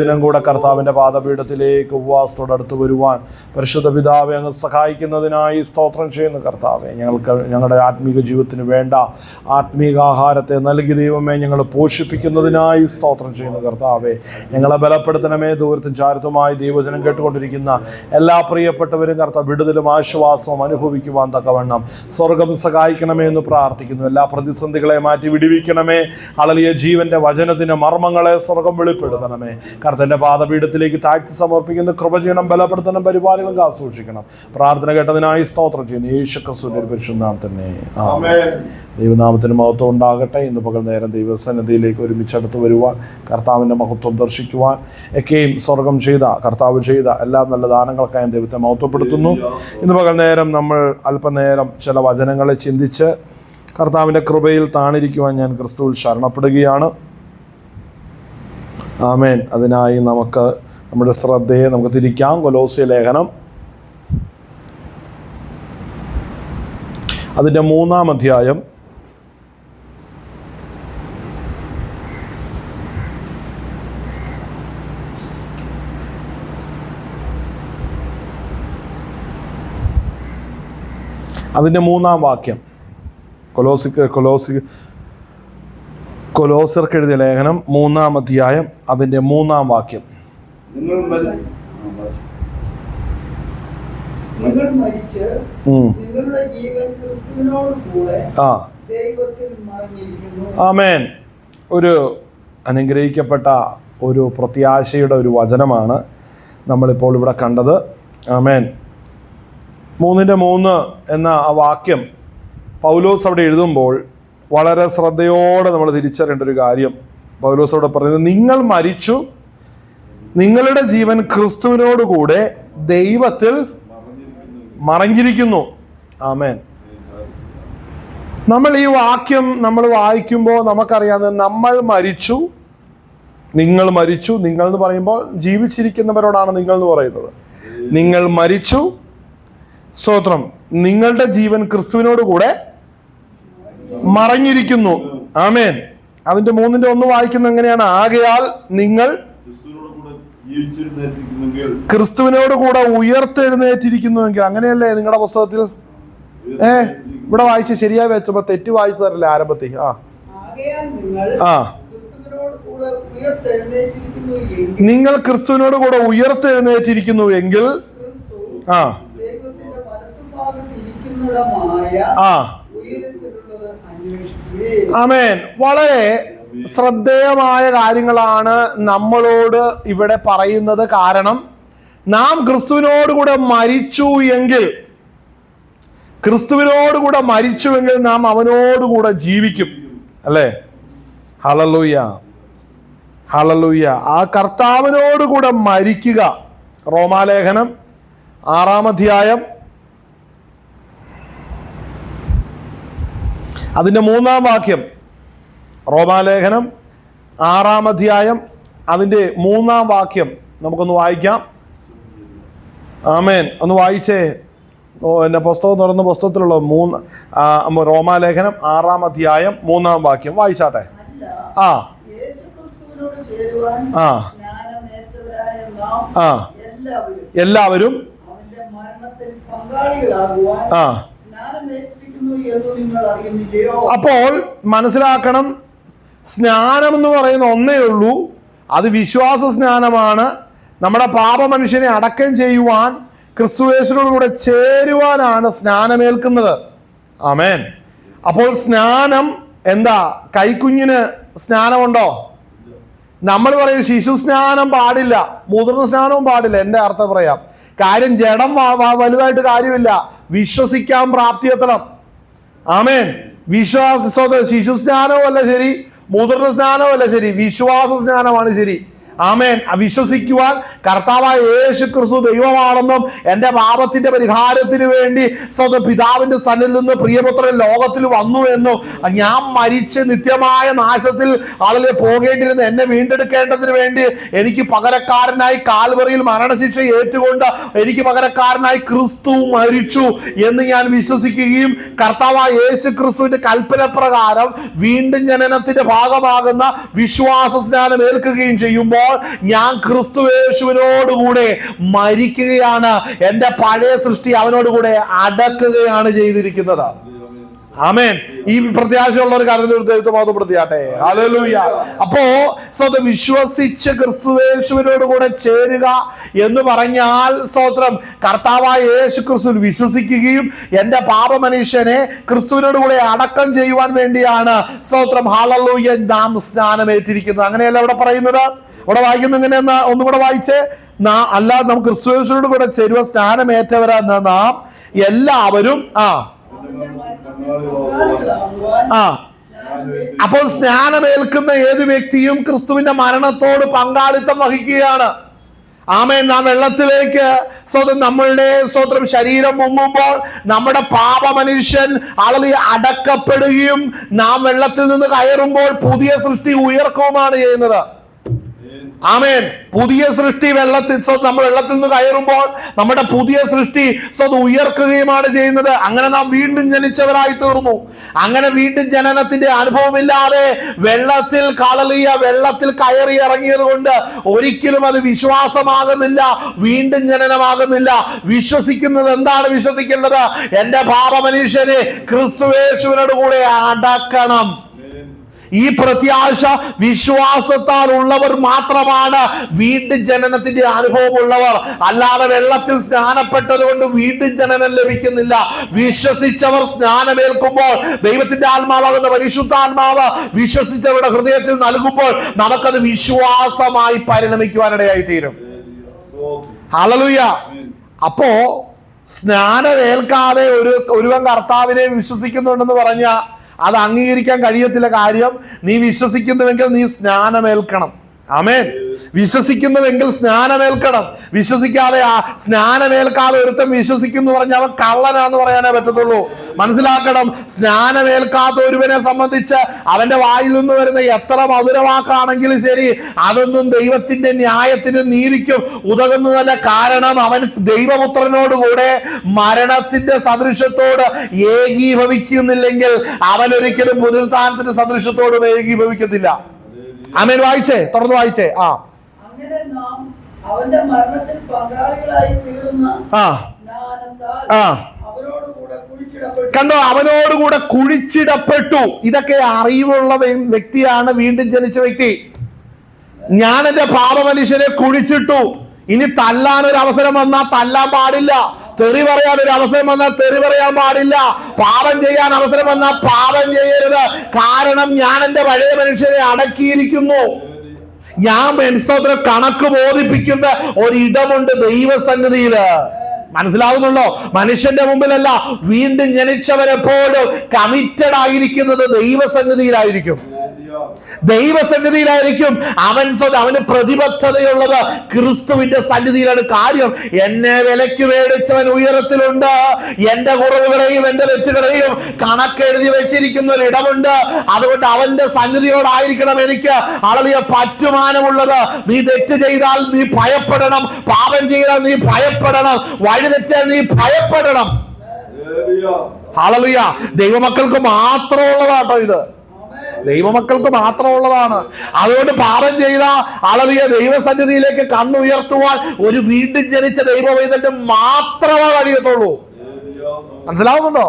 ദിനം കൂടെ കർത്താവിൻ്റെ പാദപീഠത്തിലേക്ക് ഉപവാസത്തോടെ അടുത്ത് വരുവാൻ പരിശുദ്ധ പിതാവെ അങ്ങ് സഹായിക്കുന്നതിനായി സ്തോത്രം ചെയ്യുന്ന കർത്താവെ, ഞങ്ങളുടെ ആത്മീക ജീവിതത്തിന് വേണ്ട ആത്മീകാഹാരത്തെ നൽകി ദൈവമേ ഞങ്ങൾ പോഷിപ്പിക്കുന്നതിനായി സ്തോത്രം ചെയ്യുന്ന കർത്താവെ, ഞങ്ങളെ ബലപ്പെടുത്തണമേ. ദൂരത്തും ചാരത്തുമായി ദൈവജനം കേട്ടുകൊണ്ടിരിക്കുന്ന എല്ലാ പ്രിയപ്പെട്ടവരും കർത്താവ് വിടുതലും ആശ്വാസവും അനുഭവിക്കുവാൻ തക്കവണ്ണം സ്വർഗം സഹായിക്കണമേ എന്ന് പ്രാർത്ഥിക്കുന്നു. എല്ലാ പ്രതിസന്ധികളെ മാറ്റി വിടുവിക്കണമേ. അളലിയ ജീവന്റെ വചനത്തിന് മർമ്മങ്ങളെ സ്വർഗം വെളിപ്പെടുത്തണമേ. കർത്തന്റെ പാദപീഠത്തിലേക്ക് താഴ്ത്തി സമർപ്പിക്കുന്ന കൃപ ചെയ്യണം, ബലപ്പെടുത്തണം, പരിപാലനം കാസൂക്ഷിക്കണം. പ്രാർത്ഥന കേട്ടതിനായി സ്തോത്രം ചെയ്യുന്നു. യേശു ക്രിസ്തുവിന്റെ പരിശുദ്ധനാമം തന്നെ ആമേൻ. ദൈവനാമത്തിന് മഹത്വം ഉണ്ടാകട്ടെ. ഇന്ന് പകൽ നേരം ദൈവസന്നിധിയിലേക്ക് ഒരുമിച്ചടുത്ത് വരുവാൻ, കർത്താവിൻ്റെ മഹത്വം ദർശിക്കുവാൻ ഒക്കെയും സ്വർഗം ചെയ്ത കർത്താവ് ചെയ്ത എല്ലാ നല്ല ദാനങ്ങൾക്കായും ദൈവത്തെ മഹത്വപ്പെടുത്തുന്നു. ഇന്ന് പകൽ നേരം നമ്മൾ അല്പനേരം ചില വചനങ്ങളെ ചിന്തിച്ച് കർത്താവിൻ്റെ കൃപയിൽ താണിരിക്കുവാൻ ഞാൻ ക്രിസ്തുവിൽ ശരണപ്പെടുകയാണ്. ആമേൻ. അതിനായി നമുക്ക് നമ്മുടെ ശ്രദ്ധയെ നമുക്ക് തിരിക്കാം. കൊലോസ്യ ലേഖനം അതിൻ്റെ 3-ാം അധ്യായം അതിൻ്റെ 3-ാം വാക്യം. കൊലോസ്യർക്ക് എഴുതിയ ലേഖനം 3-ാം അധ്യായം അതിൻ്റെ 3-ാം വാക്യം. നിങ്ങൾ മരിച്ച് നിങ്ങളുടെ ജീവൻ ക്രിസ്തുവിനോട് കൂടെ ദൈവത്തിൽ മറഞ്ഞിരിക്കുന്നു. ആമേൻ. ഒരു അനുഗ്രഹിക്കപ്പെട്ട ഒരു പ്രത്യാശയുടെ ഒരു വചനമാണ് നമ്മളിപ്പോൾ ഇവിടെ കണ്ടത്. ആമേൻ. 3:3 എന്ന ആ വാക്യം പൗലോസ് അവിടെ എഴുതുമ്പോൾ വളരെ ശ്രദ്ധയോടെ നമ്മൾ തിരിച്ചറിയേണ്ട ഒരു കാര്യം പൗലോസ് അവിടെ പറയുന്നത്, നിങ്ങൾ മരിച്ചു, നിങ്ങളുടെ ജീവൻ ക്രിസ്തുവിനോടുകൂടെ ദൈവത്തിൽ മറഞ്ഞിരിക്കുന്നു. ആമേൻ. നമ്മൾ ഈ വാക്യം നമ്മൾ വായിക്കുമ്പോൾ നമുക്കറിയാവുന്നത്, നമ്മൾ മരിച്ചു, നിങ്ങൾ മരിച്ചു. നിങ്ങൾ എന്ന് പറയുമ്പോൾ ജീവിച്ചിരിക്കുന്നവരോടാണ് നിങ്ങൾ എന്ന് പറയുന്നത്. നിങ്ങൾ മരിച്ചു, സ്തോത്രം, നിങ്ങളുടെ ജീവൻ ക്രിസ്തുവിനോട് കൂടെ മറഞ്ഞിരിക്കുന്നു. ആമേൻ. അതിന്റെ 3:1 വായിക്കുന്ന എങ്ങനെയാണ്? ആകയാൽ നിങ്ങൾ ക്രിസ്തുവിനോട് കൂടെ ഉയർത്തെഴുന്നേറ്റിരിക്കുന്നുവെങ്കിൽ. അങ്ങനെയല്ലേ നിങ്ങളുടെ പുസ്തകത്തിൽ? ഇവിടെ വായിച്ച് ശരിയായി വെച്ചപ്പോ തെറ്റ് വായിച്ചതല്ലേ ആരംഭത്തിൽ? നിങ്ങൾ ക്രിസ്തുവിനോട് കൂടെ ഉയർത്തെഴുന്നേറ്റിരിക്കുന്നു എങ്കിൽ ആമേൻ. വളരെ ശ്രദ്ധേയമായ കാര്യങ്ങളാണ് നമ്മളോട് ഇവിടെ പറയുന്നത്. കാരണം നാം ക്രിസ്തുവിനോടുകൂടെ മരിച്ചു എങ്കിൽ, ക്രിസ്തുവിനോടുകൂടെ മരിച്ചുവെങ്കിൽ നാം അവനോടുകൂടെ ജീവിക്കും. അല്ലേ? Hallelujah, hallelujah. ആ കർത്താവിനോടുകൂടെ മരിക്കുക. റോമാലേഖനം 6-ാം അധ്യായം അതിൻ്റെ 3-ാം വാക്യം. റോമാലേഖനം 6-ാം അധ്യായം അതിൻ്റെ 3-ാം വാക്യം നമുക്കൊന്ന് വായിക്കാം. ആമേൻ. ഒന്ന് വായിച്ചേ. എൻ്റെ പുസ്തകം തുറന്ന പുസ്തകത്തിലുള്ള റോമാലേഖനം 6-ാം അധ്യായം 3-ാം വാക്യം വായിച്ചാട്ടെ. എല്ലാവരും അപ്പോൾ മനസ്സിലാക്കണം, സ്നാനം എന്ന് പറയുന്ന ഒന്നേ ഉള്ളൂ. അത് വിശ്വാസ സ്നാനമാണ്. നമ്മുടെ പാപ മനുഷ്യനെ അടക്കം ചെയ്യുവാൻ, ക്രിസ്തുയേശുവിനോടുകൂടെ ചേരുവാനാണ് സ്നാനമേൽക്കുന്നത്. ആമേൻ. അപ്പോൾ സ്നാനം എന്താ? കൈക്കുഞ്ഞിന് സ്നാനമുണ്ടോ? നമ്മൾ പറയും ശിശു സ്നാനം പാടില്ല, മുതിർന്ന സ്നാനവും പാടില്ല. എൻ്റെ അർത്ഥം പറയാം. കാര്യം ജഡം വലുതായിട്ട് കാര്യമില്ല, വിശ്വസിക്കാൻ പ്രാപ്തിയെത്തണം. ആമേൻ. ശിശു സ്നാനവും അല്ല ശരി, മുതിർന്ന സ്നാനവും അല്ല ശരി, വിശ്വാസ സ്നാനമാണ് ശരി. ആമേൻ. വിശ്വസിക്കുവാൻ കർത്താവായ യേശു ക്രിസ്തു ദൈവമാണെന്നും എന്റെ പാപത്തിന്റെ പരിഹാരത്തിന് വേണ്ടി പിതാവിന്റെ സന്നിധിയിൽ നിന്ന് പ്രിയപുത്രൻ ലോകത്തിൽ വന്നു എന്നും, ഞാൻ മരിച്ച് നിത്യമായ നാശത്തിൽ ആളിലെ പോകേണ്ടിരുന്ന എന്നെ വീണ്ടെടുക്കേണ്ടതിന് വേണ്ടി എനിക്ക് പകരക്കാരനായി കാൽവറിയിൽ മരണശിക്ഷ ഏറ്റുകൊണ്ട് എനിക്ക് പകരക്കാരനായി ക്രിസ്തു മരിച്ചു എന്ന് ഞാൻ വിശ്വസിക്കുകയും കർത്താവായ യേശു ക്രിസ്തുവിന്റെ കൽപ്പന പ്രകാരം വീണ്ടും ജനനത്തിന്റെ ഭാഗമാകുന്ന വിശ്വാസ സ്നാനം ഏൽക്കുകയും ചെയ്യുമ്പോൾ ഞാൻ ക്രിസ്തുയേശുവിനോടുകൂടെ മരിക്കുകയാണ്, എന്റെ പഴയ സൃഷ്ടി അവനോടുകൂടെ അടക്കുകയാണ് ചെയ്തിരിക്കുന്നത്. ആമേൻ. ഈ പ്രത്യാശയുള്ള ഒരു കാര്യത്തിൽ ദൈവത്തെ ബോധപ്പെടുത്തിയാട്ടെ. ഹല്ലേലൂയ. അപ്പോ വിശ്വസിച്ച് ക്രിസ്തുയേശുവിനോട് കൂടെ ചേരുക എന്ന് പറഞ്ഞാൽ സ്തോത്രം, കർത്താവായ യേശു ക്രിസ്തു വിശ്വസിക്കുകയും എന്റെ പാപമനുഷ്യനെ ക്രിസ്തുവിനോട് കൂടെ അടക്കം ചെയ്യുവാൻ വേണ്ടിയാണ് സ്തോത്രം ഹല്ലേലൂയ നാം സ്നാനമേറ്റിരിക്കുന്നത്. അങ്ങനെയല്ല ഇവിടെ പറയുന്നത്. ഇവിടെ വായിക്കുന്നത് എങ്ങനെയെന്ന് ഒന്നും കൂടെ വായിച്ചേ. അല്ലാതെ നമുക്ക് ക്രിസ്തുയേശുവിനോട് കൂടെ ചേരുവ സ്നാനമേറ്റവരെന്ന് നാം എല്ലാവരും അപ്പോൾ സ്നാനമേൽക്കുന്ന ഏത് വ്യക്തിയും ക്രിസ്തുവിന്റെ മരണത്തോട് പങ്കാളിത്തം വഹിക്കുകയാണ്. ആമേൻ. നാം വെള്ളത്തിലേക്ക് നമ്മളുടെ ശരീരം മുങ്ങുമ്പോൾ നമ്മുടെ പാപമനുഷ്യൻ അടക്കപ്പെടുകയും നാം വെള്ളത്തിൽ നിന്ന് കയറുമ്പോൾ പുതിയ സൃഷ്ടി ഉയർക്കുകയുമാണ് ചെയ്യുന്നത്. ആമേൻ. പുതിയ സൃഷ്ടി നമ്മൾ വെള്ളത്തിൽ നിന്ന് കയറുമ്പോൾ നമ്മുടെ പുതിയ സൃഷ്ടി ഉയർക്കുകയുമാണ് ചെയ്യുന്നത്. അങ്ങനെ നാം വീണ്ടും ജനിച്ചവരായി തീർന്നു. അങ്ങനെ വീണ്ടും ജനനത്തിന്റെ അനുഭവമില്ലാതെ വെള്ളത്തിൽ കയറി ഇറങ്ങിയത് കൊണ്ട് ഒരിക്കലും അത് വിശ്വാസമാകുന്നില്ല, വീണ്ടും ജനനമാകുന്നില്ല. വിശ്വസിക്കുന്നത് എന്താണ് വിശ്വസിക്കേണ്ടത്? എന്റെ പാപമനുഷ്യനെ ക്രിസ്തുയേശുവിനോട് കൂടെ അടക്കണം. ഈ പ്രത്യാശ വിശ്വാസത്താൽ ഉള്ളവർ മാത്രമാണ് വീണ്ടും ജനനത്തിന്റെ അനുഭവമുള്ളവർ. അല്ലാതെ വെള്ളത്തിൽ സ്നാനപ്പെട്ടത് കൊണ്ട് വീണ്ടും ജനനം ലഭിക്കുന്നില്ല. വിശ്വസിച്ചവർ സ്നാനമേൽക്കുമ്പോൾ ദൈവത്തിന്റെ ആത്മാവാകുന്ന പരിശുദ്ധാത്മാവ് വിശ്വസിച്ചവരുടെ ഹൃദയത്തിൽ നൽകുമ്പോൾ നമുക്കത് വിശ്വാസമായി പരിണമിക്കുവാനിടയായി തീരും. ഹല്ലേലൂയ. അപ്പോ സ്നാനമേൽക്കാതെ ഒരുവൻ കർത്താവിനെ വിശ്വസിക്കുന്നുണ്ടെന്ന് പറഞ്ഞ അത് അംഗീകരിക്കാൻ കഴിയത്തില്ല. കാര്യം, നീ വിശ്വസിക്കുന്നുവെങ്കിൽ നീ സ്നാനമേൽക്കണം. ആമേൻ. വിശ്വസിക്കുന്നുവെങ്കിൽ സ്നാനമേൽക്കണം. വിശ്വസിക്കാതെ സ്നാനമേൽക്കാതെ ഒരുത്തം വിശ്വസിക്കുന്നു പറഞ്ഞാൽ അവൻ കള്ളനാന്ന് പറയാനേ പറ്റത്തുള്ളൂ. മനസ്സിലാക്കണം. സ്നാനമേൽക്കാത്ത ഒരുവനെ സംബന്ധിച്ച് അവന്റെ വായിൽ നിന്ന് വരുന്ന എത്ര മധുരവാക്കാണെങ്കിലും ശരി, അതൊന്നും ദൈവത്തിന്റെ ന്യായത്തിനും നീതിക്കും ഉതകുന്നതല്ല. കാരണം അവൻ ദൈവപുത്രനോടുകൂടെ മരണത്തിന്റെ സദൃശത്തോട് ഏകീഭവിക്കുന്നില്ലെങ്കിൽ അവൻ ഒരിക്കലും പുനരുത്ഥാനത്തിന്റെ സദൃശത്തോടും ഏകീഭവിക്കത്തില്ല. ആമേൻ. വായിച്ചേ, തുറന്ന് വായിച്ചേ. അങ്ങനെ നാം അവന്റെ മരണത്തിൽ പങ്കാളികളായി തീർന്ന കണ്ടോ, അവനോടുകൂടെ കുഴിച്ചിടപ്പെട്ടു. ഇതൊക്കെ അറിവുള്ള വ്യക്തിയാണ് വീണ്ടും ജനിച്ച വ്യക്തി. ഞാൻ എന്റെ പാപമനുഷ്യനെ കുഴിച്ചിട്ടു. ഇനി തല്ലാൻ ഒരു അവസരം വന്നാൽ തല്ലാൻ പാടില്ല. തെറി പറയാൻ ഒരു അവസരം വന്നാൽ തെറി പറയാൻ പാടില്ല. പാപം ചെയ്യാൻ അവസരം വന്നാൽ പാപം ചെയ്യരുത്. കാരണം ഞാൻ എന്റെ പഴയ മനുഷ്യനെ അടക്കിയിരിക്കുന്നു. ഞാൻ മനസ്സോത്ര കണക്ക് ബോധിപ്പിക്കുന്ന ഒരിടമുണ്ട് ദൈവസന്നിധിയില്. മനസ്സിലാവുന്നുള്ളോ? മനുഷ്യന്റെ മുമ്പിലല്ല, വീണ്ടും ജനിച്ചവരെപ്പോഴും കമ്മിറ്റഡ് ആയിരിക്കുന്നത് ദൈവസന്നിധിയിലായിരിക്കും. ദൈവസന്നിധിയിലായിരിക്കും. അവന് പ്രതിബദ്ധതയുള്ളത് ക്രിസ്തുവിന്റെ സന്നിധിയിലാണ്. കാര്യം, എന്നെ വിലയ്ക്ക് മേടിച്ചവൻ ഉയരത്തിലുണ്ട്. എന്റെ കുറവുകളെയും എന്റെ തെറ്റുകളെയും കണക്കെഴുതി വെച്ചിരിക്കുന്ന ഒരു ഇടമുണ്ട്. അതുകൊണ്ട് അവന്റെ സന്നിധിയോടായിരിക്കണം എനിക്ക് അളവിയ പറ്റുമാനമുള്ളത്. നീ തെറ്റ് ചെയ്താൽ നീ ഭയപ്പെടണം. പാപം ചെയ്താൽ നീ ഭയപ്പെടണം. വഴിതെറ്റാൽ നീ ഭയപ്പെടണം. ഹല്ലേലൂയ. ദൈവമക്കൾക്ക് മാത്രമുള്ളതാട്ടോ ഇത്. ദൈവമക്കൾക്ക് മാത്രമുള്ളതാണ്. അതുകൊണ്ട് പാപം ചെയ്ത അളവിയ ദൈവസന്നിധിയിലേക്ക് കണ്ണുയർത്തുവാൻ ഒരു വീണ്ടും ജനിച്ച ദൈവവൈതന്റെ മാത്രമേ കഴിയത്തുള്ളൂ. മനസ്സിലാവുന്നുണ്ടോ?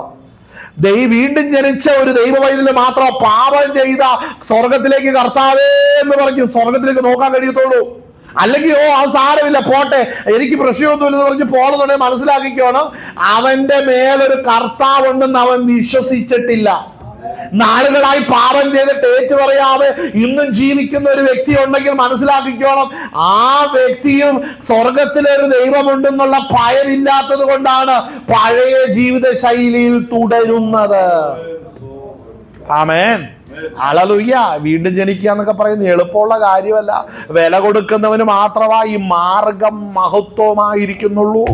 വീണ്ടും ജനിച്ച ഒരു ദൈവവൈതല് മാത്രം പാപം ചെയ്ത സ്വർഗത്തിലേക്ക് കർത്താവേ എന്ന് പറഞ്ഞു സ്വർഗത്തിലേക്ക് നോക്കാൻ കഴിയത്തുള്ളൂ. അല്ലെങ്കിൽ അത് സാരമില്ല, പോട്ടെ, എനിക്ക് പ്രശ്നമൊന്നുമില്ലെന്ന് പറഞ്ഞ് പോണെന്നുണ്ടെങ്കിൽ മനസ്സിലാക്കിക്കോണം, അവന്റെ മേലൊരു കർത്താവുണ്ടെന്ന് അവൻ വിശ്വസിച്ചിട്ടില്ല. നാളുകളായി പാപം ചെയ്തിട്ട് ഏറ്റു പറയാതെ ഇന്നും ജീവിക്കുന്ന ഒരു വ്യക്തി ഉണ്ടെങ്കിൽ മനസ്സിലാക്കിക്കോണം, ആ വ്യക്തിയും സ്വർഗത്തിലൊരു ദൈവമുണ്ടെന്നുള്ള ഭയമില്ലാത്തത് കൊണ്ടാണ് പഴയ ജീവിത ശൈലിയിൽ തുടരുന്നത്. ആമേൻ. ഹല്ലേലൂയ. വീണ്ടും ജനിക്കുക എന്നൊക്കെ പറയുന്നത് എളുപ്പമുള്ള കാര്യമല്ല. വില കൊടുക്കുന്നവന് മാത്രമാ ഈ മാർഗം മഹത്വമായിരിക്കുന്നുള്ളൂ.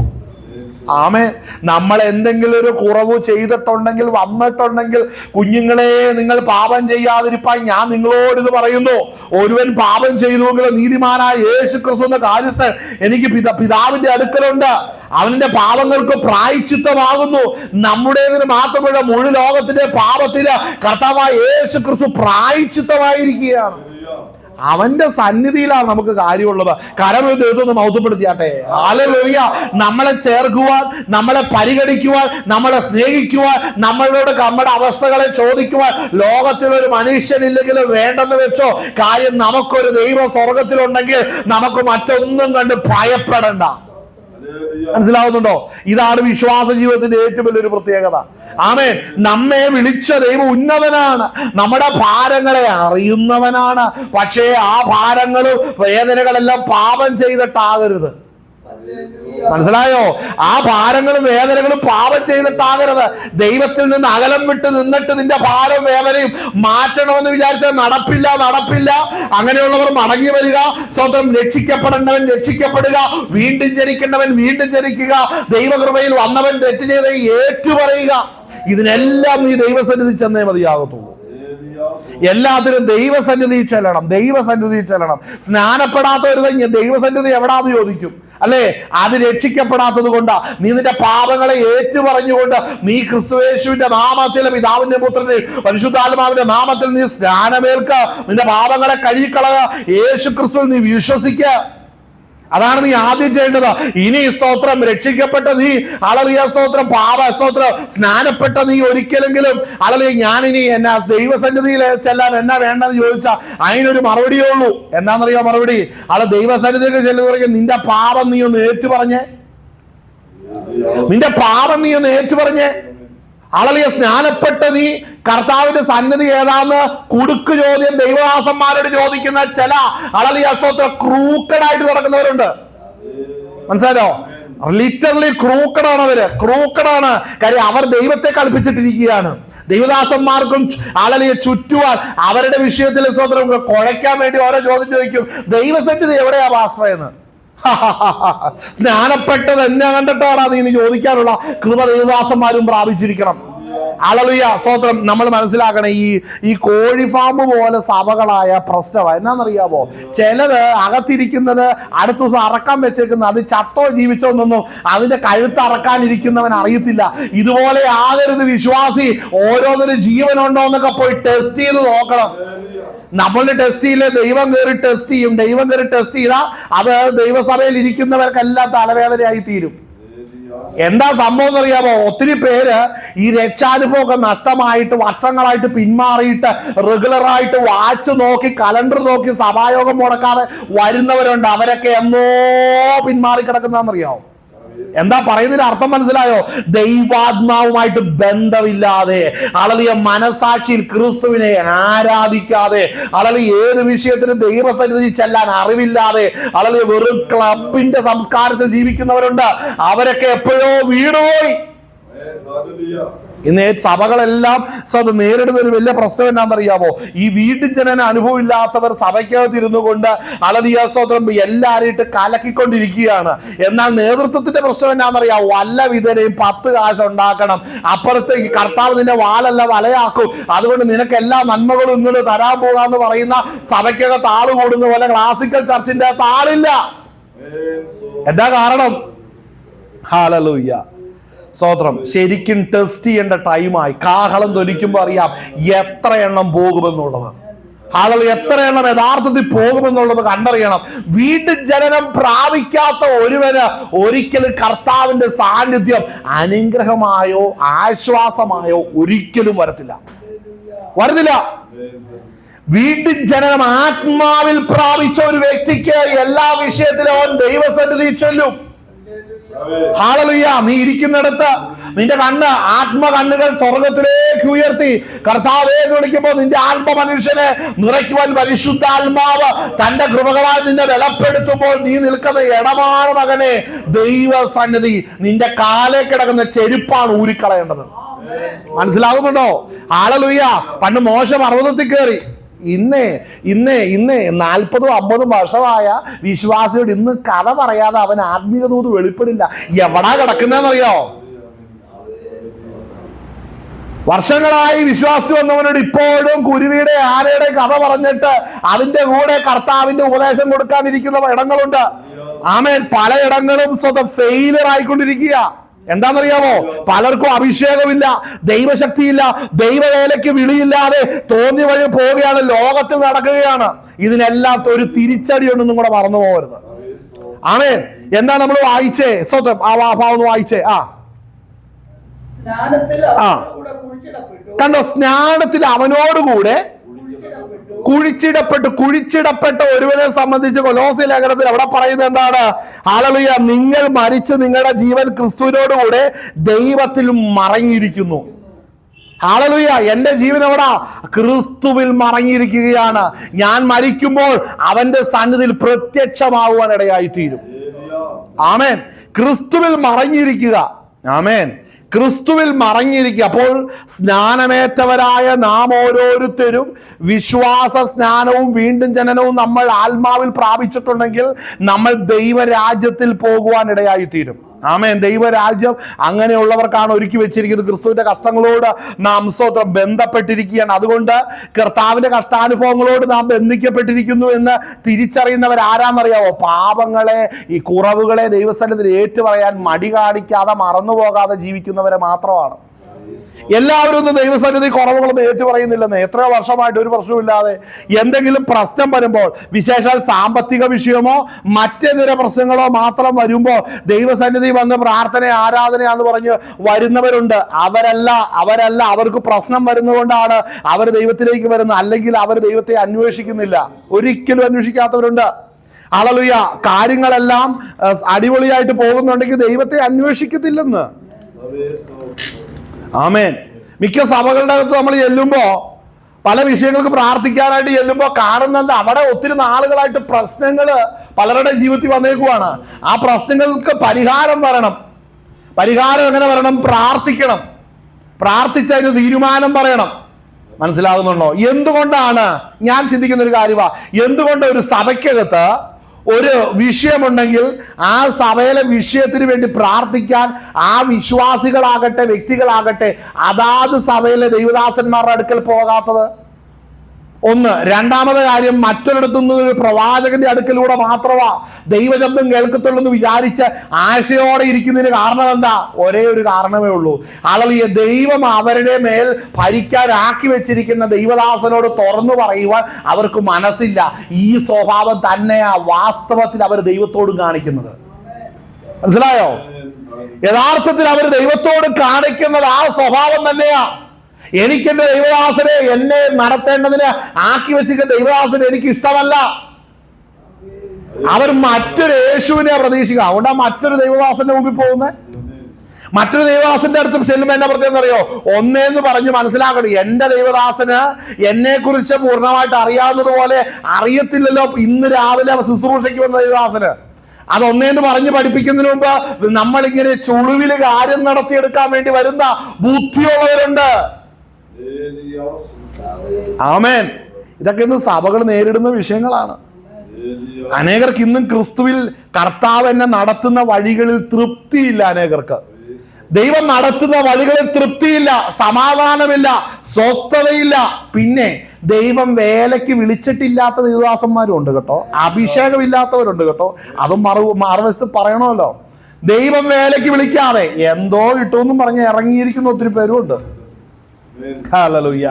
ആമേ. നമ്മൾ എന്തെങ്കിലും ഒരു കുറവ് ചെയ്തിട്ടുണ്ടെങ്കിൽ വന്നിട്ടുണ്ടെങ്കിൽ കുഞ്ഞുങ്ങളെ, നിങ്ങൾ പാപം ചെയ്യാതിരിപ്പാൻ ഞാൻ നിങ്ങളോട് ഇത് പറയുന്നു. ഒരുവൻ പാപം ചെയ്തുവെങ്കിൽ നീതിമാനായ യേശു ക്രിസ്തു എന്ന കാര്യസ്ഥൻ എനിക്ക് പിതാവിന്റെ അടുക്കലുണ്ട്. അവന്റെ പാപങ്ങൾക്ക് പ്രായശ്ചിത്തമാകുന്നു. നമ്മുടേതിന് മാത്രമല്ല, മുഴു ലോകത്തിന്റെ പാപത്തിന് കർത്താവായ യേശു ക്രിസ്തു പ്രായശ്ചിത്തമായിരിക്കുകയാണ്. അവന്റെ സന്നിധിയിലാണ് നമുക്ക് കാര്യമുള്ളത്. കരമൊരു ദൈവത്തെ മൗത്തപ്പെടുത്തിയാട്ടെ. ഹല്ലേലൂയ. നമ്മളെ ചേർക്കുവാൻ, നമ്മളെ പരിഗണിക്കുവാൻ, നമ്മളെ സ്നേഹിക്കുവാൻ, നമ്മളോട് നമ്മുടെ അവസ്ഥകളെ ചോദിക്കുവാൻ ലോകത്തിലൊരു മനുഷ്യനില്ലെങ്കിലും വേണ്ടെന്ന് വെച്ചോ. കാര്യം നമുക്കൊരു ദൈവം സ്വർഗത്തിലുണ്ടെങ്കിൽ നമുക്ക് മറ്റൊന്നും കണ്ട് ഭയപ്പെടണ്ട. മനസ്സിലാവുന്നുണ്ടോ? ഇതാണ് വിശ്വാസ ജീവിതത്തിന്റെ ഏറ്റവും വലിയൊരു പ്രത്യേകത. ആമേൻ. നമ്മെ വിളിച്ച ദൈവം ഉന്നതനാണ്, നമ്മുടെ ഭാരങ്ങളെ അറിയുന്നവനാണ്. പക്ഷേ ആ ഭാരങ്ങളും വേദനകളെല്ലാം പാപം ചെയ്തിട്ടാകരുത്. മനസ്സിലായോ? ആ ഭാരങ്ങളും വേദനകളും പാപം ചെയ്തിട്ടാകരുത്. ദൈവത്തിൽ നിന്ന് അകലം വിട്ട് നിന്നിട്ട് നിന്റെ ഭാരം വേദനയും മാറ്റണമെന്ന് വിചാരിച്ചാൽ നടപ്പില്ല. അങ്ങനെയുള്ളവർ മടങ്ങി വരിക. സ്വന്തം രക്ഷിക്കപ്പെടേണ്ടവൻ രക്ഷിക്കപ്പെടുക, വീണ്ടും ജനിക്കേണ്ടവൻ വീണ്ടും ജനിക്കുക, ദൈവകൃപയിൽ വന്നവൻ തെറ്റ് ചെയ്ത് ഏറ്റുപറയുക. ഇതിനെല്ലാം നീ ദൈവസന്നിധി ചെന്നേ മതിയാകത്തുള്ളൂ. എല്ലാത്തിനും ദൈവസന്നിധി ചെല്ലണം. സ്നാനപ്പെടാത്തവരുത് ദൈവസന്നിധി എവിടാന്ന് ചോദിക്കും, അല്ലേ? അത് രക്ഷിക്കപ്പെടാത്തത് കൊണ്ടാ. നീ നിന്റെ പാപങ്ങളെ ഏറ്റുപറഞ്ഞുകൊണ്ട് നീ ക്രിസ്തുയേശുവിന്റെ നാമത്തിലും പിതാവിന്റെ പുത്രന്റെ പരിശുദ്ധാത്മാവിന്റെ നാമത്തിൽ നീ സ്നാനമേൽക്ക. നിന്റെ പാപങ്ങളെ കഴുകിക്കളക. യേശു ക്രിസ്തുവിൽ നീ വിശ്വസിക്ക. അതാണ് നീ ആദ്യം ചെയ്യേണ്ടത്. ഇനി സ്തോത്രം രക്ഷിക്കപ്പെട്ട നീ, ഹല്ലേലൂയ സ്തോത്രം, സ്തോത്രം സ്നാനപ്പെട്ട നീ ഒരിക്കലെങ്കിലും ഹല്ലേലൂയ ഞാനിനി എന്നാ ദൈവസന്നിധിയിൽ ചെല്ലാൻ എന്നാ വേണ്ടെന്ന് ചോദിച്ചാൽ അതിനൊരു മറുപടിയേ ഉള്ളൂ. എന്നാന്നറിയാം മറുപടി? ദൈവസന്നിധിയിൽ ചെല്ലുന്ന നിന്റെ പാപം നീ ഒന്ന് ഏറ്റുപറഞ്ഞേ. ഹല്ലേലൂയ സ്നാനപ്പെട്ട നീ കർത്താവിന്റെ സന്നിധി ഏതാന്ന് കുടുക്ക് ചോദ്യം ദൈവദാസന്മാരോട് ചോദിക്കുന്ന ചില ഹല്ലേലൂയ സ്തോത്രം ക്രൂക്കഡായിട്ട് നടക്കുന്നവരുണ്ട്. മനസ്സിലായോ? ലിറ്ററലി ക്രൂക്കഡാണ് അവര്. ക്രൂക്കഡാണ്. കാര്യം അവർ ദൈവത്തെ കളിപ്പിച്ചിട്ടിരിക്കുകയാണ്. ദൈവദാസന്മാർക്കും ഹല്ലേലൂയ ചുറ്റുവാൻ അവരുടെ വിഷയത്തിൽ സ്തോത്രം കുഴയ്ക്കാൻ വേണ്ടി ഓരോ ചോദ്യം ചോദിക്കും. ദൈവസന്നിധി എവിടെയാ പാസ്റ്റർ എന്ന്. സ്നാനപ്പെട്ടത് എന്നെ കണ്ടിട്ടാണ് നീ ചോദിക്കാനുള്ള കൃപ ദൈവദാസന്മാരും പ്രാപിച്ചിരിക്കണം. ഹല്ലേലൂയ സ്തോത്രം. നമ്മൾ മനസ്സിലാക്കണം, ഈ കോഴി ഫാം പോലെ സഭകളായ പ്രശ്നമാണ്. എന്നാന്നറിയാമോ? ചിലത് അകത്തിരിക്കുന്നത് അടുത്ത ദിവസം അറക്കാൻ വെച്ചേക്കുന്നത് അത് ചത്തോ ജീവിച്ചോ എന്നൊന്നും അതിന്റെ കഴുത്ത് അറക്കാനിരിക്കുന്നവൻ അറിയത്തില്ല. ഇതുപോലെ ആകരുത് വിശ്വാസി. ഓരോന്നിനും ജീവനുണ്ടോ എന്നൊക്കെ പോയി ടെസ്റ്റ് ചെയ്ത് നോക്കണം. നമ്മളുടെ ടെസ്റ്റ് ചെയ്യില്ലേ? ദൈവം കയറി ടെസ്റ്റ് ചെയ്താൽ അത് ദൈവസഭയിൽ ഇരിക്കുന്നവർക്കെല്ലാം തലവേദനയായി തീരും. എന്താ സംഭവം എന്നറിയാമോ? ഒത്തിരി പേര് ഈ രക്ഷാനുഭവമൊക്കെ നഷ്ടമായിട്ട് വർഷങ്ങളായിട്ട് പിന്മാറിയിട്ട് റെഗുലറായിട്ട് വാച്ച് നോക്കി കലണ്ടർ നോക്കി സഭായോഗം മുടക്കാതെ വരുന്നവരുണ്ട്. അവരൊക്കെ എന്നോ പിന്മാറി കിടക്കുന്നതെന്നറിയാമോ? എന്താ പറയുന്നതിന് അർത്ഥം മനസ്സിലായോ? ദൈവാത്മാവുമായിട്ട് ബന്ധമില്ലാതെ, ഹല്ലേലൂയ മനസാക്ഷിയിൽ ക്രിസ്തുവിനെ ആരാധിക്കാതെ, ഹല്ലേലൂയ ഏത് വിഷയത്തിനും ദൈവസന്നിധി ചെല്ലാൻ അറിവില്ലാതെ, ഹല്ലേലൂയ വെറും ക്ലബിന്റെ സംസ്കാരത്തിൽ ജീവിക്കുന്നവരുണ്ട്. അവരൊക്കെ എപ്പോഴോ വീണുപോയി. ഇന്ന് സഭകളെല്ലാം നേരിടുന്ന ഒരു വലിയ പ്രശ്നം എന്നാണെന്നറിയാമോ? ഈ വീട്ടിൽ ജനന അനുഭവം ഇല്ലാത്തവർ സഭയ്ക്കകത്തിരുന്നു കൊണ്ട് ഹല്ലേലൂയ സ്തോത്രം എല്ലാവരെയിട്ട് കലക്കിക്കൊണ്ടിരിക്കുകയാണ്. എന്നാൽ നേതൃത്വത്തിന്റെ പ്രശ്നം എന്നാണെന്നറിയാമോ? വല്ല വിധനയും 10 കാശ് ഉണ്ടാക്കണം. അപ്പുറത്തേക്ക് കർത്താവ് നിന്റെ വാലല്ല വലയാക്കും. അതുകൊണ്ട് നിനക്ക് എല്ലാ നന്മകളും ഇങ്ങോട്ട് തരാൻ പോകാന്ന് പറയുന്ന സഭയ്ക്കകത്ത് ആള് കൂടുന്ന പോലെ ക്ലാസിക്കൽ ചർച്ചിന്റെ അകത്ത് ആളില്ല. എന്താ കാരണം? ഹല്ലേലൂയ സ്തോത്രം. ശരിക്കും ടെസ്റ്റ് ചെയ്യേണ്ട ടൈമായി. കാഹളം ധ്വനിക്കുമ്പോൾ അറിയാം എത്ര എണ്ണം പോകുമെന്നുള്ളത്. ഹല്ലേലൂയ എത്ര എണ്ണം യഥാർത്ഥത്തിൽ പോകുമെന്നുള്ളത് കണ്ടറിയണം. വീണ്ടും ജനനം പ്രാപിക്കാത്ത ഒരുവന് ഒരിക്കലും കർത്താവിന്റെ സാന്നിധ്യം അനുഗ്രഹമായോ ആശ്വാസമായോ ഒരിക്കലും വരത്തില്ല. വീണ്ടും ജനനം ആത്മാവിൽ പ്രാപിച്ച ഒരു വ്യക്തിക്ക് എല്ലാ വിഷയത്തിലും അവൻ ദൈവസന്നിധി ചൊല്ലും. ഹല്ലേലൂയ. നീ ഇരിക്കുന്നിടത്ത് നിന്റെ ആത്മകണ്ണുകൾ സ്വർഗത്തിലേക്ക് ഉയർത്തി കർത്താവേ എന്ന് വിളിക്കുമ്പോൾ നിന്റെ ആത്മമനുഷ്യനെ നിറയ്ക്കുവാൻ പരിശുദ്ധാത്മാവ് തന്റെ കൃപകളാൽ നിന്നെ ബലപ്പെടുത്തുമ്പോൾ നീ നിൽക്കുന്ന ഇടമാണ് മകനെ ദൈവസന്നിധി. നിന്റെ കാലേ കിടക്കുന്ന ചെരുപ്പാണ് ഊരിക്കളയേണ്ടത്. മനസ്സിലാകുന്നുണ്ടോ? ഹല്ലേലൂയ. പണ്ട് മോശ പർവ്വതത്തിൽ കയറി. ഇന്ന് 40-50 വർഷമായ വിശ്വാസിയോട് ഇന്ന് കഥ പറയാതെ അവൻ ആത്മീയ ദൂത് വെളിപ്പെടില്ല. എവിടാ കിടക്കുന്നതെന്നറിയോ? വർഷങ്ങളായി വിശ്വാസി വന്നവനോട് ഇപ്പോഴും കുരുവിയുടെ ആനയുടെ കഥ പറഞ്ഞിട്ട് അതിന്റെ കൂടെ കർത്താവിന്റെ ഉപദേശം കൊടുക്കാനിരിക്കുന്ന ഇടങ്ങളുണ്ട്. ആമേൻ. പലയിടങ്ങളും സ്വന്തം ഫെയിലിയർ ആയിക്കൊണ്ടിരിക്കുക. എന്താണെന്നറിയാമോ? പലർക്കും അഭിഷേകമില്ല, ദൈവശക്തിയില്ല, ദൈവവേലയ്ക്ക് വിളിയില്ലാതെ തോന്നി വഴി പോവുകയാണ്, ലോകത്തിൽ നടക്കുകയാണ്. ഇതിനെല്ലാം ഒരു തിരിച്ചടി ഉണ്ടെന്നും കൂടെ മറന്നു പോകരുത്. ആമേൻ. എന്താ നമ്മൾ വായിച്ചേ? സ്വന്തം ആ ഭാവം വായിച്ചേ. കണ്ടോ? സ്നാനത്തിൽ അവനോടുകൂടെ കുഴിച്ചിടപ്പെട്ട ഒരുവനെ സംബന്ധിച്ച് കൊലോസ്യ ലേഖനത്തിൽ അവിടെ പറയുന്നത് എന്താണ്? ഹല്ലേലൂയ, നിങ്ങൾ മരിച്ചു നിങ്ങളുടെ ജീവൻ ക്രിസ്തുവിനോടുകൂടെ ദൈവത്തിൽ മറഞ്ഞിരിക്കുന്നു. ഹല്ലേലൂയ, എന്റെ ജീവൻ എവിടാ? ക്രിസ്തുവിൽ മറഞ്ഞിരിക്കുകയാണ്. ഞാൻ മരിക്കുമ്പോൾ അവന്റെ സന്നിധിയിൽ പ്രത്യക്ഷമാകുവാൻ ഇടയായിത്തീരും. ആമേൻ. ക്രിസ്തുവിൽ മറഞ്ഞിരിക്കുക. ആമേൻ. ക്രിസ്തുവിൽ മറഞ്ഞിരിക്കുക. അപ്പോൾ സ്നാനമേറ്റവരായ നാം ഓരോരുത്തരും വിശ്വാസ സ്നാനവും വീണ്ടും ജനനവും നമ്മൾ ആത്മാവിൽ പ്രാപിച്ചിട്ടുണ്ടെങ്കിൽ നമ്മൾ ദൈവരാജ്യത്തിൽ പോകുവാൻ ഇടയായിത്തീരും. ആമേൻ. ദൈവരാജ്യം അങ്ങനെയുള്ളവർക്കാണ് ഒരുക്കി വെച്ചിരിക്കുന്നത്. ക്രിസ്തുവിന്റെ കഷ്ടങ്ങളോട് നാം സ്വന്തം ബന്ധപ്പെട്ടിരിക്കുകയാണ്. അതുകൊണ്ട് കർത്താവിന്റെ കഷ്ടാനുഭവങ്ങളോട് നാം ബന്ധിക്കപ്പെട്ടിരിക്കുന്നു എന്ന് തിരിച്ചറിയുന്നവർ ആരാന്നറിയാവോ? പാപങ്ങളെ, ഈ കുറവുകളെ ദൈവസന്നിധിയിൽ ഏറ്റുപറയാൻ മടി കാണിക്കാതെ മറന്നു പോകാതെ ജീവിക്കുന്നവരെ മാത്രമാണ്. എല്ലാവരും ഒന്നും ദൈവസന്നിധി കുറവുകളൊന്നും ഏറ്റുപറയുന്നില്ലെന്ന്. എത്രയോ വർഷമായിട്ട് ഒരു പ്രശ്നമില്ലാതെ എന്തെങ്കിലും പ്രശ്നം വരുമ്പോൾ, വിശേഷാൽ സാമ്പത്തിക വിഷയമോ മറ്റേതര പ്രശ്നങ്ങളോ മാത്രം വരുമ്പോൾ ദൈവസന്നിധി വന്ന് പ്രാർത്ഥന ആരാധനയാന്ന് പറഞ്ഞ് വരുന്നവരുണ്ട്. അവരല്ല അവർക്ക് പ്രശ്നം വരുന്നതുകൊണ്ടാണ് അവർ ദൈവത്തിലേക്ക് വരുന്നത്. അല്ലെങ്കിൽ അവർ ദൈവത്തെ അന്വേഷിക്കുന്നില്ല. ഒരിക്കലും അന്വേഷിക്കാത്തവരുണ്ട്. ഹല്ലേലൂയ. കാര്യങ്ങളെല്ലാം അടിപൊളിയായിട്ട് പോകുന്നുണ്ടെങ്കിൽ ദൈവത്തെ അന്വേഷിക്കത്തില്ലെന്ന്. ആമേൻ. മിക്ക സഭകളുടെ അകത്ത് നമ്മൾ ചെല്ലുമ്പോ, പല വിഷയങ്ങൾക്ക് പ്രാർത്ഥിക്കാനായിട്ട് ചെല്ലുമ്പോ കാണുന്നത് അവിടെ ഒത്തിരി നാളുകളായിട്ട് പ്രശ്നങ്ങൾ പലരുടെ ജീവിതത്തിൽ വന്നേക്കുവാണ്. ആ പ്രശ്നങ്ങൾക്ക് പരിഹാരം വരണം. പരിഹാരം എങ്ങനെ വരണം? പ്രാർത്ഥിക്കണം. പ്രാർത്ഥിച്ചതിന് തീരുമാനം പറയണം. മനസ്സിലാകുന്നുണ്ടോ? എന്തുകൊണ്ടാണ്? ഞാൻ ചിന്തിക്കുന്ന ഒരു കാര്യമാണ്, എന്തുകൊണ്ട് ഒരു സഭയ്ക്കകത്ത് ഒരു വിഷയമുണ്ടെങ്കിൽ ആ സഭയിലെ വിഷയത്തിന് വേണ്ടി പ്രാർത്ഥിക്കാൻ ആ വിശ്വാസികളാകട്ടെ വ്യക്തികളാകട്ടെ അതാത് സഭയിലെ ദൈവദാസന്മാരുടെ അടുക്കൽ പോകാത്തത്? ഒന്ന്. രണ്ടാമത്തെ കാര്യം, മറ്റൊരിടത്തുനിന്ന് ഒരു പ്രവാചകന്റെ അടുക്കലൂടെ മാത്രമാ ദൈവശബ്ദം കേൾക്കത്തുള്ളൂ എന്ന് വിചാരിച്ച് ആശയോടെ ഇരിക്കുന്നതിന് കാരണം എന്താ? ഒരേ ഒരു കാരണമേ ഉള്ളൂ. ഹല്ലേലൂയ. ദൈവം അവരുടെ മേൽ ഭരിക്കാനാക്കി വെച്ചിരിക്കുന്ന ദൈവദാസനോട് തുറന്നു പറയുവാൻ അവർക്ക് മനസ്സില്ല. ഈ സ്വഭാവം തന്നെയാ വാസ്തവത്തിൽ അവർ ദൈവത്തോട് കാണിക്കുന്നത്. മനസ്സിലായോ? യഥാർത്ഥത്തിൽ അവർ ദൈവത്തോട് കാണിക്കുന്നത് ആ സ്വഭാവം തന്നെയാ. എനിക്കെന്റെ ദൈവദാസനെ, എന്നെ നടത്തേണ്ടതിന് ആക്കി വെച്ചിരിക്കുന്ന ദൈവദാസനെ എനിക്ക് ഇഷ്ടമല്ല. അവർ മറ്റൊരു യേശുവിനെ പ്രതീക്ഷിക്കുക. അതുകൊണ്ടാ മറ്റൊരു ദൈവദാസന്റെ മുമ്പിൽ പോകുന്നത്. മറ്റൊരു ദൈവദാസന്റെ അടുത്ത് ചെല്ലുമ്പോൾ എന്നെ പ്രത്യേകം അറിയോ? ഒന്നേന്ന് പറഞ്ഞ് മനസ്സിലാക്കണം, എന്റെ ദൈവദാസന് എന്നെ കുറിച്ച് പൂർണ്ണമായിട്ട് അറിയാവുന്നതുപോലെ അറിയത്തില്ലല്ലോ ഇന്ന് രാവിലെ ശുശ്രൂഷയ്ക്ക് വന്ന ദൈവദാസന്. അതൊന്നേന്ന് പറഞ്ഞ് പഠിപ്പിക്കുന്നതിന് മുമ്പ് നമ്മളിങ്ങനെ ചുളുവില് കാര്യം നടത്തിയെടുക്കാൻ വേണ്ടി വരുന്ന ബുദ്ധിയുള്ളവരുണ്ട്. ആമേൻ. ഇതൊക്കെ ഇന്ന് സഭകൾ നേരിടുന്ന വിഷയങ്ങളാണ്. അനേകർക്ക് ഇന്നും ക്രിസ്തുവിൽ കർത്താവ് എന്നെ നടത്തുന്ന വഴികളിൽ തൃപ്തിയില്ല. അനേകർക്ക് ദൈവം നടത്തുന്ന വഴികളിൽ തൃപ്തിയില്ല, സമാധാനമില്ല, സ്വസ്ഥതയില്ല. പിന്നെ ദൈവം വേലയ്ക്ക് വിളിച്ചിട്ടില്ലാത്ത ദൈവദാസന്മാരും ഉണ്ട് കേട്ടോ, അഭിഷേകമില്ലാത്തവരുണ്ട് കേട്ടോ. അതും മറുവശത്ത് പറയണമല്ലോ. ദൈവം വേലയ്ക്ക് വിളിക്കാതെ എന്തോ കിട്ടുമെന്നും പറഞ്ഞ് ഇറങ്ങിയിരിക്കുന്ന ഒത്തിരി പേരുണ്ട്. ഹല്ലേലൂയ.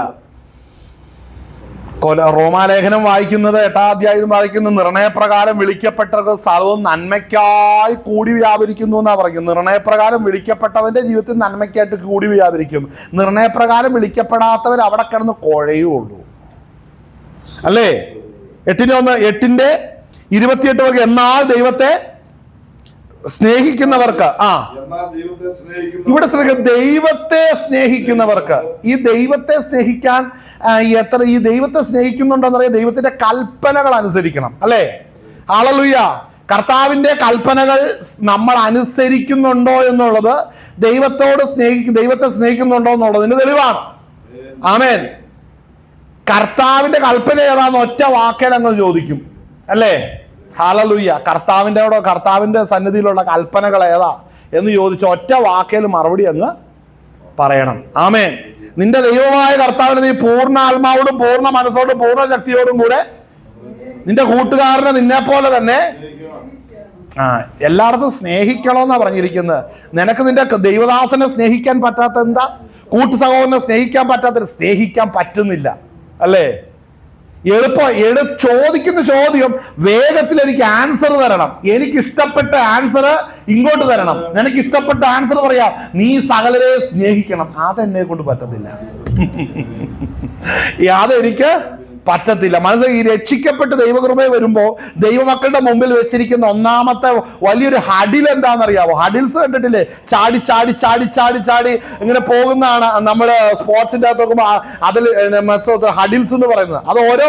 റോമാലേഖനം വായിക്കുന്നത് 8-ാം അധ്യായം വായിക്കുന്ന നിർണയപ്രകാരം വിളിക്കപ്പെട്ടവർക്ക് സർവ്വം നന്മയ്ക്കായി കൂടി വ്യാപരിക്കുന്നു എന്നാ പറയുന്നത്. നിർണയപ്രകാരം വിളിക്കപ്പെട്ടവന്റെ ജീവിതത്തിൽ നന്മയ്ക്കായിട്ട് കൂടി വ്യാപരിക്കും. നിർണയപ്രകാരം വിളിക്കപ്പെടാത്തവർ അവിടെ കിടന്ന് കുഴയുള്ളൂ. അല്ലേ? 8:28 എന്നാൽ ദൈവത്തെ സ്നേഹിക്കുന്നവർക്ക് ഇവിടെ ദൈവത്തെ സ്നേഹിക്കുന്നവർക്ക്, ഈ ദൈവത്തെ സ്നേഹിക്കാൻ ഈ ദൈവത്തെ സ്നേഹിക്കുന്നുണ്ടെന്നറിയാം. ദൈവത്തിന്റെ കൽപ്പനകൾ അനുസരിക്കണം. അല്ലേ? ഹല്ലേലൂയ. കർത്താവിന്റെ കൽപ്പനകൾ നമ്മൾ അനുസരിക്കുന്നുണ്ടോ എന്നുള്ളത് ദൈവത്തെ സ്നേഹിക്കുന്നുണ്ടോ എന്നുള്ളതിന്റെ തെളിവാണ്. ആമേൻ. കർത്താവിന്റെ കൽപ്പന ഏതാന്ന് ഒറ്റ വാക്കേൽ അങ്ങ് ചോദിക്കും. അല്ലേ? ഹല്ലേലൂയ. കർത്താവിന്റെ സന്നിധിയിലുള്ള കൽപ്പനകൾ ഏതാ എന്ന് ചോദിച്ച ഒറ്റ വാക്കേൽ മറുപടി അങ്ങ് പറയണം. ആമേൻ. നിന്റെ ദൈവമായ കർത്താവിനെ നീ പൂർണ്ണ ആത്മാവോടും പൂർണ്ണ മനസ്സോടും പൂർണ്ണ ശക്തിയോടും കൂടെ, നിന്റെ കൂട്ടുകാരനെ നിന്നെ പോലെ തന്നെ എല്ലായിടത്തും സ്നേഹിക്കണമെന്നാ പറഞ്ഞിരിക്കുന്നത്. നിനക്ക് നിന്റെ ദൈവദാസനെ സ്നേഹിക്കാൻ പറ്റാത്ത എന്താ? കൂട്ടു സഹോദരനെ സ്നേഹിക്കാൻ പറ്റാത്ത, സ്നേഹിക്കാൻ പറ്റുന്നില്ല അല്ലേ? ചോദിക്കുന്ന ചോദ്യം വേഗത്തിൽ എനിക്ക് ആൻസർ തരണം. എനിക്ക് ഇഷ്ടപ്പെട്ട ആൻസർ ഇങ്ങോട്ട് തരണം. നിനക്ക് ഇഷ്ടപ്പെട്ട ആൻസർ പറയാം, നീ സകലരെ സ്നേഹിക്കണം. അതെന്നെ കൊണ്ട് പറ്റത്തില്ല. അതെനിക്ക് പറ്റത്തില്ല. മനസ്സിലായി? ഈ രക്ഷിക്കപ്പെട്ട് ദൈവകൃപയെ വരുമ്പോ ദൈവമക്കളുടെ മുമ്പിൽ വെച്ചിരിക്കുന്ന ഒന്നാമത്തെ വലിയൊരു ഹഡിൽ എന്താണെന്നറിയാവോ? ഹഡിൽസ് കണ്ടിട്ടില്ലേ? ചാടി ചാടി ചാടി ചാടി ചാടി ഇങ്ങനെ പോകുന്നതാണ് നമ്മള് സ്പോർട്സിന്റെ അകത്ത് നോക്കുമ്പോ അതിൽ ഹഡിൽസ് എന്ന് പറയുന്നത്. അത് ഓരോ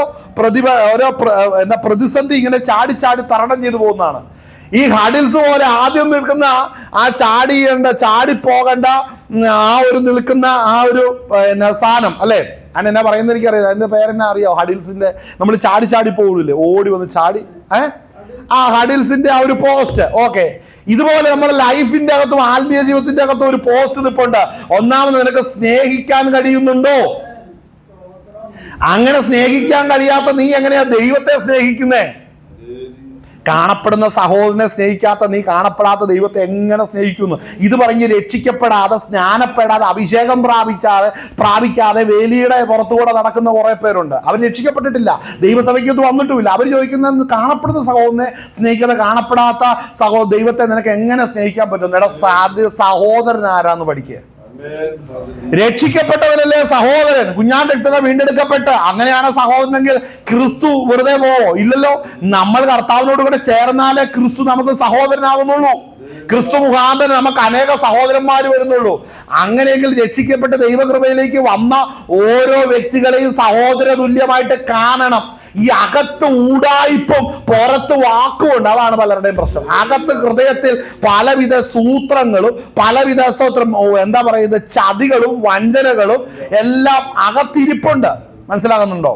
പ്രതിസന്ധി ഇങ്ങനെ ചാടി ചാടി തരണം ചെയ്തു പോകുന്നതാണ്. ഈ ഹഡിൽസ് പോലെ ആദ്യം നിൽക്കുന്ന ആ ചാടി പോകേണ്ട ആ ഒരു നിൽക്കുന്ന ആ ഒരു സാധനം അല്ലെ, എന്നാ പറയുന്നത് എനിക്കറിയാം. അതിന്റെ പേരെന്നാ അറിയാം? ഹഡിൽസിന്റെ നമ്മൾ ചാടി ചാടി പോകില്ലേ, ഓടി വന്ന് ചാടി ആ ഹഡിൽസിന്റെ ആ ഒരു പോസ്റ്റ്. ഓക്കെ, ഇതുപോലെ നമ്മുടെ ലൈഫിന്റെ അകത്തും ആത്മീയ ജീവിതത്തിന്റെ അകത്തും ഒരു പോസ്റ്റ് നിൽപ്പുണ്ട്. ഒന്നാമത്, നിനക്ക് സ്നേഹിക്കാൻ കഴിയുന്നുണ്ടോ? അങ്ങനെ സ്നേഹിക്കാൻ കഴിയാത്ത നീ എങ്ങനെയാ ദൈവത്തെ സ്നേഹിക്കുന്നേ? കാണപ്പെടുന്ന സഹോദരനെ സ്നേഹിക്കാത്ത നീ കാണപ്പെടാത്ത ദൈവത്തെ എങ്ങനെ സ്നേഹിക്കുന്നു? ഇത് പറഞ്ഞ് രക്ഷിക്കപ്പെടാതെ, സ്നാനപ്പെടാതെ, അഭിഷേകം പ്രാപിക്കാതെ വേലിയുടെ പുറത്തുകൂടെ നടക്കുന്ന കുറെ പേരുണ്ട്. അവർ രക്ഷിക്കപ്പെട്ടിട്ടില്ല, ദൈവസഭയ്ക്കത് വന്നിട്ടുമില്ല. അവർ ചോദിക്കുന്നത്, കാണപ്പെടുന്ന സഹോദരനെ സ്നേഹിക്കാതെ കാണപ്പെടാത്ത ദൈവത്തെ നിനക്ക് എങ്ങനെ സ്നേഹിക്കാൻ പറ്റും? എടാ, സഹോദരൻ ആരാന്ന് പഠിക്കുക. രക്ഷിക്കപ്പെട്ടവനല്ലേ സഹോദരൻ. കുഞ്ഞാന്റെ രക്തം വീണ്ടെടുക്കപ്പെട്ട് അങ്ങനെയാണ് സഹോദരനെങ്കിൽ ക്രിസ്തു വെറുതെ പോവോ? ഇല്ലല്ലോ. നമ്മൾ കർത്താവിനോട് കൂടെ ചേർന്നാലേ ക്രിസ്തു നമുക്ക് സഹോദരനാവുന്നുള്ളൂ. ക്രിസ്തു മുഖാന്തരം നമുക്ക് അനേക സഹോദരന്മാർ വരുന്നുള്ളൂ. അങ്ങനെയെങ്കിൽ രക്ഷിക്കപ്പെട്ട ദൈവകൃപയിലേക്ക് വന്ന ഓരോ വ്യക്തികളെയും സഹോദര തുല്യമായിട്ട് കാണണം. ഈ അകത്ത് ഊടായിപ്പും പുറത്ത് വാക്കുമുണ്ട്. അതാണ് പലരുടെയും പ്രശ്നം. അകത്ത് ഹൃദയത്തിൽ പലവിധ സൂത്രങ്ങളും പലവിധ എന്താ പറയുന്നത് ചതികളും വഞ്ചനകളും എല്ലാം അകത്തിരിപ്പുണ്ട്. മനസ്സിലാകുന്നുണ്ടോ?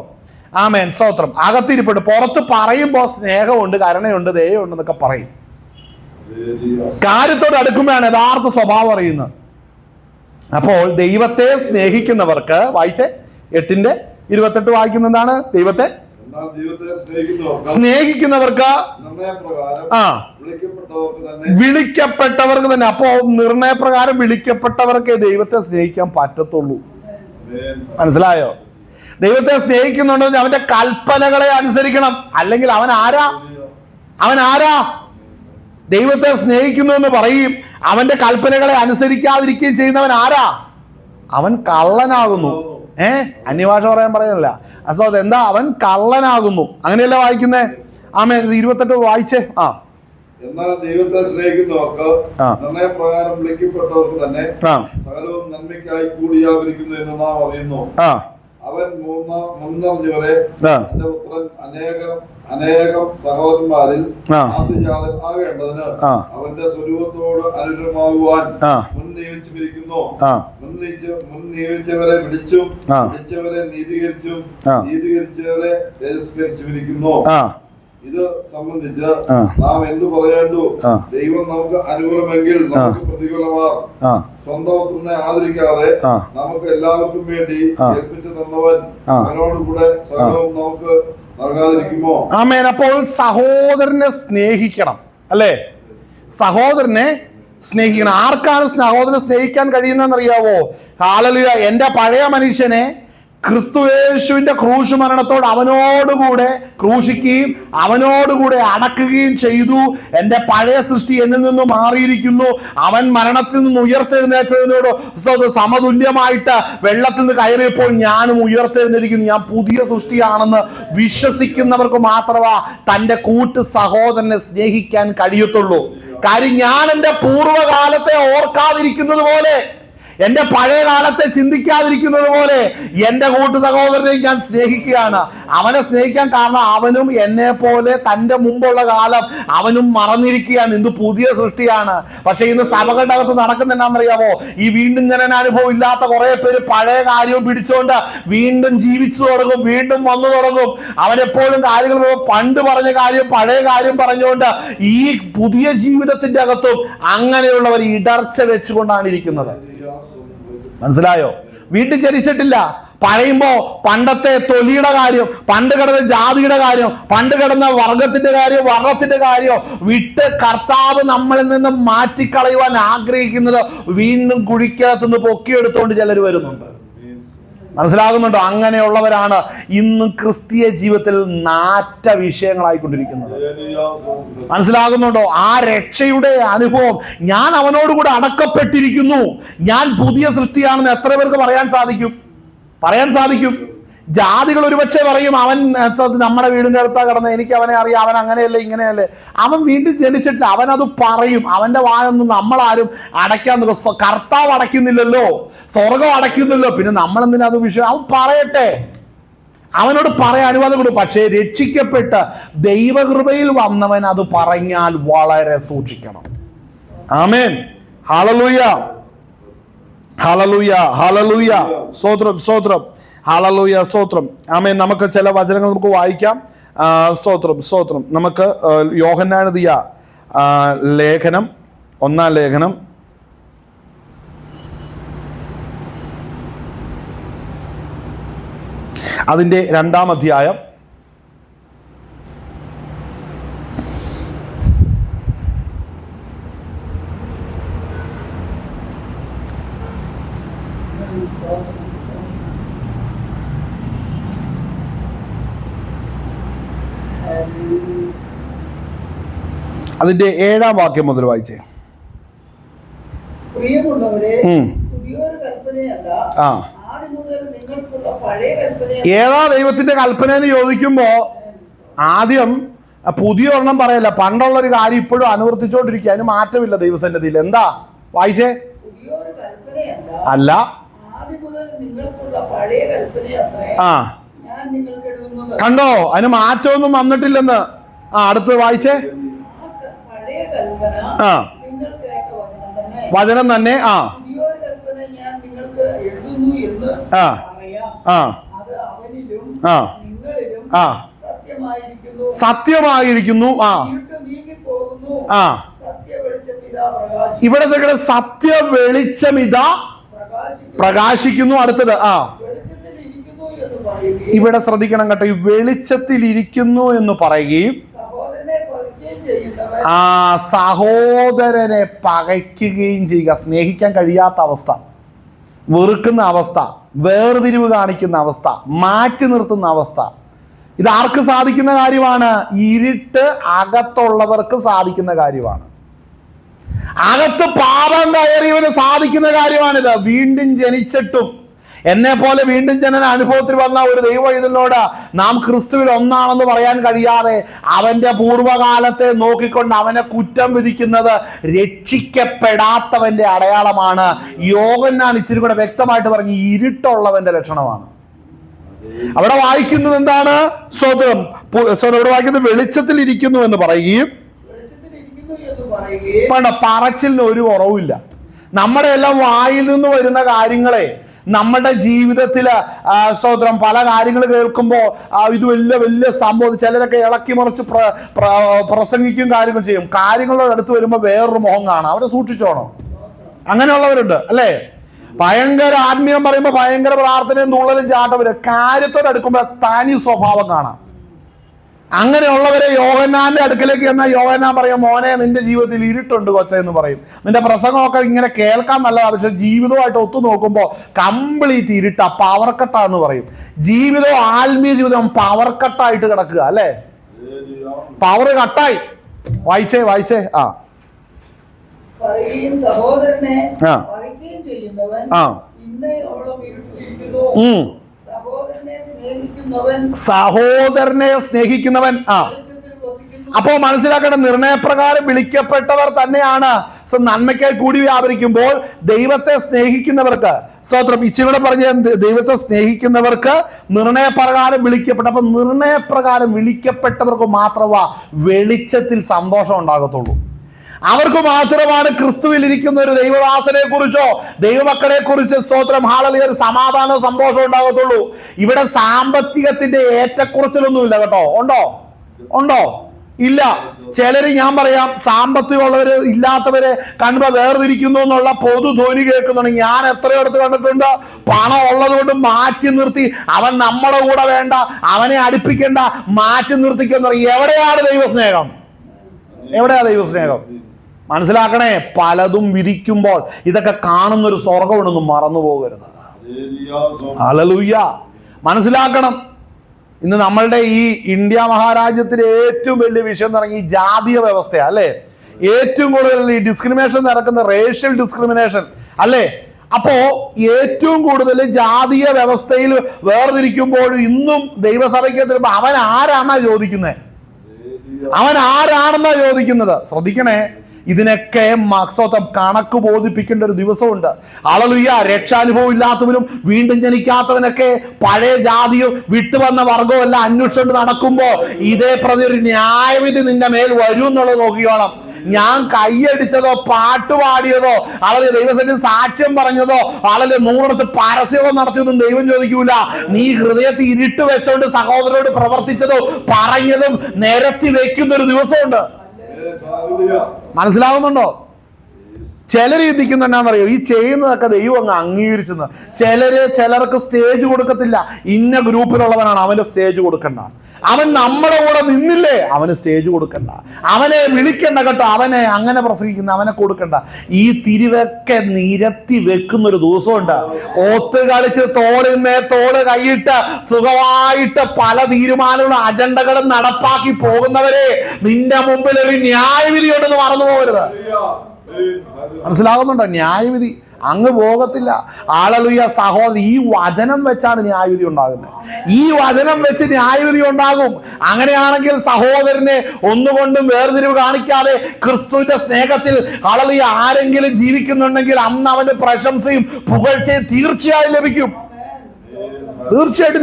ആമേൻ, സ്തോത്രം. അകത്തിരിപ്പുണ്ട്. പുറത്ത് പറയുമ്പോൾ സ്നേഹമുണ്ട്, കരുണയുണ്ട്, ദയയുണ്ട് എന്നൊക്കെ പറയും. കാര്യത്തോട് അടുക്കുമ്പോഴാണ് യഥാർത്ഥ സ്വഭാവം അറിയുന്നത്. അപ്പോൾ ദൈവത്തെ സ്നേഹിക്കുന്നവർക്ക്, വായിച്ചേ 8:28 വായിക്കുന്ന എന്താണ്? ദൈവത്തെ സ്നേഹിക്കുന്നവർക്ക് വിളിക്കപ്പെട്ടവർക്ക് തന്നെ. അപ്പോ നിർണയപ്രകാരം വിളിക്കപ്പെട്ടവർക്ക് ദൈവത്തെ സ്നേഹിക്കാൻ പറ്റത്തുള്ളൂ. മനസ്സിലായോ? ദൈവത്തെ സ്നേഹിക്കുന്നുണ്ടെങ്കിൽ അവന്റെ കൽപ്പനകളെ അനുസരിക്കണം. അല്ലെങ്കിൽ അവൻ ആരാ? ദൈവത്തെ സ്നേഹിക്കുന്നു എന്ന് പറയും, അവന്റെ കൽപ്പനകളെ അനുസരിക്കാതിരിക്കുകയും ചെയ്യുന്നവൻ ആരാ? അവൻ കള്ളനാകുന്നു. അന്യഭാഷ പറയാൻ പറയുന്നില്ല. അസോ എന്താ? അവൻ കള്ളനാകുന്നു. അങ്ങനെയല്ല വായിക്കുന്നേ? ആമേ, 28 വായിച്ചേ. എന്നാൽ ദൈവത്തെ സ്നേഹിക്കുന്നവർക്ക് നിർണയപ്രകാരം വിളിക്കപ്പെട്ടവർക്ക് തന്നെ സകലവും നന്മയ്ക്കായി കൂടിയാവരിക്കുന്നു എന്ന് നാം അറിയുന്നു. അവൻ മുന്നറിഞ്ഞവരെ എന്റെ പുത്രൻ അനേകം സഹോദരന്മാരിൽ ആദ്യജാതൻ ആകേണ്ടതിന് അവന്റെ സ്വരൂപത്തോട് അനുരൂപമാകുവാൻ മുൻ നിയമിച്ചിരിക്കുന്നു. മുൻ നിയമിച്ചവരെ വിളിച്ചും വിളിച്ചവരെ നീതീകരിച്ചും നീതീകരിച്ചവരെ തിരസ്കരിച്ചിരിക്കുന്നു. ഇത് സംബന്ധിച്ച് നാം എന്തു പറയേണ്ടു? ദൈവം നമുക്ക് അനുകൂലമെങ്കിൽ നമുക്ക് പ്രതികൂലമാർ. സ്വന്തം പുത്രനെ ആദരിക്കാതെ നമുക്ക് എല്ലാവർക്കും വേണ്ടി ഏൽപ്പിച്ചു തന്നവൻ അവനോടുകൂടെ സകലവും നമുക്ക് നൽകാതിരിക്കുമോ? ആമേൻ. അപ്പോൾ സഹോദരനെ സ്നേഹിക്കണം അല്ലേ? സഹോദരനെ സ്നേഹിക്കണം. ആർക്കാണ് സഹോദരനെ സ്നേഹിക്കാൻ കഴിയുന്നതെന്നറിയാവോ? ഹല്ലേലൂയ. എന്റെ പഴയ മനുഷ്യനെ ക്രിസ്തുയേശുവിന്റെ ക്രൂശ് മരണത്തോട് അവനോടുകൂടെ ക്രൂശിക്കുകയും അവനോടുകൂടെ അടക്കുകയും ചെയ്തു. എന്റെ പഴയ സൃഷ്ടി എന്നിൽ നിന്ന് മാറിയിരിക്കുന്നു. അവൻ മരണത്തിൽ നിന്ന് ഉയർത്തെഴുന്നേറ്റതിനോട് സമതുല്യമായിട്ട് വെള്ളത്തിൽ നിന്ന് കയറിയപ്പോൾ ഞാനും ഉയർത്തെഴുന്നേരിക്കുന്നു. ഞാൻ പുതിയ സൃഷ്ടിയാണെന്ന് വിശ്വസിക്കുന്നവർക്ക് മാത്രമേ തന്റെ കൂട്ട് സഹോദരനെ സ്നേഹിക്കാൻ കഴിയത്തുള്ളൂ. കാര്യം ഞാൻ എന്റെ പൂർവ്വകാലത്തെ ഓർക്കാതിരിക്കുന്നത് പോലെ, എന്റെ പഴയ കാലത്തെ ചിന്തിക്കാതിരിക്കുന്നത് പോലെ എന്റെ കൂട്ടു സഹോദരനെ ഞാൻ സ്നേഹിക്കുകയാണ്. അവനെ സ്നേഹിക്കാൻ കാരണം അവനും എന്നെ പോലെ തന്റെ മുമ്പുള്ള കാലം അവനും മറന്നിരിക്കുകയാണ്. ഇന്ന് പുതിയ സൃഷ്ടിയാണ്. പക്ഷെ ഇന്ന് സഭകളുടെ അകത്ത് നടക്കുന്ന എന്നാണെന്നറിയാമോ? ഈ വീണ്ടും ജനന അനുഭവം ഇല്ലാത്ത കുറെ പേര് പഴയ കാര്യവും പിടിച്ചുകൊണ്ട് വീണ്ടും ജീവിച്ചു തുടങ്ങും, വീണ്ടും വന്നു തുടങ്ങും. അവനെപ്പോഴും കാര്യങ്ങൾ പണ്ട് പറഞ്ഞ കാര്യം പഴയ കാര്യം പറഞ്ഞുകൊണ്ട് ഈ പുതിയ ജീവിതത്തിന്റെ അകത്തും അങ്ങനെയുള്ളവർ ഇടർച്ച വെച്ചുകൊണ്ടാണ് ഇരിക്കുന്നത്. മനസ്സിലായോ? വീട്ടിൽ ജനിച്ചിട്ടില്ല, പറയുമ്പോ പണ്ടത്തെ തൊലിയുടെ കാര്യം, പണ്ട് കിടന്ന ജാതിയുടെ കാര്യം, പണ്ട് കിടന്ന വർഗത്തിന്റെ കാര്യം, വർണ്ണത്തിന്റെ കാര്യം വിട്ട് കർത്താവ് നമ്മളിൽ നിന്ന് മാറ്റിക്കളയുവാൻ ആഗ്രഹിക്കുന്നത് വീണ്ടും കുഴിക്കകത്തുനിന്ന് പൊക്കിയെടുത്തുകൊണ്ട് ചിലർ വരുന്നുണ്ട്. മനസ്സിലാകുന്നുണ്ടോ? അങ്ങനെയുള്ളവരാണ് ഇന്ന് ക്രിസ്തീയ ജീവിതത്തിൽ നാറ്റ വിഷയങ്ങളായിക്കൊണ്ടിരിക്കുന്നത്. മനസ്സിലാകുന്നുണ്ടോ? ആ രക്ഷയുടെ അനുഭവം, ഞാൻ അവനോടുകൂടെ അടക്കപ്പെട്ടിരിക്കുന്നു, ഞാൻ പുതിയ സൃഷ്ടിയാണെന്ന് എത്ര പേർക്ക് പറയാൻ സാധിക്കും? ജാതികൾ ഒരുപക്ഷെ പറയും, അവൻ നമ്മുടെ വീടിന്റെ അടുത്താ കിടന്ന്, എനിക്ക് അവനെ അറിയാം, അവൻ അങ്ങനെയല്ലേ ഇങ്ങനെയല്ലേ. അവൻ വീണ്ടും ജനിച്ചിട്ട് അവൻ അത് പറയും. അവന്റെ വായൊന്നും നമ്മളാരും അടയ്ക്കാൻ, കർത്താവ് അടയ്ക്കുന്നില്ലല്ലോ, സ്വർഗം അടയ്ക്കുന്നില്ലോ, പിന്നെ നമ്മളെന്തിനാ അത് വിഷയം? അവൻ പറയട്ടെ, അവനോട് പറയാൻ അനുവാദം കൊടുക്കും. പക്ഷേ രക്ഷിക്കപ്പെട്ട് ദൈവകൃപയിൽ വന്നവൻ അത് പറഞ്ഞാൽ വളരെ സൂക്ഷിക്കണം. ആമേൻ. ഹല്ലേലൂയ, ഹല്ലേലൂയ, ഹല്ലേലൂയ. സ്തോത്രം. ഹല്ലേലൂയ, സ്തോത്രം. ആമേൻ. നമുക്ക് ചില വചനങ്ങൾ നമുക്ക് വായിക്കാം. സ്തോത്രം. നമുക്ക് യോഹന്നാൻ എഴുതിയ ലേഖനം, 1-ാം ലേഖനം, അതിന്റെ 2-ാം അധ്യായം, അതിന്റെ 7-ാം വാക്യം മുതൽ വായിച്ചേ. പ്രിയമുള്ളവരെ, പുതിയൊരു കൽപ്പനയല്ല, ആദ്യം മുതൽ നിങ്ങൾക്കുള്ള പഴയ കൽപ്പന. ഏതാ ദൈവത്തിന്റെ കൽപ്പന എന്ന് ചോദിക്കുമ്പോ ആദ്യം പുതിയ ഒരെണ്ണം പറയല്ല, പണ്ടുള്ളൊരു കാര്യം ഇപ്പോഴും അനുവർത്തിച്ചോണ്ടിരിക്കുക, അതിന് മാറ്റമില്ല ദൈവസന്നിധിയിൽ. എന്താ വായിച്ചേ? പുതിയൊരു കൽപ്പനയല്ല, അല്ല, ആദ്യം മുതൽ നിങ്ങൾക്കുള്ള പഴയ കൽപ്പനയത്രേ ഞാൻ നിങ്ങൾക്ക് എഴുതുന്നത്. കണ്ടോ? അതിന് മാറ്റമൊന്നും വന്നിട്ടില്ലെന്ന്. അടുത്ത് വായിച്ചേ. പഴയ കൽപ്പന നിങ്ങൾ കേട്ട വചനം തന്നെ. പുതിയൊരു കൽപ്പന ഞാൻ നിങ്ങൾക്ക് എഴുതുന്നു എന്ന് പറയാം. അത് അവനിലും നിങ്ങളിലും സത്യമായിരിക്കുന്നു. ഇവിടെ സത്യ വെളിച്ചമിതാ പ്രകാശിക്കുന്നു. അടുത്തത് ഇവിടെ ശ്രദ്ധിക്കണം കേട്ടോ, ഈ വെളിച്ചത്തിൽ ഇരിക്കുന്നു എന്ന് പറയുകയും സഹോദരനെ പകയ്ക്കുകയും ചെയ്യുക. സ്നേഹിക്കാൻ കഴിയാത്ത അവസ്ഥ, വെറുക്കുന്ന അവസ്ഥ, വേർതിരിവ് കാണിക്കുന്ന അവസ്ഥ, മാറ്റി നിർത്തുന്ന അവസ്ഥ. ഇത് ആർക്ക് സാധിക്കുന്ന കാര്യമാണ്? ഇരുട്ട് അകത്തുള്ളവർക്ക് സാധിക്കുന്ന കാര്യമാണ്. അകത്ത് പാപം കയറിയവന് സാധിക്കുന്ന കാര്യമാണിത്. വീണ്ടും ജനിച്ചിട്ടും എന്നെ പോലെ വീണ്ടും ജനന അനുഭവത്തിൽ വന്ന ഒരു ദൈവവൈതലിനോട് നാം ക്രിസ്തുവിൽ ഒന്നാണെന്ന് പറയാൻ കഴിയാതെ അവന്റെ പൂർവ്വകാലത്തെ നോക്കിക്കൊണ്ട് അവനെ കുറ്റം വിധിക്കുന്നത് രക്ഷിക്കപ്പെടാത്തവന്റെ അടയാളമാണ്. യോഹന്നാൻ ഇച്ചിരി കൂടെ വ്യക്തമായിട്ട് പറഞ്ഞു, ഇരുട്ടുള്ളവന്റെ ലക്ഷണമാണ്. അവിടെ വായിക്കുന്നത് എന്താണ്? സ്തോത്രം. ഇവിടെ വായിക്കുന്നത് വെളിച്ചത്തിൽ ഇരിക്കുന്നു എന്ന് പറയുകയും പറച്ചിലിന് ഒരു കുറവുമില്ല. നമ്മുടെ എല്ലാം വായിൽ നിന്ന് വരുന്ന കാര്യങ്ങളെ നമ്മുടെ ജീവിതത്തില് സ്തോത്രം പല കാര്യങ്ങൾ കേൾക്കുമ്പോൾ ഇത് വലിയ സംഭവം, ചിലരൊക്കെ ഇളക്കി മറിച്ച് പ്രസംഗിക്കും, കാര്യങ്ങൾ ചെയ്യും. കാര്യങ്ങളോട് അടുത്ത് വരുമ്പോൾ വേറൊരു മുഖം കാണാം. അവരെ സൂക്ഷിച്ചോണം. അങ്ങനെയുള്ളവരുണ്ട് അല്ലേ? ഭയങ്കര ആത്മീയം പറയുമ്പോൾ ഭയങ്കര പ്രാർത്ഥനയും തുള്ളലും ചാട്ടം വരും. കാര്യത്തോട് അടുക്കുമ്പോൾ തനി സ്വഭാവം കാണാം. അങ്ങനെയുള്ളവരെ യോഹന്നാന്റെ അടുക്കലേക്ക് എന്നാൽ യോഹന്നാൻ പറയും, മോനെ നിന്റെ ജീവിതത്തിൽ ഇരുട്ടുണ്ട് കൊച്ച എന്ന് പറയും. നിന്റെ പ്രസംഗമൊക്കെ ഇങ്ങനെ കേൾക്കാൻ നല്ലതാണ്, പക്ഷെ ജീവിതമായിട്ട് ഒത്തു നോക്കുമ്പോൾ കംപ്ലീറ്റ് ഇരുട്ട, പവർ കട്ട എന്ന് പറയും. ജീവിതവും ആത്മീയ ജീവിതം പവർ കട്ടായിട്ട് കിടക്കുക അല്ലേ? പവർ കട്ടായി. വായിച്ചേ സഹോദരനെ സ്നേഹിക്കുന്നവൻ. അപ്പോ മനസ്സിലാക്കേണ്ട, നിർണയപ്രകാരം വിളിക്കപ്പെട്ടവർ തന്നെയാണ് നന്മയ്ക്കായി കൂടി വ്യാപരിക്കുമ്പോൾ ദൈവത്തെ സ്നേഹിക്കുന്നവർക്ക്. സ്തോത്രം. ഇച്ചിവിടെ പറഞ്ഞ ദൈവത്തെ സ്നേഹിക്കുന്നവർക്ക് നിർണയപ്രകാരം വിളിക്കപ്പെട്ട, അപ്പൊ നിർണയപ്രകാരം വിളിക്കപ്പെട്ടവർക്ക് മാത്രമേ വെളിച്ചത്തിൽ സന്തോഷം ഉണ്ടാകത്തുള്ളൂ. അവർക്ക് മാത്രമാണ് ക്രിസ്തുവിൽ ഇരിക്കുന്ന ഒരു ദൈവദാസനെ കുറിച്ചോ ദൈവമക്കളെ കുറിച്ച് സ്തോത്രം ഹല്ലേലൂയ ഒരു സമാധാനവും സന്തോഷവും ഉണ്ടാകത്തുള്ളൂ. ഇവിടെ സാമ്പത്തികത്തിന്റെ ഏറ്റക്കുറച്ചിലൊന്നുമില്ല കേട്ടോ. ഉണ്ടോ? ഇല്ല. ചിലര് ഞാൻ പറയാം സാമ്പത്തികമുള്ളവര് ഇല്ലാത്തവരെ കാണുമ്പോ വേർതിരിക്കുന്നു എന്നുള്ള പൊതു ധ്വനി കേൾക്കുന്നുണ്ട്. ഞാൻ എത്രയിടത്ത് കണ്ടിട്ടുണ്ട്, പണം ഉള്ളത് കൊണ്ട് മാറ്റി നിർത്തി, അവൻ നമ്മുടെ കൂടെ വേണ്ട, അവനെ അടുപ്പിക്കണ്ട, മാറ്റി നിർത്തിക്കുന്ന. എവിടെയാണ് ദൈവസ്നേഹം? എവിടെയാ ദൈവസ്നേഹം? മനസ്സിലാക്കണേ, പലതും വിധിക്കുമ്പോൾ ഇതൊക്കെ കാണുന്നൊരു സ്വർഗമുണ്ടെന്നും മറന്നു പോകരുത്. ഹല്ലേലൂയ. മനസ്സിലാക്കണം, ഇന്ന് നമ്മളുടെ ഈ ഇന്ത്യ മഹാരാജ്യത്തിലെ ഏറ്റവും വലിയ വിഷയം എന്ന് പറഞ്ഞാൽ ഈ ജാതീയ വ്യവസ്ഥയാണ്, അല്ലേ? ഏറ്റവും കൂടുതൽ ഈ ഡിസ്ക്രിമിനേഷൻ നടക്കുന്ന റേഷ്യൽ ഡിസ്ക്രിമിനേഷൻ, അല്ലേ? അപ്പോ ഏറ്റവും കൂടുതൽ ജാതീയ വ്യവസ്ഥയിൽ വേർതിരിക്കുമ്പോൾ ഇന്നും ദൈവസഭയ്ക്ക് തരുമ്പോ അവൻ ആരാണെന്നാ ചോദിക്കുന്നത്? അവൻ ആരാണെന്നാ ചോദിക്കുന്നത്? ശ്രദ്ധിക്കണേ, ഇതിനൊക്കെ മക്സോത്തം കണക്ക് ബോധിപ്പിക്കേണ്ട ഒരു ദിവസമുണ്ട്. ഹല്ലേലൂയ. രക്ഷാനുഭവം ഇല്ലാത്തവനും വീണ്ടും ജനിക്കാത്തവനൊക്കെ പഴയ ജാതിയും വിട്ടുവന്ന വർഗവും എല്ലാം അന്വേഷിച്ചുകൊണ്ട് നടക്കുമ്പോ ഇതേ പ്രതി ഒരു ന്യായവിധി നിന്റെ മേൽ വരും എന്നുള്ളത് നോക്കിയോളം. ഞാൻ കൈയടിച്ചതോ പാട്ടുപാടിയതോ അവര് ദൈവസന്നിധിയിൽ സാക്ഷ്യം പറഞ്ഞതോ ആളെ 100 പരസ്യമോ നടത്തിയതൊന്നും ദൈവം ചോദിക്കൂല. നീ ഹൃദയത്തിൽ ഇരുട്ട് വെച്ചോണ്ട് സഹോദരനോട് പ്രവർത്തിച്ചതോ പറഞ്ഞതും നിരത്തി വെക്കുന്ന ഒരു ദിവസമുണ്ട്. മനസ്സിലാവുന്നുണ്ടോ? ചിലര് ചിന്തിക്കുന്ന എന്നാന്നറിയോ, ഈ ചെയ്യുന്നതൊക്കെ ദൈവം അങ്ങ് അംഗീകരിച്ചെന്ന്. ചിലർക്ക് സ്റ്റേജ് കൊടുക്കത്തില്ല. ഇന്ന ഗ്രൂപ്പിലുള്ളവനാണ്, അവന്റെ സ്റ്റേജ് കൊടുക്കണ്ട. അവൻ നമ്മുടെ കൂടെ നിന്നില്ലേ, അവന് സ്റ്റേജ് കൊടുക്കണ്ട. അവനെ വിളിക്കണ്ട കേട്ടോ, അവനെ അങ്ങനെ പ്രസംഗിക്കുന്ന അവനെ കൊടുക്കണ്ട. ഈ തിരിവൊക്കെ നിരത്തി വെക്കുന്ന ഒരു ദിവസമുണ്ട്. ഓത്ത് കളിച്ച് തോളിന്മേ തോള് കൈയിട്ട് സുഖമായിട്ട് പല തീരുമാനങ്ങളും അജണ്ടകളും നടപ്പാക്കി പോകുന്നവരെ നിന്റെ മുമ്പിൽ ഒരു ന്യായവിധി ഉണ്ടെന്ന് മറന്നു പോകരുത്. മനസ്സിലാകുന്നുണ്ടോ? ന്യായവിധി അങ്ങ് പോകത്തില്ല. ഹല്ലേലൂയ. സഹോദരൻ, ഈ വചനം വെച്ചാണ് ന്യായവിധി ഉണ്ടാകുന്നത്. ഈ വചനം വെച്ച് ന്യായവിധി ഉണ്ടാകും. അങ്ങനെയാണെങ്കിൽ സഹോദരനെ ഒന്നുകൊണ്ടും വേർതിരിവ് കാണിക്കാതെ ക്രിസ്തുവിന്റെ സ്നേഹത്തിൽ ഹല്ലേലൂയ ആരെങ്കിലും ജീവിക്കുന്നുണ്ടെങ്കിൽ അന്ന് അവന്റെ പ്രശംസയും പുകഴ്ചയും തീർച്ചയായും ലഭിക്കും. തീർച്ചയായിട്ടും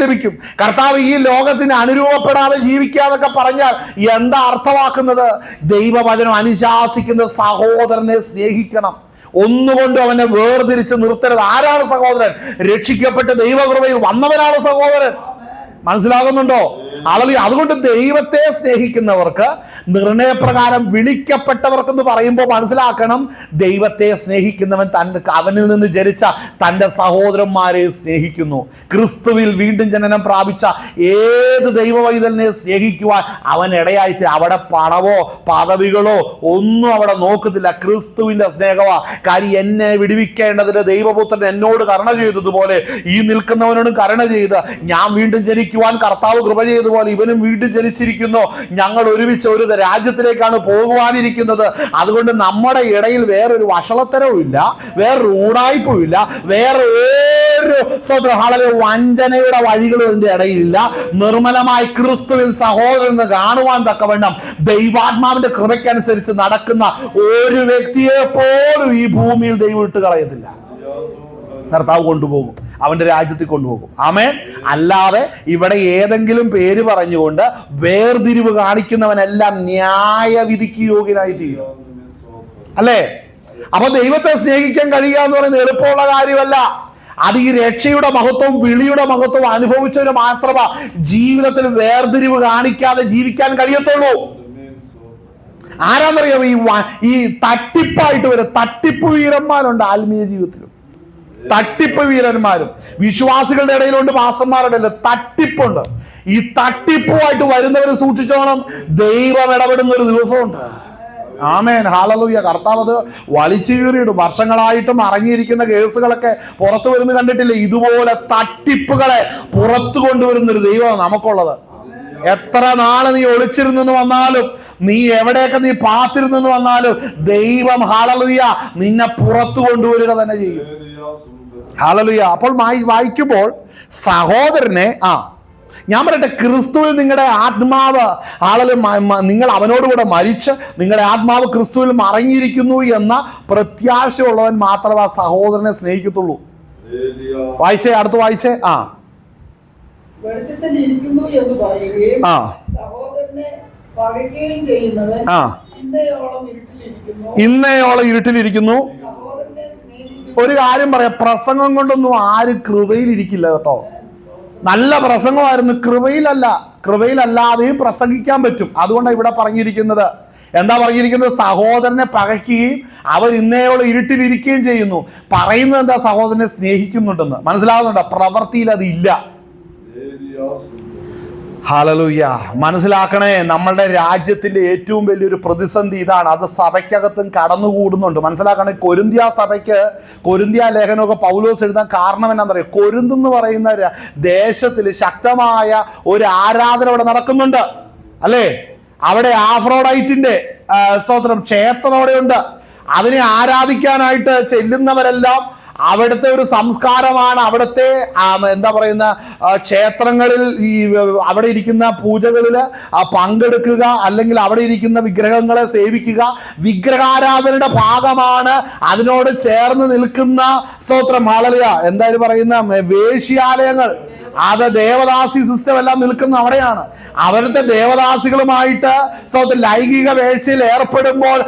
ലഭിക്കും. കർത്താവ് ഈ ലോകത്തിന് അനുരൂപപ്പെടാതെ ജീവിക്കാന്നൊക്കെ പറഞ്ഞാൽ എന്താ അർത്ഥമാക്കുന്നത്? ദൈവവചനം അനുശാസിക്കുന്ന സഹോദരനെ സ്നേഹിക്കണം. ഒന്നുകൊണ്ടും അവനെ വേർതിരിച്ച് നിർത്തരുത്. ആരാണ് സഹോദരൻ? രക്ഷിക്കപ്പെട്ട് ദൈവകൃപയിൽ വന്നവനാണ് സഹോദരൻ. മനസ്സിലാകുന്നുണ്ടോ? അതുകൊണ്ട് ദൈവത്തെ സ്നേഹിക്കുന്നവർക്ക്, നിർണയപ്രകാരം വിളിക്കപ്പെട്ടവർക്കെന്ന് പറയുമ്പോൾ മനസ്സിലാക്കണം, ദൈവത്തെ സ്നേഹിക്കുന്നവൻ അവനിൽ നിന്ന് ജനിച്ച തൻ്റെ സഹോദരന്മാരെ സ്നേഹിക്കുന്നു. ക്രിസ്തുവിൽ വീണ്ടും ജനനം പ്രാപിച്ച ഏത് ദൈവവൈതലിനെ സ്നേഹിക്കുവാൻ അവൻ ഇടയായിട്ട് അവിടെ പണമോ പദവികളോ ഒന്നും അവിടെ നോക്കത്തില്ല. ക്രിസ്തുവിന്റെ സ്നേഹമാ. കാര്യം എന്നെ വിടുവിക്കേണ്ടതിന് ദൈവപുത്രൻ എന്നോട് കരുണ ചെയ്തതുപോലെ ഈ നിൽക്കുന്നവനോടും കരുണ ചെയ്ത് ഞാൻ വീണ്ടും ജനിക്കുവാൻ കർത്താവ് കൃപ ചെയ്തതുപോലെ ഇവനും വീണ്ടും ജനിച്ചിരിക്കുന്നു. ഞങ്ങൾ ഒരുമിച്ച് ഒരു രാജ്യത്തിലേക്കാണ് പോകുവാനിരിക്കുന്നത്. അതുകൊണ്ട് നമ്മുടെ ഇടയിൽ വേറൊരു വഷളത്തരവും ഇല്ല, വേറൊരു ഊടായ്പും ഇല്ല, വേറെ ഒരു വഞ്ചനയുടെ വഴികളും ഇതിന്റെ ഇടയിലില്ല. നിർമ്മലമായി ക്രിസ്തുവിൽ സഹോദരൻ കാണുവാൻ തക്കവണ്ണം ദൈവാത്മാവിന്റെ കൃപയ്ക്കനുസരിച്ച് നടക്കുന്ന ഒരു വ്യക്തിയെ പോലും ഈ ഭൂമിയിൽ ദൈവം ഇട്ട് കളയത്തില്ല. കർത്താവ് കൊണ്ടുപോകും, അവന്റെ രാജ്യത്തിൽ കൊണ്ടുപോകും. ആമേൻ. അല്ലാതെ ഇവിടെ ഏതെങ്കിലും പേര് പറഞ്ഞുകൊണ്ട് വേർതിരിവ് കാണിക്കുന്നവനെല്ലാം ന്യായവിധിക്ക് യോഗ്യനായി തീരും. അല്ലേ? അപ്പൊ ദൈവത്തെ സ്നേഹിക്കാൻ കഴിയുക എന്ന് പറയുന്നത് എളുപ്പമുള്ള കാര്യമല്ല. അത് ഈ രക്ഷയുടെ മഹത്വവും വിളിയുടെ മഹത്വവും അനുഭവിച്ചവന് മാത്രമാ ജീവിതത്തിൽ വേർതിരിവ് കാണിക്കാതെ ജീവിക്കാൻ കഴിയത്തുള്ളൂ. ആരാന്നറിയാമോ? ഈ തട്ടിപ്പായിട്ട് വരും തട്ടിപ്പ് വീരന്മാരുണ്ട് ആത്മീയ ജീവിതത്തിലും. തട്ടിപ്പ് വീരന്മാരും വിശ്വാസികളുടെ ഇടയിലുണ്ട്, പാസ്റ്റർമാരുടെ ഇടയിൽ തട്ടിപ്പുണ്ട്. ഈ തട്ടിപ്പുമായിട്ട് വരുന്നവർ സൂക്ഷിച്ചോണം, ദൈവം ഇടപെടുന്ന ഒരു ദിവസമുണ്ട്. ആമേൻ. ഹല്ലേലൂയ. കർത്താവ് അത് വലിച്ചു കീറിയിടും. വർഷങ്ങളായിട്ടും അടങ്ങിയിരിക്കുന്ന കേസുകളൊക്കെ പുറത്തു വരുന്ന കണ്ടിട്ടില്ലേ? ഇതുപോലെ തട്ടിപ്പുകളെ പുറത്തു കൊണ്ടുവരുന്ന ഒരു ദൈവമാണ് നമുക്കുള്ളത്. എത്ര നാള് നീ ഒളിച്ചിരുന്നെന്ന് വന്നാലും, നീ എവിടെയൊക്കെ നീ പാത്തിരുന്നെന്ന് വന്നാലും, ദൈവം ഹല്ലേലൂയ നിന്നെ പുറത്തു കൊണ്ടുവരിക തന്നെ ചെയ്യും. ഹല്ലേലൂയ. അപ്പോൾ വായിക്കുമ്പോൾ സഹോദരനെ ഞാൻ പറയട്ടെ, ക്രിസ്തുവിൽ നിങ്ങളുടെ ആത്മാവ് നിങ്ങൾ അവനോടുകൂടെ മരിച്ച് നിങ്ങളുടെ ആത്മാവ് ക്രിസ്തുവിൽ മറങ്ങിയിരിക്കുന്നു എന്ന പ്രത്യാശയുള്ളവൻ മാത്രമേ ആ സഹോദരനെ സ്നേഹിക്കത്തുള്ളൂ. വായിച്ചേ, അടുത്ത് വായിച്ചേ. വെളിച്ചത്തിൽ ഇരിക്കുന്നു എന്ന് പറയുകയും സഹോദരനെ പകയ്ക്കുകയും ചെയ്യുന്നവൻ ഇന്നയോളം ഇരുട്ടിലിരിക്കുന്നു. ഒരു കാര്യം പറയാം, പ്രസംഗം കൊണ്ടൊന്നും ആരും കൃപയിൽ ഇരിക്കില്ല കേട്ടോ. നല്ല പ്രസംഗമായിരുന്നു. കൃപയിലല്ലാതെയും പ്രസംഗിക്കാൻ പറ്റും. അതുകൊണ്ടാണ് ഇവിടെ പറഞ്ഞിരിക്കുന്നത്. എന്താ പറഞ്ഞിരിക്കുന്നത്? സഹോദരനെ പകയ്ക്കുകയും അവർ ഇന്നയോളം ഇരുട്ടിലിരിക്കുകയും ചെയ്യുന്നു. പറയുന്നത് എന്താ? സഹോദരനെ സ്നേഹിക്കുന്നുണ്ടെന്ന്. മനസ്സിലാകുന്നുണ്ടോ? പ്രവൃത്തിയിൽ അത് ഇല്ല. ഹല്ലേലൂയ. മനസ്സിലാക്കണേ, നമ്മളുടെ രാജ്യത്തിന്റെ ഏറ്റവും വലിയൊരു പ്രതിസന്ധി ഇതാണ്. അത് സഭയ്ക്കകത്തും കടന്നുകൂടുന്നുണ്ട്. മനസ്സിലാക്കണേ, കൊരിന്ത്യ ലേഖനമൊക്കെ പൗലോസ് എഴുതാൻ കാരണം എന്നാന്ന് പറയുക, കൊരിന്ത് എന്ന് പറയുന്ന ദേശത്തിൽ ശക്തമായ ഒരു ആരാധന അവിടെ നടക്കുന്നുണ്ട്, അല്ലേ? അവിടെ ആഫ്രോഡൈറ്റിന്റെ ക്ഷേത്രം അവിടെയുണ്ട്. അതിനെ ആരാധിക്കാനായിട്ട് ചെല്ലുന്നവരെല്ലാം അവിടുത്തെ ഒരു സംസ്കാരമാണ്. അവിടുത്തെ എന്താ പറയുന്ന ക്ഷേത്രങ്ങളിൽ ഈ അവിടെ ഇരിക്കുന്ന പൂജകളിൽ പങ്കെടുക്കുക, അല്ലെങ്കിൽ അവിടെ ഇരിക്കുന്ന വിഗ്രഹങ്ങളെ സേവിക്കുക. വിഗ്രഹാരാധനയുടെ ഭാഗമാണ്. അതിനോട് ചേർന്ന് നിൽക്കുന്ന ഹല്ലേലൂയ എന്തായാലും പറയുന്ന വേശ്യാലയങ്ങൾ, അത് ദേവദാസി സിസ്റ്റം എല്ലാം നിൽക്കുന്ന അവിടെയാണ്. അവരുടെ ദേവദാസികളുമായിട്ട് ലൈംഗിക വേഴ്ചയിൽ ഏർപ്പെടുമ്പോൾ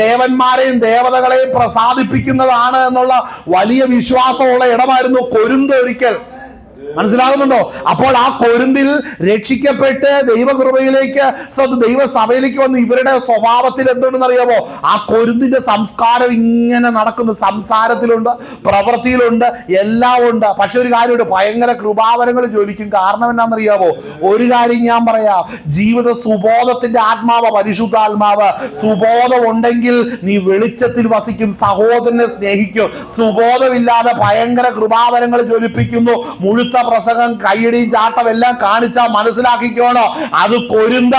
ദേവന്മാരെയും ദേവതകളെയും പ്രസാദിപ്പിക്കുന്നതാണ് എന്നുള്ള വലിയ വിശ്വാസമുള്ള ഇടമായിരുന്നു കൊരിന്ത് ഒരിക്കൽ. മനസ്സിലാകുന്നുണ്ടോ? അപ്പോൾ ആ കൊരിന്തിൽ രക്ഷിക്കപ്പെട്ട് ദൈവകൃപയിലേക്ക് ദൈവസഭയിലേക്ക് വന്ന് ഇവരുടെ സ്വഭാവത്തിൽ എന്തുണ്ടെന്ന് അറിയാമോ? ആ കൊരിന്തിന്റെ സംസ്കാരം ഇങ്ങനെ നടക്കുന്നു. സംസാരത്തിലുണ്ട്, പ്രവൃത്തിയിലുണ്ട്, എല്ലാം ഉണ്ട്. പക്ഷെ ഒരു കാര്യമുണ്ട്, ഭയങ്കര കൃപാവരങ്ങൾ ജ്വലിക്കും. കാരണം എന്നാണെന്നറിയാമോ? ഒരു കാര്യം ഞാൻ പറയാം, ജീവിത സുബോധത്തിന്റെ ആത്മാവ്, പരിശുദ്ധാത്മാവ്. സുബോധം ഉണ്ടെങ്കിൽ നീ വെളിച്ചത്തിൽ വസിക്കും, സഹോദരനെ സ്നേഹിക്കും. സുബോധമില്ലാതെ ഭയങ്കര കൃപാവരങ്ങൾ ജ്വലിപ്പിക്കുന്നു. മുഴുത്ത പ്രസംഗം, കയ്യടിയും ചാട്ടം എല്ലാം കാണിച്ചാൽ മനസ്സിലാക്കിക്കോണോ, അത് കൊരിന്ത.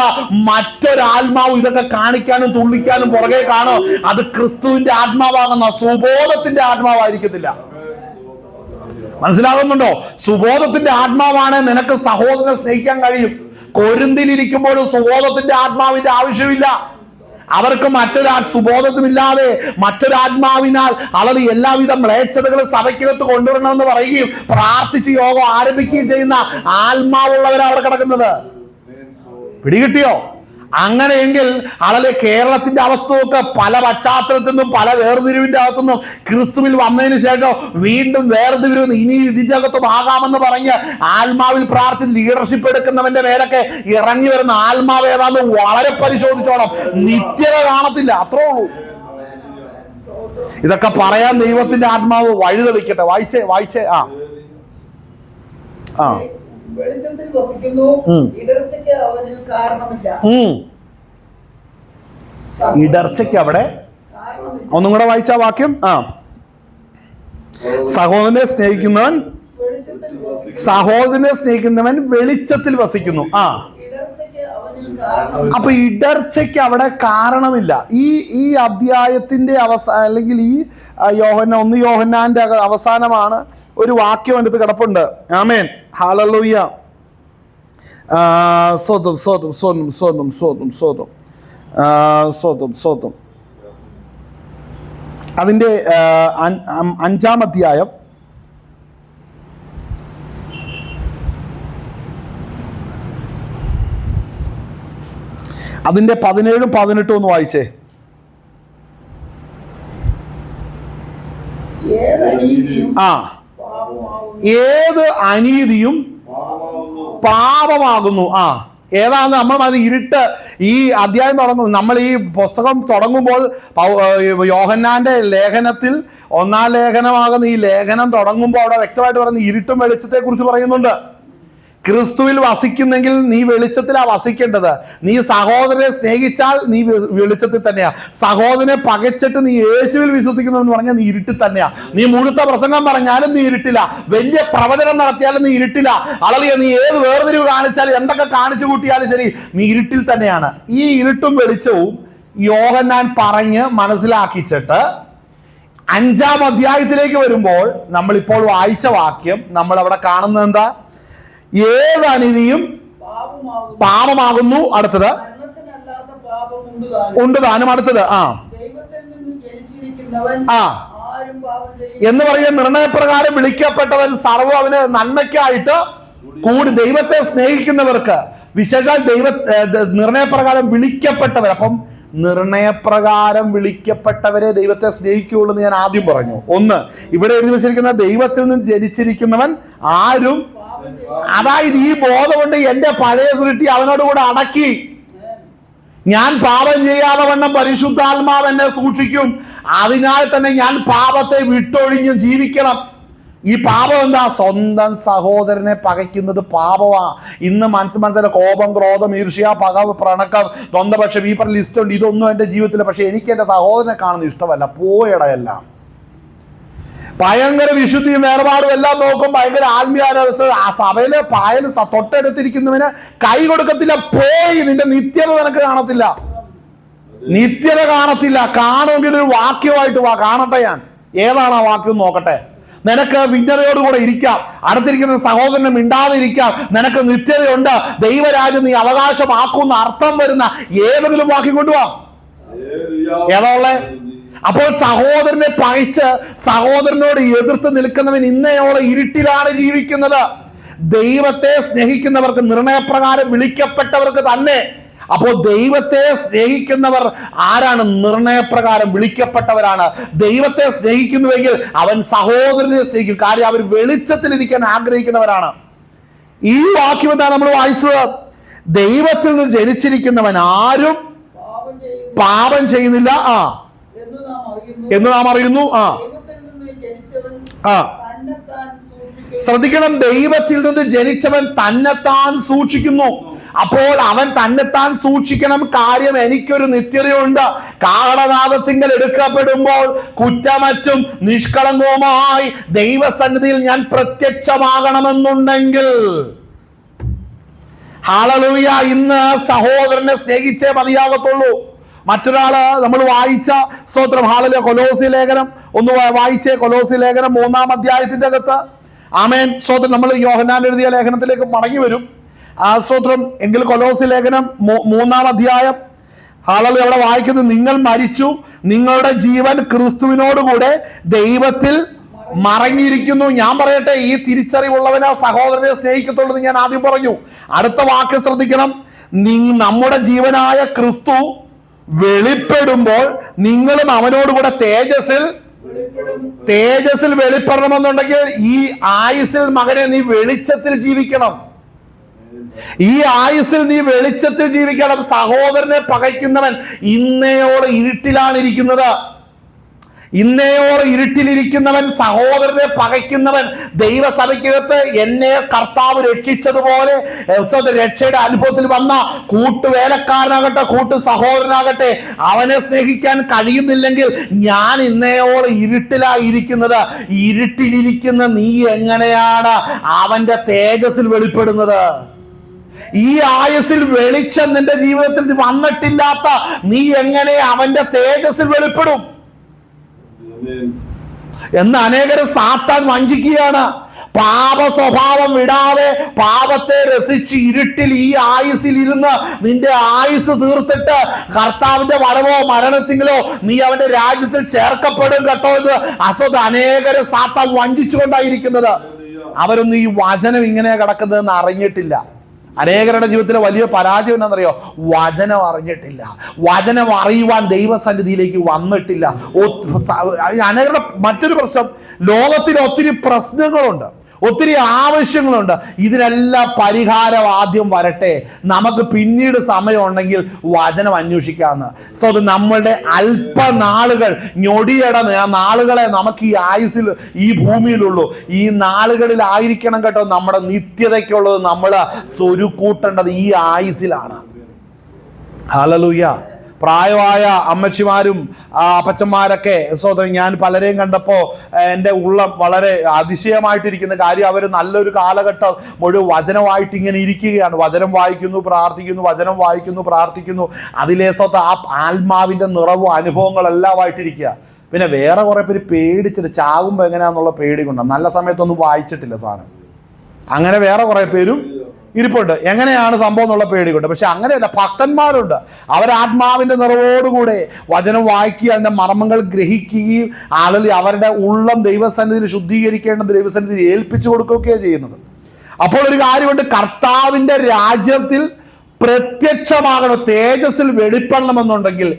മറ്റൊരാത്മാവ് ഇതൊക്കെ കാണിക്കാനും തുള്ളിക്കാനും പുറകെ കാണോ, അത് ക്രിസ്തുവിന്റെ ആത്മാവാകുന്ന സുബോധത്തിന്റെ ആത്മാവായിരിക്കത്തില്ല. മനസ്സിലാകുന്നുണ്ടോ? സുബോധത്തിന്റെ ആത്മാവാണ് നിനക്ക് സഹോദരനെ സ്നേഹിക്കാൻ കഴിയും. കൊരിന്തിലിരിക്കുമ്പോഴും സുബോധത്തിന്റെ ആത്മാവിന്റെ ആവശ്യമില്ല. അവർക്ക് സുബോധത്തുമില്ലാതെ മറ്റൊരാത്മാവിനാൽ അവർ എല്ലാവിധ മ്ലേച്ഛതകളും സഭയ്ക്കകത്ത് കൊണ്ടുവരണമെന്ന് പറയുകയും പ്രാർത്ഥിച്ച് യോഗം ആരംഭിക്കുകയും ചെയ്യുന്ന ആത്മാവുള്ളവരാണ് അവിടെ കിടക്കുന്നത്. പിടികിട്ടിയോ? അങ്ങനെയെങ്കിൽ കേരളത്തിന്റെ അവസ്ഥയൊക്കെ പല പശ്ചാത്തലത്തിൽ നിന്നും പല വേർതിരിവിന്റെ അകത്തുനിന്നും ക്രിസ്തുവിൽ വന്നതിന് ശേഷം വീണ്ടും വേർതിരിവ് ഇനി ഇതിന്റെ അകത്തും ആകാമെന്ന് പറഞ്ഞ് ആത്മാവിൽ പ്രാർത്ഥിച്ച് ലീഡർഷിപ്പ് എടുക്കുന്നവന്റെ പേരൊക്കെ ഇറങ്ങി വരുന്ന ആത്മാവ് ഏതാണ്ട് വളരെ പരിശോധിച്ചോണം. നിത്യത കാണത്തില്ല, അത്രേ ഉള്ളൂ. ഇതൊക്കെ പറയാൻ ദൈവത്തിന്റെ ആത്മാവ് വഴി തെളിക്കട്ടെ. വായിച്ചേ. വെളിച്ചത്തിൽ വസിക്കുന്നു, ഇടർച്ചയ്ക്ക് അവനിൽ കാരണമില്ല. ഇടർച്ചയ്ക്ക് അവിടെ ഒന്നും കൂടെ വായിച്ച വാക്യം. സഹോദരനെ സ്നേഹിക്കുന്നവൻ വെളിച്ചത്തിൽ വസിക്കുന്നു. അപ്പൊ ഇടർച്ചയ്ക്ക് അവിടെ കാരണമില്ല. ഈ അധ്യായത്തിന്റെ അല്ലെങ്കിൽ ഈ യോഹന്നാന്റെ അവസാനമാണ് ഒരു വാക്യം എൻ്റെ അടുത്ത് കിടപ്പുണ്ട്. ആമേൻ, ഹല്ലേലൂയ. സ്വതം അതിന്റെ 5-ാം അധ്യായം അതിന്റെ 17-ഉം 18-ഉം ഒന്ന് വായിച്ചേ. ഏത് അനീതിയും പാപമാകുന്നു. ഏതാണ് നമ്മൾ അത് ഇരുട്ട്. ഈ അധ്യായം തുടങ്ങും, നമ്മൾ ഈ പുസ്തകം തുടങ്ങുമ്പോൾ യോഹന്നാന്റെ ലേഖനത്തിൽ 1-ാം ലേഖനമാകുന്ന ഈ ലേഖനം തുടങ്ങുമ്പോൾ അവിടെ വ്യക്തമായിട്ട് പറയുന്ന ഇരുട്ടും വെളിച്ചത്തെ കുറിച്ച് പറയുന്നുണ്ട്. ക്രിസ്തുവിൽ വസിക്കുന്നെങ്കിൽ നീ വെളിച്ചത്തിലാ വസിക്കേണ്ടത്. നീ സഹോദരനെ സ്നേഹിച്ചാൽ നീ വെളിച്ചത്തിൽ തന്നെയാ. സഹോദരനെ പകച്ചിട്ട് നീ യേശുവിൽ വിശ്വസിക്കുന്നു എന്ന് പറഞ്ഞാൽ നീ ഇരുട്ടിൽ തന്നെയാ. നീ മുഴുത്ത പ്രസംഗം പറഞ്ഞാലും നീ ഇരുട്ടില്ല, വലിയ പ്രവചനം നടത്തിയാലും നീ ഇരുട്ടില്ല. അളലിയ നീ ഏത് വേർതിരിവ് കാണിച്ചാലും എന്തൊക്കെ കാണിച്ചു കൂട്ടിയാലും ശരി, നീ ഇരുട്ടിൽ തന്നെയാണ്. ഈ ഇരുട്ടും വെളിച്ചവും യോഹന്നാൻ പറഞ്ഞ് മനസ്സിലാക്കിച്ചിട്ട് 5-ാം അധ്യായത്തിലേക്ക് വരുമ്പോൾ നമ്മൾ ഇപ്പോൾ വായിച്ച വാക്യം നമ്മൾ അവിടെ കാണുന്നത് എന്താ? ഏത് അനീതിയും പാപമാകുന്നു. അടുത്തത് ഉണ്ട് താനും. അടുത്തത് എന്ന് പറയുന്ന നിർണയപ്രകാരം വിളിക്കപ്പെട്ടവൻ സർവ്വം അവന് നന്മയ്ക്കായിട്ട് കൂടി. ദൈവത്തെ സ്നേഹിക്കുന്നവർക്ക്, വിശേഷാൽ നിർണയപ്രകാരം വിളിക്കപ്പെട്ടവർ. അപ്പം നിർണയപ്രകാരം വിളിക്കപ്പെട്ടവരെ ദൈവത്തെ സ്നേഹിക്കുകയുള്ളൂ എന്ന് ഞാൻ ആദ്യം പറഞ്ഞു. ഒന്ന്, ഇവിടെ എഴുതി വെച്ചിരിക്കുന്ന ദൈവത്തിൽ നിന്ന് ജനിച്ചിരിക്കുന്നവൻ ആരും അതായത് ഈ ബോധമുണ്ട്, എന്റെ പഴയ സൃഷ്ടി അവനോട് കൂടെ അടക്കി. ഞാൻ പാപം ചെയ്യാതെ വണ്ണം പരിശുദ്ധാത്മാവ് എന്നെ സൂക്ഷിക്കും. അതിനാൽ തന്നെ ഞാൻ പാപത്തെ വിട്ടൊഴിഞ്ഞ് ജീവിക്കണം. ഈ പാപം എന്താ? സ്വന്തം സഹോദരനെ പകയ്ക്കുന്നത് പാപമാ. ഇന്ന് മനസ്സിലെ കോപം, ക്രോധം, ഈർഷ്യ, പക, പ്രണക്കം, ദ്വന്ദ്പക്ഷം, ഈ പറഞ്ഞ ലിസ്റ്റ് ഉണ്ട്. ഇതൊന്നും എൻ്റെ ജീവിതത്തിൽ. പക്ഷെ എനിക്ക് എൻ്റെ സഹോദരനെ കാണുന്ന ഇഷ്ടമല്ല. പോയടയെല്ലാം ഭയങ്കര വിശുദ്ധിയും വേർപാടും എല്ലാം നോക്കും, ഭയങ്കര ആത്മീയാരവസ്ഥ. ആ സഭയിലെ പായൽ തൊട്ടടുത്തിരിക്കുന്നവന് കൈ കൊടുക്കത്തില്ല. പോയി, നിന്റെ നിത്യത നിനക്ക് കാണത്തില്ല. നിത്യത കാണത്തില്ല. കാണുമെങ്കിൽ ഒരു വാക്യമായിട്ട് വാ, കാണട്ടെ ഞാൻ. ഏതാണ് ആ വാക്യം നോക്കട്ടെ. നിനക്ക് വിജ്ഞതയോടുകൂടെ ഇരിക്കാം, അടുത്തിരിക്കുന്ന സഹോദരനെ മിണ്ടാതെ ഇരിക്കാം. നിനക്ക് നിത്യതയുണ്ട്. ദൈവരാജ്യം നീ അവകാശമാക്കുന്ന അർത്ഥം വരുന്ന ഏതെങ്കിലും വാക്യം കൊണ്ടുവാ. ഏതാളെ? അപ്പോൾ സഹോദരനെ പകച്ച് സഹോദരനോട് എതിർത്ത് നിൽക്കുന്നവൻ ഇന്നയോളം ഇരുട്ടിലാണ് ജീവിക്കുന്നത്. ദൈവത്തെ സ്നേഹിക്കുന്നവർക്ക്, നിർണയപ്രകാരം വിളിക്കപ്പെട്ടവർക്ക് തന്നെ. അപ്പോൾ ദൈവത്തെ സ്നേഹിക്കുന്നവർ ആരാണ്? നിർണയപ്രകാരം വിളിക്കപ്പെട്ടവരാണ്. ദൈവത്തെ സ്നേഹിക്കുന്നുവെങ്കിൽ അവൻ സഹോദരനെ സ്നേഹിക്കും. കാര്യം അവർ വെളിച്ചത്തിലിരിക്കാൻ ആഗ്രഹിക്കുന്നവരാണ്. ഈ വാക്യം എന്താണ് നമ്മൾ വായിച്ചത്? ദൈവത്തിൽ നിന്ന് ജനിച്ചിരിക്കുന്നവൻ ആരും പാപം ചെയ്യുന്നില്ല എന്ന് നാം അറിയുന്നു. ശ്രദ്ധിക്കണം, ദൈവത്തിൽ നിന്ന് ജനിച്ചവൻ തന്നെത്താൻ സൂക്ഷിക്കുന്നു. അപ്പോൾ അവൻ തന്നെത്താൻ സൂക്ഷിക്കണം. കാര്യം, എനിക്കൊരു നിത്യതയുണ്ട്. കാഹളനാദത്തിങ്കൽ എടുക്കപ്പെടുമ്പോൾ കുറ്റമറ്റും നിഷ്കളങ്കവുമായി ദൈവസന്നിധിയിൽ ഞാൻ പ്രത്യക്ഷമാകണമെന്നുണ്ടെങ്കിൽ, ഹല്ലേലൂയ, ഇന്ന് സഹോദരനെ സ്നേഹിച്ചേ മതിയാകത്തുള്ളൂ. മറ്റൊരാള് നമ്മൾ വായിച്ച സ്തോത്രം, ഹല്ലേലൂയ, കൊലോസി ലേഖനം ഒന്ന് വായിച്ചേ. കൊലോസി ലേഖനം 3-ാം അധ്യായത്തിന്റെ അകത്ത്, ആമേൻ, സ്തോത്രം. നമ്മൾ യോഹന്നാൻ എഴുതിയ ലേഖനത്തിലേക്ക് മടങ്ങി വരും. സ്തോത്രം. എങ്കിൽ കൊലോസി ലേഖനം 3-ാം അധ്യായം, ഹല്ലേലൂയ, അവിടെ വായിക്കുന്നത്, നിങ്ങൾ മരിച്ചു, നിങ്ങളുടെ ജീവൻ ക്രിസ്തുവിനോടുകൂടെ ദൈവത്തിൽ മറങ്ങിയിരിക്കുന്നു. ഞാൻ പറയട്ടെ, ഈ തിരിച്ചറിവുള്ളവന് സഹോദരനെ സ്നേഹിക്കത്തുള്ളൂ എന്ന് ഞാൻ ആദ്യം പറഞ്ഞു. അടുത്ത വാക്ക് ശ്രദ്ധിക്കണം. നമ്മുടെ ജീവനായ ക്രിസ്തു വെളിപ്പെടുമ്പോൾ നിങ്ങളും അവനോടുകൂടെ തേജസ്സിൽ വെളിപ്പെടണമെന്നുണ്ടെങ്കിൽ ഈ ആയുസ്സിൽ മകനെ നീ വെളിച്ചത്തിൽ ജീവിക്കണം. ഈ ആയുസ്സിൽ നീ വെളിച്ചത്തിൽ ജീവിക്കണം. സഹോദരനെ പകയ്ക്കുന്നവൻ ഇന്നയോളം ഇരുട്ടിലാണ് ഇരിക്കുന്നത്. ഇന്നയോളം ഇരുട്ടിലിരിക്കുന്നവൻ, സഹോദരനെ പകയ്ക്കുന്നവൻ, ദൈവസഭയ്ക്കകത്ത് എന്നെ കർത്താവ് രക്ഷിച്ചതുപോലെ രക്ഷയുടെ അനുഭവത്തിൽ വന്ന കൂട്ടുവേലക്കാരനാകട്ടെ, കൂട്ടു സഹോദരനാകട്ടെ, അവനെ സ്നേഹിക്കാൻ കഴിയുന്നില്ലെങ്കിൽ ഞാൻ ഇന്നയോളം ഇരുട്ടിലായിരിക്കുന്നത്. ഇരുട്ടിലിരിക്കുന്ന നീ എങ്ങനെയാണ് അവന്റെ തേജസ്സിൽ വെളിപ്പെടുന്നത്? ഈ ആയുസ്സിൽ വെളിച്ചം നിന്റെ ജീവിതത്തിൽ വന്നിട്ടില്ലാത്ത നീ എങ്ങനെ അവന്റെ തേജസ്സിൽ വെളിപ്പെടും എന്ന് അനേകരെ സാത്താൻ വഞ്ചിക്കുകയാണ്. പാപ സ്വഭാവം വിടാതെ പാപത്തെ രസിച്ച് ഇരുട്ടിൽ ഈ ആയുസ്സിൽ ഇരുന്ന് നിന്റെ ആയുസ് തീർത്തിട്ട് കർത്താവിന്റെ വരവോ മരണത്തിലോ നീ അവന്റെ രാജ്യത്തിൽ ചേർക്കപ്പെടും കേട്ടോ എന്ന് അനേകരെ സാത്താൻ വഞ്ചിച്ചുകൊണ്ടായിരിക്കുന്നത്. അവരൊന്നും ഈ വചനം ഇങ്ങനെ കിടക്കുന്നതെന്ന് അറിഞ്ഞിട്ടില്ല. അനേകരുടെ ജീവിതത്തിലെ വലിയ പരാജയം എന്താണെന്നറിയോ? വചനം അറിഞ്ഞിട്ടില്ല. വചനം അറിയുവാൻ ദൈവസന്നിധിയിലേക്ക് വന്നിട്ടില്ല. അനേകരുടെ മറ്റൊരു പ്രശ്നം, ലോകത്തിൽ ഒത്തിരി പ്രശ്നങ്ങളുണ്ട്, ഒത്തിരി ആവശ്യങ്ങളുണ്ട്. ഇതിനെല്ലാം പരിഹാരം ആദ്യം വരട്ടെ, നമുക്ക് പിന്നീട് സമയമുണ്ടെങ്കിൽ വചനം അന്വേഷിക്കാമെന്ന്. സോ അത് നമ്മളുടെ അല്പനാളുകൾ, ഞൊടിയുടെ നാളുകളെ നമുക്ക് ഈ ആയുസ്സിൽ, ഈ ഭൂമിയിലുള്ളൂ. ഈ നാളുകളിലായിരിക്കണം കേട്ടോ നമ്മുടെ നിത്യതയ്ക്കുള്ളത് നമ്മൾ സ്വരുക്കൂട്ടേണ്ടത് ഈ ആയുസ്സിലാണ്. ഹല്ലേലൂയ. പ്രായമായ അമ്മച്ചിമാരും അപ്പച്ചന്മാരൊക്കെ സോദരൻ, ഞാൻ പലരെയും കണ്ടപ്പോൾ എൻ്റെ ഉള്ളം വളരെ അതിശയമായിട്ടിരിക്കുന്ന കാര്യം, അവർ നല്ലൊരു കാലഘട്ടം മുഴുവൻ വചനമായിട്ട് ഇങ്ങനെ ഇരിക്കുകയാണ്. വചനം വായിക്കുന്നു, പ്രാർത്ഥിക്കുന്നു, വചനം വായിക്കുന്നു, പ്രാർത്ഥിക്കുന്നു. അതിലെ ആ ആത്മാവിൻ്റെ നിറവും അനുഭവങ്ങളെല്ലാം ആയിട്ടിരിക്കുക. പിന്നെ വേറെ കുറെ പേര് പേടിച്ചിട്ട് ചാകുമ്പോൾ എങ്ങനെയാണെന്നുള്ള പേടി കൊണ്ടാണ്, നല്ല സമയത്തൊന്നും വായിച്ചിട്ടില്ല സാധനം. അങ്ങനെ വേറെ കുറെ പേരും ഇരിപ്പുണ്ട്, എങ്ങനെയാണ് സംഭവം എന്നുള്ള പേടി കൊണ്ട്. പക്ഷെ അങ്ങനെയല്ല, ഭക്തന്മാരുണ്ട്. അവരാത്മാവിന്റെ നിറവോടുകൂടെ വചനം വായിക്കുക, അതിന്റെ മർമ്മങ്ങൾ ഗ്രഹിക്കുകയും അവരുടെ ഉള്ളം ദൈവസന്നിധിയിൽ ശുദ്ധീകരിക്കേണ്ടത് ദൈവസന്നിധിയിൽ ഏൽപ്പിച്ചു കൊടുക്കുകയാണ് ചെയ്യുന്നത്. അപ്പോൾ ഒരു കാര്യമുണ്ട്, കർത്താവിന്റെ രാജ്യത്തിൽ പ്രത്യക്ഷമാകണം, തേജസ്സിൽ വെളിപ്പെടണമെന്നുണ്ടെങ്കിൽ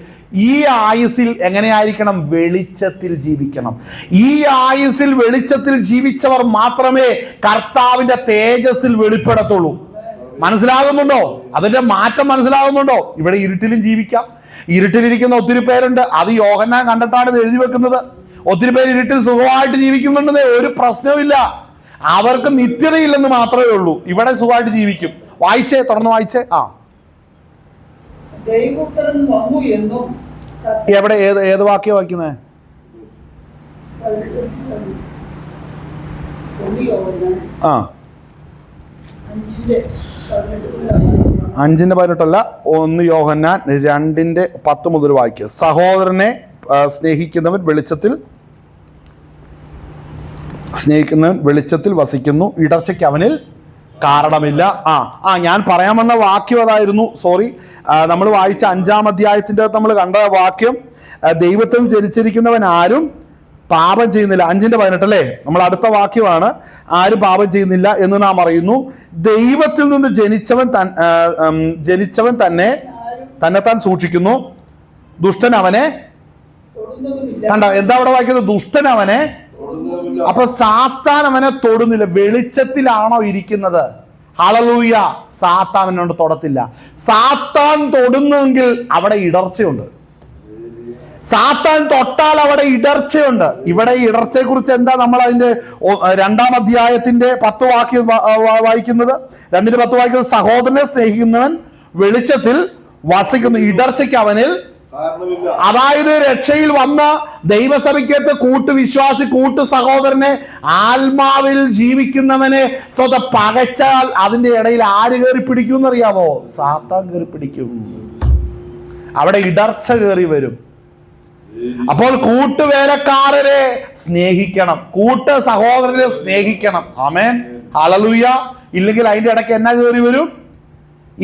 ഈ ആയുസ്സിൽ എങ്ങനെയായിരിക്കണം? വെളിച്ചത്തിൽ ജീവിക്കണം. ഈ ആയുസ്സിൽ വെളിച്ചത്തിൽ ജീവിച്ചവർ മാത്രമേ കർത്താവിന്റെ തേജസ്സിൽ വെളിപ്പെടത്തുള്ളൂ. മനസ്സിലാകുന്നുണ്ടോ? അതിന്റെ മാറ്റം മനസ്സിലാകുന്നുണ്ടോ? ഇവിടെ ഇരുട്ടിലും ജീവിക്കാം. ഇരുട്ടിലിരിക്കുന്ന ഒത്തിരി പേരുണ്ട്. അത് യോഹന്നാൻ കണ്ടിട്ടാണ് ഇത് എഴുതി വെക്കുന്നത്. ഒത്തിരി പേര് ഇരുട്ടിൽ സുഖമായിട്ട് ജീവിക്കുന്നുണ്ടെന്നേ, ഒരു പ്രശ്നവുമില്ല. അവർക്ക് നിത്യതയില്ലെന്ന് മാത്രമേ ഉള്ളൂ. ഇവിടെ സുഖമായിട്ട് ജീവിക്കും. വായിച്ചേ, തുടർന്ന് വായിച്ചേ. ദൈവപുത്രൻ വന്നു എന്നും എവിടെ ഏത് വാക്യം വായിക്കുന്നേ? ആ 5:18 1 യോഹന്നാൻ 2:10 മുതൽ വായിക്കുക. സഹോദരനെ സ്നേഹിക്കുന്നവൻ വെളിച്ചത്തിൽ വസിക്കുന്നു, ഇടർച്ചയ്ക്ക് അവനിൽ കാരണമില്ല. ഞാൻ പറയാൻ വന്ന വാക്യം അതായിരുന്നു. സോറി, നമ്മൾ വായിച്ച 5-ാം അധ്യായത്തിന്റെ നമ്മൾ കണ്ട വാക്യം, ദൈവത്തിൽ ജനിച്ചിരിക്കുന്നവൻ ആരും പാപം ചെയ്യുന്നില്ല. 5:18 അല്ലേ? നമ്മൾ അടുത്ത വാക്യമാണ്, ആരും പാപം ചെയ്യുന്നില്ല എന്ന് നാം അറിയുന്നു. ദൈവത്തിൽ നിന്ന് ജനിച്ചവൻ തന്നെത്താൻ സൂക്ഷിക്കുന്നു, ദുഷ്ടൻ അവനെ കണ്ട. എന്താ അവിടെ വായിക്കുന്നത്? ദുഷ്ടൻ അവനെ. അപ്പൊ സാത്താൻ അവനെ തൊടുന്നില്ല. വെളിച്ചത്തിലാണോ ഇരിക്കുന്നത്? ഹല്ലേലൂയ. സാത്താൻ അവനോട് തൊടത്തില്ല. സാത്താൻ തൊടുന്നെങ്കിൽ അവിടെ ഇടർച്ചയുണ്ട്. സാത്താൻ തൊട്ടാൽ അവിടെ ഇടർച്ചയുണ്ട്. ഇവിടെ ഇടർച്ചയെ കുറിച്ച് എന്താ നമ്മൾ അതിന്റെ 2-ാം അധ്യായത്തിന്റെ 10 വാക്യം വായിക്കുന്നത്? 2:10 വായിക്കുന്നത്, സഹോദരനെ സ്നേഹിക്കുന്നവൻ വെളിച്ചത്തിൽ വസിക്കുന്നു, ഇടർച്ചയ്ക്ക് അവനിൽ. അതായത് രക്ഷയിൽ വന്ന ദൈവസഭയ്ക്കകത്ത് കൂട്ടുവിശ്വാസി, സഹോദരനെ, ആത്മാവിൽ ജീവിക്കുന്നവനെ സ്വതം പകച്ചാൽ അതിന്റെ ഇടയിൽ ആര് കയറി പിടിക്കും എന്നറിയാമോ? സാത്താൻ കയറി പിടിക്കും. അവിടെ ഇടർച്ച കയറി വരും. അപ്പോൾ കൂട്ടുവേലക്കാരനെ സ്നേഹിക്കണം, സഹോദരനെ സ്നേഹിക്കണം. ആമേൻ, ഹല്ലേലൂയ. ഇല്ലെങ്കിൽ അതിന്റെ ഇടയ്ക്ക് എന്നാ കയറി വരും?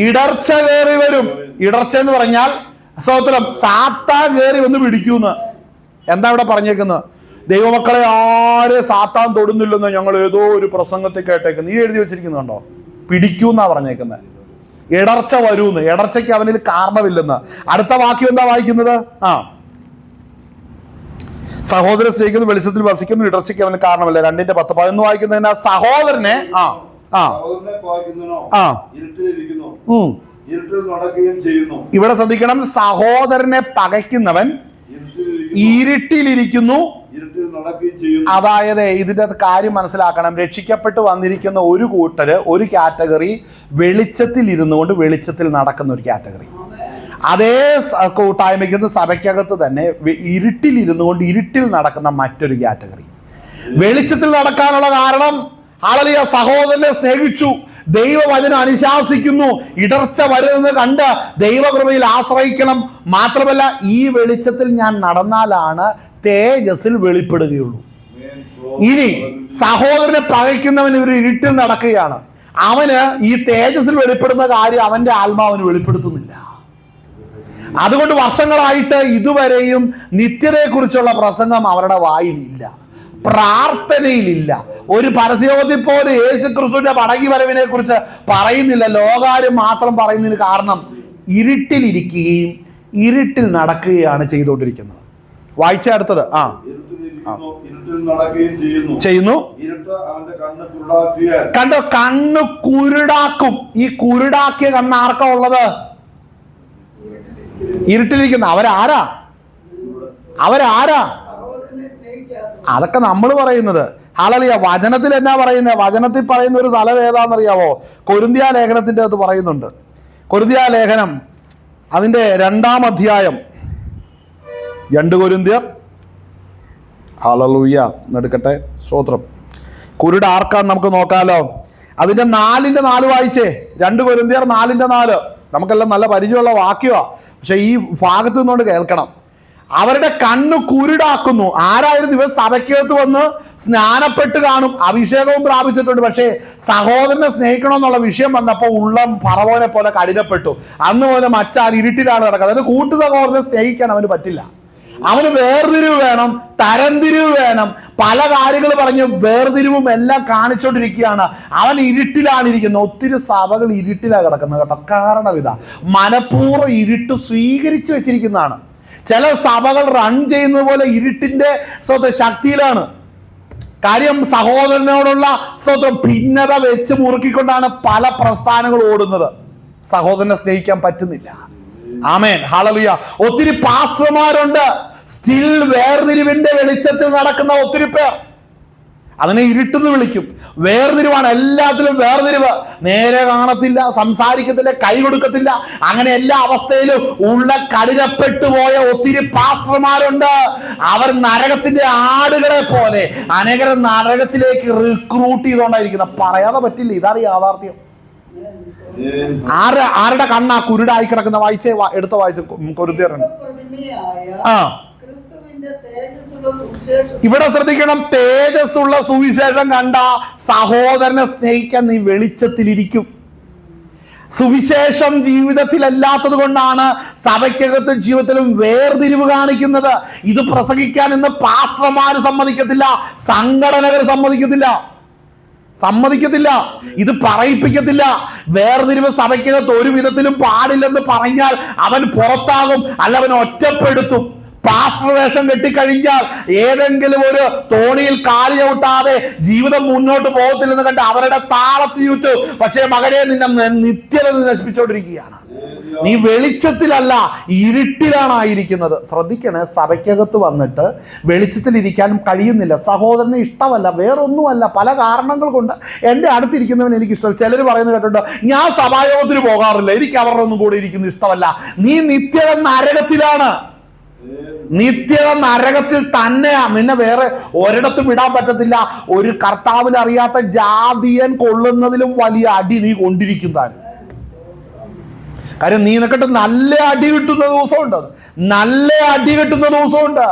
ഇടർച്ച കയറി വരും. ഇടർച്ച എന്ന് പറഞ്ഞാൽ സ്തോത്രം, സാത്താൻ കയറി വന്ന് പിടിക്കൂന്ന്. എന്താ ഇവിടെ പറഞ്ഞേക്കുന്നത്? ദൈവമക്കളെ ആരെ സാത്താൻ തൊടുന്നില്ലെന്ന് ഞങ്ങൾ ഏതോ ഒരു പ്രസംഗത്തിൽ കേട്ടേക്കുന്നു. ഈ എഴുതി വെച്ചിരിക്കുന്നുണ്ടോ? പിടിക്കൂന്നാ പറഞ്ഞേക്കുന്നത്. ഇടർച്ച വരൂന്ന്, ഇടർച്ചയ്ക്ക് അവനിൽ കാരണമില്ലെന്ന്. അടുത്ത വാക്യം എന്താ വായിക്കുന്നത്? സഹോദരൻ സ്നേഹിക്കുന്നു, വെളിച്ചത്തിൽ വസിക്കുന്നു, ഇടർച്ചയ്ക്ക് അവന് കാരണമില്ല. 2:10 11 വായിക്കുന്നതിന് സഹോദരനെ ഇവിടെ ശ്രദ്ധിക്കണം. സഹോദരനെ പകയ്ക്കുന്നവൻ ഇരുട്ടിലിരിക്കുന്നു. അതായത് ഇതിന്റെ കാര്യം മനസ്സിലാക്കണം. രക്ഷിക്കപ്പെട്ട് വന്നിരിക്കുന്ന ഒരു കൂട്ടര്, ഒരു കാറ്റഗറി വെളിച്ചത്തിൽ ഇരുന്നു കൊണ്ട് വെളിച്ചത്തിൽ നടക്കുന്ന ഒരു കാറ്റഗറി. അതേ കൂട്ടായ്മയ്ക്ക് സഭയ്ക്കകത്ത് തന്നെ ഇരുട്ടിൽ ഇരുന്നു കൊണ്ട് ഇരുട്ടിൽ നടക്കുന്ന മറ്റൊരു കാറ്റഗറി. വെളിച്ചത്തിൽ നടക്കാനുള്ള കാരണം, ഹല്ലേലൂയ, സഹോദരനെ സ്നേഹിച്ചു, ദൈവവചനം അനുശാസിക്കുന്നു, ഇടർച്ച വരുന്നത് കണ്ട് ദൈവകൃപയിൽ ആശ്രയിക്കണം. മാത്രമല്ല, ഈ വെളിച്ചത്തിൽ ഞാൻ നടന്നാലാണ് തേജസ്സിൽ വെളിപ്പെടുകയുള്ളൂ. ഇനി സഹോദരനെ പകയ്ക്കുന്നവൻ ഒരു ഇരുട്ടിൽ നടക്കുകയാണ്. അവന് ഈ തേജസ്സിൽ വെളിപ്പെടുന്ന കാര്യം അവന്റെ ആത്മാവിന് വെളിപ്പെടുത്തുന്നില്ല. അതുകൊണ്ട് വർഷങ്ങളായിട്ട് ഇതുവരെയും നിത്യതയെക്കുറിച്ചുള്ള പ്രസംഗം അവരുടെ വായിലില്ല, പ്രാർത്ഥനയിലില്ല. ഒരു പരസ്യത്തിൽ പോലും യേശു ക്രിസ്തുവിന്റെ മടങ്ങി വരവിനെ കുറിച്ച് പറയുന്നില്ല. ലോകാരും മാത്രം പറയുന്നതിന് കാരണം ഇരുട്ടിലിരിക്കുകയും ഇരുട്ടിൽ നടക്കുകയാണ് ചെയ്തുകൊണ്ടിരിക്കുന്നത്. വായിച്ച അടുത്തത് ചെയ്യുന്നു. കണ്ടോ, കണ്ണ് കുരുടാക്കും. ഈ കുരുടാക്കിയ കണ്ണ് ആർക്കാ ഉള്ളത്? ഇരുട്ടിലിരിക്കുന്ന അവരാരാ? അതൊക്കെ നമ്മൾ പറയുന്നത്. ഹല്ലേലൂയ. വചനത്തിൽ എന്നാ പറയുന്നത്? വചനത്തിൽ പറയുന്ന ഒരു സ്ഥലം ഏതാണെന്നറിയാവോ? കൊരിന്ത്യ ലേഖനത്തിന്റെ അത് പറയുന്നുണ്ട്. കൊരിന്ത്യ ലേഖനം അതിന്റെ 2-ാം അധ്യായം, 2 കൊരിന്ത്യർ. ഹല്ലേലൂയ. എടുക്കട്ടെ, സ്തോത്രം. കുരുട് ആർക്കാന്ന് നമുക്ക് നോക്കാലോ. അതിന്റെ 4:4 വായിച്ചേ. 2 കൊരിന്ത്യർ 4:4. നമുക്കെല്ലാം നല്ല പരിചയമുള്ള വാക്യമാ, പക്ഷെ ഈ ഭാഗത്ത് നിന്നുകൊണ്ട് കേൾക്കണം. അവരുടെ കണ്ണ് കുരുടാക്കുന്നു. ആരായിരുന്നു ഇവർ? സഭയ്ക്കകത്ത് വന്ന് സ്നാനപ്പെട്ട് കാണും, അഭിഷേകവും പ്രാപിച്ചിട്ടുണ്ട്. പക്ഷേ സഹോദരനെ സ്നേഹിക്കണമെന്നുള്ള വിഷയം വന്നപ്പോൾ ഉള്ളം പറവോനെ പോലെ കഠിനപ്പെട്ടു. അന്ന് പോലെ മച്ചാൽ ഇരുട്ടിലാണ് നടക്കുന്നത്. അതായത് കൂട്ടു സഹോദരനെ സ്നേഹിക്കാൻ അവന് പറ്റില്ല. അവന് വേർതിരിവ് വേണം, തരംതിരിവ് വേണം, പല കാര്യങ്ങൾ പറഞ്ഞ് വേർതിരിവും എല്ലാം കാണിച്ചോണ്ടിരിക്കുകയാണ്. അവൻ ഇരുട്ടിലാണ് ഇരിക്കുന്നത്. ഒത്തിരി സഭകൾ ഇരുട്ടിലാണ് കിടക്കുന്നത് കേട്ടോ. കാരണം ഇതാ, മനഃപൂർവ്വം ഇരുട്ട് സ്വീകരിച്ചു വെച്ചിരിക്കുന്നതാണ്. ചില സഭകൾ റൺ ചെയ്യുന്നത് പോലെ ഇരുട്ടിന്റെ ശക്തിയിലാണ്. കാര്യം സഹോദരനോടുള്ള ഭിന്നത വെച്ച് മുറുക്കിക്കൊണ്ടാണ് പല പ്രസ്ഥാനങ്ങൾ ഓടുന്നത്. സഹോദരനെ സ്നേഹിക്കാൻ പറ്റുന്നില്ല. ആമേൻ, ഹല്ലേലൂയ. ഒത്തിരി പാസ്റ്റർമാരുണ്ട്, സ്റ്റിൽ വേർതിരിവിന്റെ വെളിച്ചത്തിൽ നടക്കുന്ന ഒത്തിരി പേർ. അതിനെ ഇരുട്ടെന്ന് വിളിക്കും. വേർതിരിവാണ്, എല്ലാത്തിലും വേർതിരിവ്. നേരെ കാണത്തില്ല, സംസാരിക്കത്തില്ല, കൈ കൊടുക്കത്തില്ല. അങ്ങനെ എല്ലാ അവസ്ഥയിലും ഉള്ള കഠിനപ്പെട്ടു പോയ ഒത്തിരി പാസ്റ്റർമാരുണ്ട്. അവർ നരകത്തിന്റെ ആടുകളെ പോലെ അനേകരെ നരകത്തിലേക്ക് റിക്രൂട്ട് ചെയ്തുകൊണ്ടായിരിക്കുന്നത്. പറയാതെ പറ്റില്ല, ഇതാണ് യാഥാർത്ഥ്യം. ആരുടെ കണ്ണാ കുരുടായി കിടക്കുന്ന? വായിച്ചേ, എടുത്ത വായിച്ച കൊരിന്ത്യർ. ആ, ഇവിടെ ശ്രദ്ധിക്കണം, തേജസ്സുള്ള സുവിശേഷം കണ്ട സഹോദരനെ സ്നേഹിക്കാൻ നീ വെളിച്ചത്തിലിരിക്കും. സുവിശേഷം ജീവിതത്തിലല്ലാത്തത് കൊണ്ടാണ് സഭയ്ക്കകത്തും ജീവിതത്തിലും വേർതിരിവ് കാണിക്കുന്നത്. ഇത് പ്രസംഗിക്കാൻ ഇന്ന് പാസ്റ്റർമാര് സമ്മതിക്കത്തില്ല, സംഘടനകൾ സമ്മതിക്കത്തില്ല, ഇത് പറയിപ്പിക്കത്തില്ല. വേർതിരിവ് സഭയ്ക്കകത്ത് ഒരു വിധത്തിലും പാടില്ലെന്ന് പറഞ്ഞാൽ അവൻ പുറത്താകും, അല്ല അവൻ ഒറ്റപ്പെടുത്തും. പാസ്റ്റർ വേഷം കെട്ടിക്കഴിഞ്ഞാൽ ഏതെങ്കിലും ഒരു തോണിയിൽ കാല് ചവിട്ടാതെ ജീവിതം മുന്നോട്ട് പോകത്തില്ലെന്ന് കണ്ട് അവരുടെ താളത്തിൽ ചുറ്റും. പക്ഷേ മകനെ, നിന്നെ നിത്യത നശിപ്പിച്ചുകൊണ്ടിരിക്കുകയാണ്. നീ വെളിച്ചത്തിലല്ല, ഇരുട്ടിലാണ് ആയിരിക്കുന്നത്. ശ്രദ്ധിക്കണേ, സഭയ്ക്കകത്ത് വന്നിട്ട് വെളിച്ചത്തിലിരിക്കാനും കഴിയുന്നില്ല. സഹോദരന് ഇഷ്ടമല്ല, വേറൊന്നുമല്ല, പല കാരണങ്ങൾ കൊണ്ട്. എൻ്റെ അടുത്തിരിക്കുന്നവൻ എനിക്ക് ഇഷ്ടം. ചിലർ പറയുന്നത് കേട്ടിട്ടുണ്ട്, ഞാൻ സഭായോഗത്തിന് പോകാറില്ല, എനിക്ക് അവരുടെ ഒന്നും കൂടെ ഇരിക്കുന്നത് ഇഷ്ടമല്ല. നീ നിത്യത നരകത്തിലാണ്. നിത്യത നരകത്തിൽ തന്നെയാ. നിന്നെ വേറെ ഒരിടത്തും വിടാൻ പറ്റത്തില്ല. ഒരു കർത്താവിനെ അറിയാത്ത ജാതിയൻ കൊള്ളുന്നതിലും വലിയ അടി നീ കൊണ്ടിരിക്കുന്നതാണ്. കാര്യം നീ നിനക്കിട്ട് നല്ല അടി കിട്ടുന്ന ദിവസമുണ്ട്, നല്ല അടി കിട്ടുന്ന ദിവസമുണ്ട്.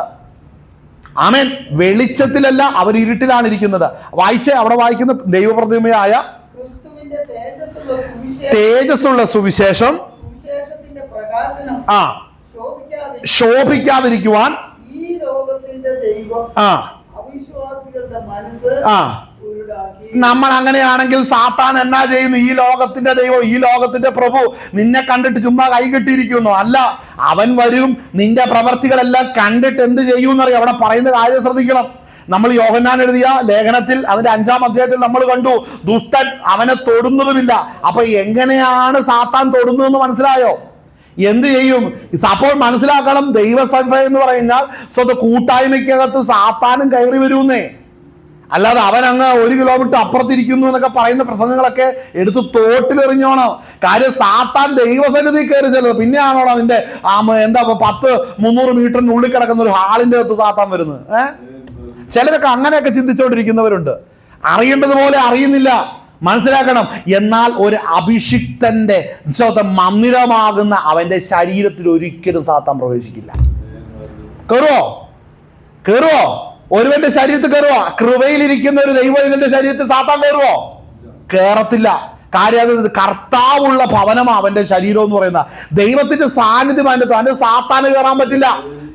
ആമേൻ. വെളിച്ചത്തിലല്ല, അവർ ഇരുട്ടിലാണ് ഇരിക്കുന്നത്. വായിച്ചേ, അവിടെ വായിക്കുന്ന ദൈവപ്രതിമയായ തേജസ്സുള്ള സുവിശേഷം ആ ശോഭിക്കാതിരിക്കുവാൻ ഈ ലോകത്തിന്റെ ദൈവം അവിശ്വാസികളുടെ മനസ്സ് നമ്മൾ അങ്ങനെയാണെങ്കിൽ സാത്താൻ എന്നാ ചെയ്യുന്നു? ഈ ലോകത്തിന്റെ ദൈവം, ഈ ലോകത്തിന്റെ പ്രഭു നിന്നെ കണ്ടിട്ട് ചുമ്മാ കൈകെട്ടിയിരിക്കുന്നു അല്ല, അവൻ വരും, നിന്റെ പ്രവർത്തികളെല്ലാം കണ്ടിട്ട് എന്ത് ചെയ്യുമെന്നറിയാം. അവിടെ പറയുന്ന കാര്യം ശ്രദ്ധിക്കണം. നമ്മൾ യോഹന്നാൻ എഴുതിയ ലേഖനത്തിൽ അതിന്റെ 5-ാം അധ്യായത്തിൽ നമ്മൾ കണ്ടു, ദുഷ്ടൻ അവനെ തൊടുന്നതുമില്ല. അപ്പൊ എങ്ങനെയാണ് സാത്താൻ തൊടുന്നതെന്ന് മനസ്സിലായോ? എന്ത് ചെയ്യും? അപ്പോൾ മനസ്സിലാക്കണം, ദൈവസഭ എന്ന് പറഞ്ഞാൽ കൂട്ടായ്മയ്ക്കകത്ത് സാത്താനും കയറി വരുന്നേ. അല്ലാതെ അവൻ അങ്ങ് 1 കിലോമീറ്റർ അപ്പുറത്തിരിക്കുന്നു എന്നൊക്കെ പറയുന്ന പ്രസംഗങ്ങളൊക്കെ എടുത്ത് തോട്ടിലെറിഞ്ഞോണം. കാര്യം സാത്താൻ ദൈവസന്നിധി കയറി ചെല്ലുന്നത്. പിന്നെയാണോ അതിന്റെ 300 മീറ്ററിനുള്ളിൽ കിടക്കുന്ന ഒരു ഹാളിന്റെ അകത്ത് സാത്താൻ വരുന്നത്? ചിലരൊക്കെ അങ്ങനെയൊക്കെ ചിന്തിച്ചുകൊണ്ടിരിക്കുന്നവരുണ്ട്. അറിയേണ്ടതുപോലെ അറിയുന്നില്ല. മനസ്സിലാക്കണം. എന്നാൽ ഒരു അഭിഷിക്തന്റെ മന്ദിരമാകുന്ന അവന്റെ ശരീരത്തിൽ ഒരിക്കലും സാത്താൻ പ്രവേശിക്കില്ല. കയറുവോ? ഒരുവന്റെ ശരീരത്തിൽ കയറുവോ? കൃപയിലിരിക്കുന്ന ഒരു ദൈവത്തിന്റെ ശരീരത്തിൽ സാത്താൻ കയറുവോ? കേറത്തില്ല. കാര്യം അത് കർത്താവുള്ള ഭവനമാ അവന്റെ ശരീരം എന്ന് പറയുന്ന. ദൈവത്തിന്റെ സാന്നിധ്യം അതിന്റെ സാത്താന് കയറാൻ പറ്റില്ല.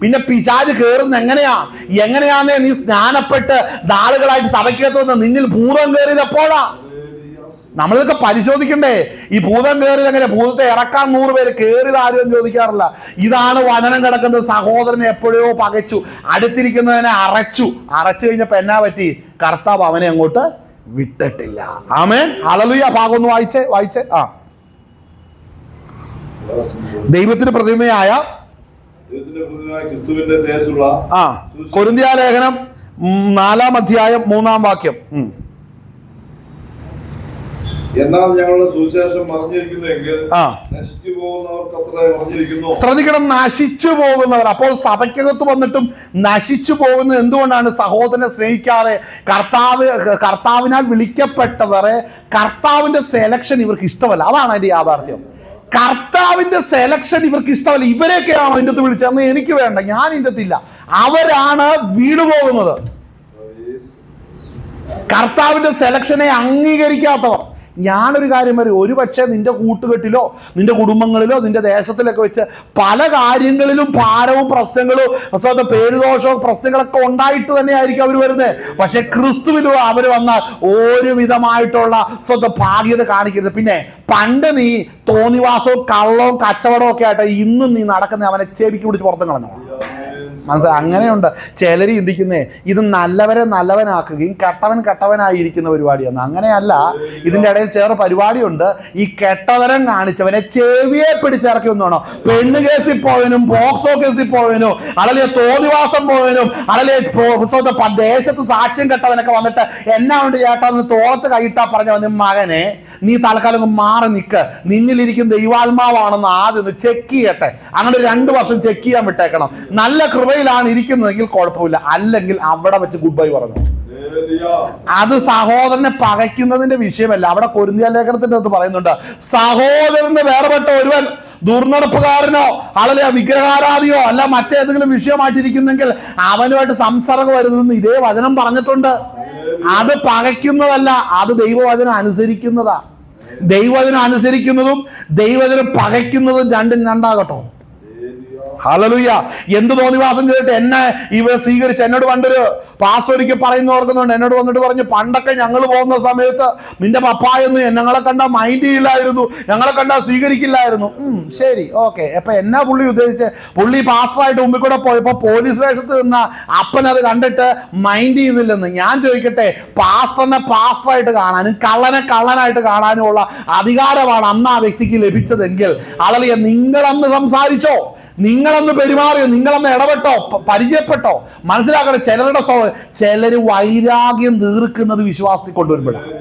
പിന്നെ പിശാച് കയറുന്ന എങ്ങനെയാന്നേ നീ സ്നാനപ്പെട്ട് നാളുകളായിട്ട് സഭയ്ക്കകത്ത് വന്ന് നിന്നിൽ ഭൂതം കയറിയത് എപ്പോഴാ? നമ്മളിതൊക്കെ പരിശോധിക്കണ്ടേ? ഈ ഭൂതം കയറിയത് എങ്ങനെ? ഭൂതത്തെ ഇറക്കാൻ 100 പേര്, കയറിയത് ആരും ചോദിക്കാറില്ല. ഇതാണ് വചനം കിടക്കുന്നത്. സഹോദരനെ എപ്പോഴോ പകച്ചു, അടുത്തിരിക്കുന്നതിനെ അറച്ചു കഴിഞ്ഞപ്പോ എന്നാ പറ്റി? കർത്താവ് അവനെ അങ്ങോട്ട് വിട്ടിട്ടില്ല. ആമേൻ, ഹല്ലേലൂയ. ഭാഗം ഒന്ന് വായിച്ചേ. ദൈവത്തിന് പ്രതിമയായ കൊരിന്ത്യ ലേഖനം 4-ാം അധ്യായം 3-ാം വാക്യം. എന്നാൽ ഞങ്ങളുടെ സുവിശേഷം മറിഞ്ഞിരിക്കുന്നുവെങ്കിൽ നശിച്ചു പോകുന്നവർക്ക് അത്രേ മറിഞ്ഞിരിക്കുന്നു. ശ്രദ്ധിക്കണം, നശിച്ചു പോകുന്നവർ. അപ്പോൾ സഭയ്ക്കകത്ത് വന്നിട്ടും നശിച്ചു പോകുന്നത് എന്തുകൊണ്ടാണ്? സഹോദരനെ സ്നേഹിക്കാതെ കർത്താവിനാൽ വിളിക്കപ്പെട്ടവരെ കർത്താവിന്റെ സെലക്ഷൻ ഇവർക്ക് ഇഷ്ടമല്ല. അതാണ് അതിന്റെ യാഥാർത്ഥ്യം. കർത്താവിന്റെ സെലക്ഷൻ ഇവർക്ക് ഇഷ്ടമല്ല. ഇവരെയൊക്കെയാണോ ഇതിൻ്റെ അകത്ത് വിളിച്ചത്? എനിക്ക് വേണ്ട, ഞാൻ ഇതിൻ്റെ അകത്തില്ല. അവരാണ് വീണുപോകുന്നത്. കർത്താവിന്റെ സെലക്ഷനെ അംഗീകരിക്കാത്തവർ. ഞാനൊരു കാര്യം പറയും, ഒരു പക്ഷേ നിന്റെ കൂട്ടുകെട്ടിലോ നിന്റെ കുടുംബങ്ങളിലോ നിന്റെ ദേശത്തിലൊക്കെ വെച്ച് പല കാര്യങ്ങളിലും ഭാരവും പ്രശ്നങ്ങളും പേരുദോഷവും പ്രശ്നങ്ങളൊക്കെ ഉണ്ടായിട്ട് തന്നെ ആയിരിക്കും അവർ വരുന്നത്. പക്ഷെ ക്രിസ്തുവിലും അവർ വന്നാൽ ഒരു വിധമായിട്ടുള്ള ഭാഗ്യത കാണിക്കരുത്. പിന്നെ പണ്ട് നീ തോന്നിവാസവും കള്ളവും കച്ചവടവും ഒക്കെ ആയിട്ട് ഇന്നും നീ നടക്കുന്ന അവനെ ചെവിക്ക് പിടിച്ച് പുറത്തും കളഞ്ഞോ. മനസ്സിലായി? അങ്ങനെയുണ്ട് ചിലർ ചിന്തിക്കുന്നേ ഇത് നല്ലവരെ നല്ലവനാക്കുകയും കെട്ടവനായിരിക്കുന്ന പരിപാടിയാണ്. അങ്ങനെയല്ല. ഇതിന്റെ ഇടയിൽ ചേർന്ന പരിപാടിയുണ്ട്. ഈ കെട്ടവരം കാണിച്ചവനെ ചെവിയെ പിടിച്ചിറക്കി ഒന്നാണോ പെണ്ണ് കേസിൽ പോയവനും പോക്സോ കേസിൽ പോയവനും അല്ലെങ്കിൽ തോന്നിവാസം പോയവനും അല്ലെങ്കിൽ ദേശത്ത് സാക്ഷ്യം കെട്ടവനൊക്കെ വന്നിട്ട് എന്നാ കൊണ്ട് ചേട്ടാ തോളത്ത് കൈയിട്ടാ പറഞ്ഞവന് മകനെ നീ തൽക്കാലം മാറി നിൽക്ക്, നിന്നിലിരിക്കും ദൈവാത്മാവാണെന്ന് ആദ്യം ഒന്ന് ചെക്ക് ചെയ്യട്ടെ. അങ്ങനെ 2 വർഷം ചെക്ക് ചെയ്യാൻ വിട്ടേക്കണം. നല്ല കൃപയിലാണ് ഇരിക്കുന്നതെങ്കിൽ കുഴപ്പമില്ല, അല്ലെങ്കിൽ അവിടെ വെച്ച് ഗുഡ് ബൈ പറഞ്ഞു. അത് സഹോദരനെ പകയ്ക്കുന്നതിന്റെ വിഷയമല്ല. അവിടെ കൊരിന്ത്യ ലേഖനത്തിന്റെ അത് പറയുന്നുണ്ട്, സഹോദരന് വേർപെട്ട ഒരുവൻ ദുർനടപ്പുകാരനോ അല്ലെങ്കിൽ വിഗ്രഹാരാധിയോ അല്ല മറ്റേതെങ്കിലും വിഷയമായിട്ടിരിക്കുന്നെങ്കിൽ അവനുമായിട്ട് സംസർഗം വരുന്നെന്ന് ഇതേ വചനം പറഞ്ഞിട്ടുണ്ട്. അത് പകയ്ക്കുന്നതല്ല, അത് ദൈവവചനം അനുസരിക്കുന്നതാ. ദൈവവചനം അനുസരിക്കുന്നതും ദൈവവചനം പകയ്ക്കുന്നതും രണ്ടാകട്ടോ. ഹല്ലേലൂയ. എന്ത് തോന്നിവാസം ചെയ്തിട്ട് എന്നെ ഇവ സ്വീകരിച്ച് എന്നോട് പണ്ടൊരു പാസ്റ്റർ ഒരിക്കൽ പറയുന്ന ഓർക്കുന്നുണ്ട്. എന്നോട് വന്നിട്ട് പറഞ്ഞു, പണ്ടൊക്കെ ഞങ്ങൾ പോകുന്ന സമയത്ത് നിന്റെ പപ്പായൊന്നും ഞങ്ങളെ കണ്ടാൽ മൈൻഡ് ചെയ്യില്ലായിരുന്നു, ഞങ്ങളെ കണ്ടാൽ സ്വീകരിക്കില്ലായിരുന്നു. ശരി, ഓക്കെ. അപ്പൊ എന്നാ പുള്ളി ഉദ്ദേശിച്ച്? പുള്ളി പാസ്റ്ററായിട്ട് മുമ്പിൽ കൂടെ പോയപ്പോ പോലീസ് സ്റ്റേഷത്തിൽ നിന്ന അപ്പൻ അത് കണ്ടിട്ട് മൈൻഡ് ചെയ്യുന്നില്ലെന്ന്. ഞാൻ ചോദിക്കട്ടെ, പാസ്റ്ററിനെ പാസ്റ്ററായിട്ട് കാണാനും കള്ളനായിട്ട് കാണാനും ഉള്ള അധികാരമാണ് അന്ന് ആ വ്യക്തിക്ക് ലഭിച്ചതെങ്കിൽ അളലിയ നിങ്ങളന്ന് സംസാരിച്ചോ, നിങ്ങളന്ന് പെരുമാറിയോ, നിങ്ങളന്ന് ഇടപെട്ടോ, പരിചയപ്പെട്ടോ? മനസ്സിലാക്കണം, ചിലര് വൈരാഗ്യം തീർക്കുന്നത് വിശ്വാസത്തിൽ കൊണ്ടുവരുമ്പോഴാണ്.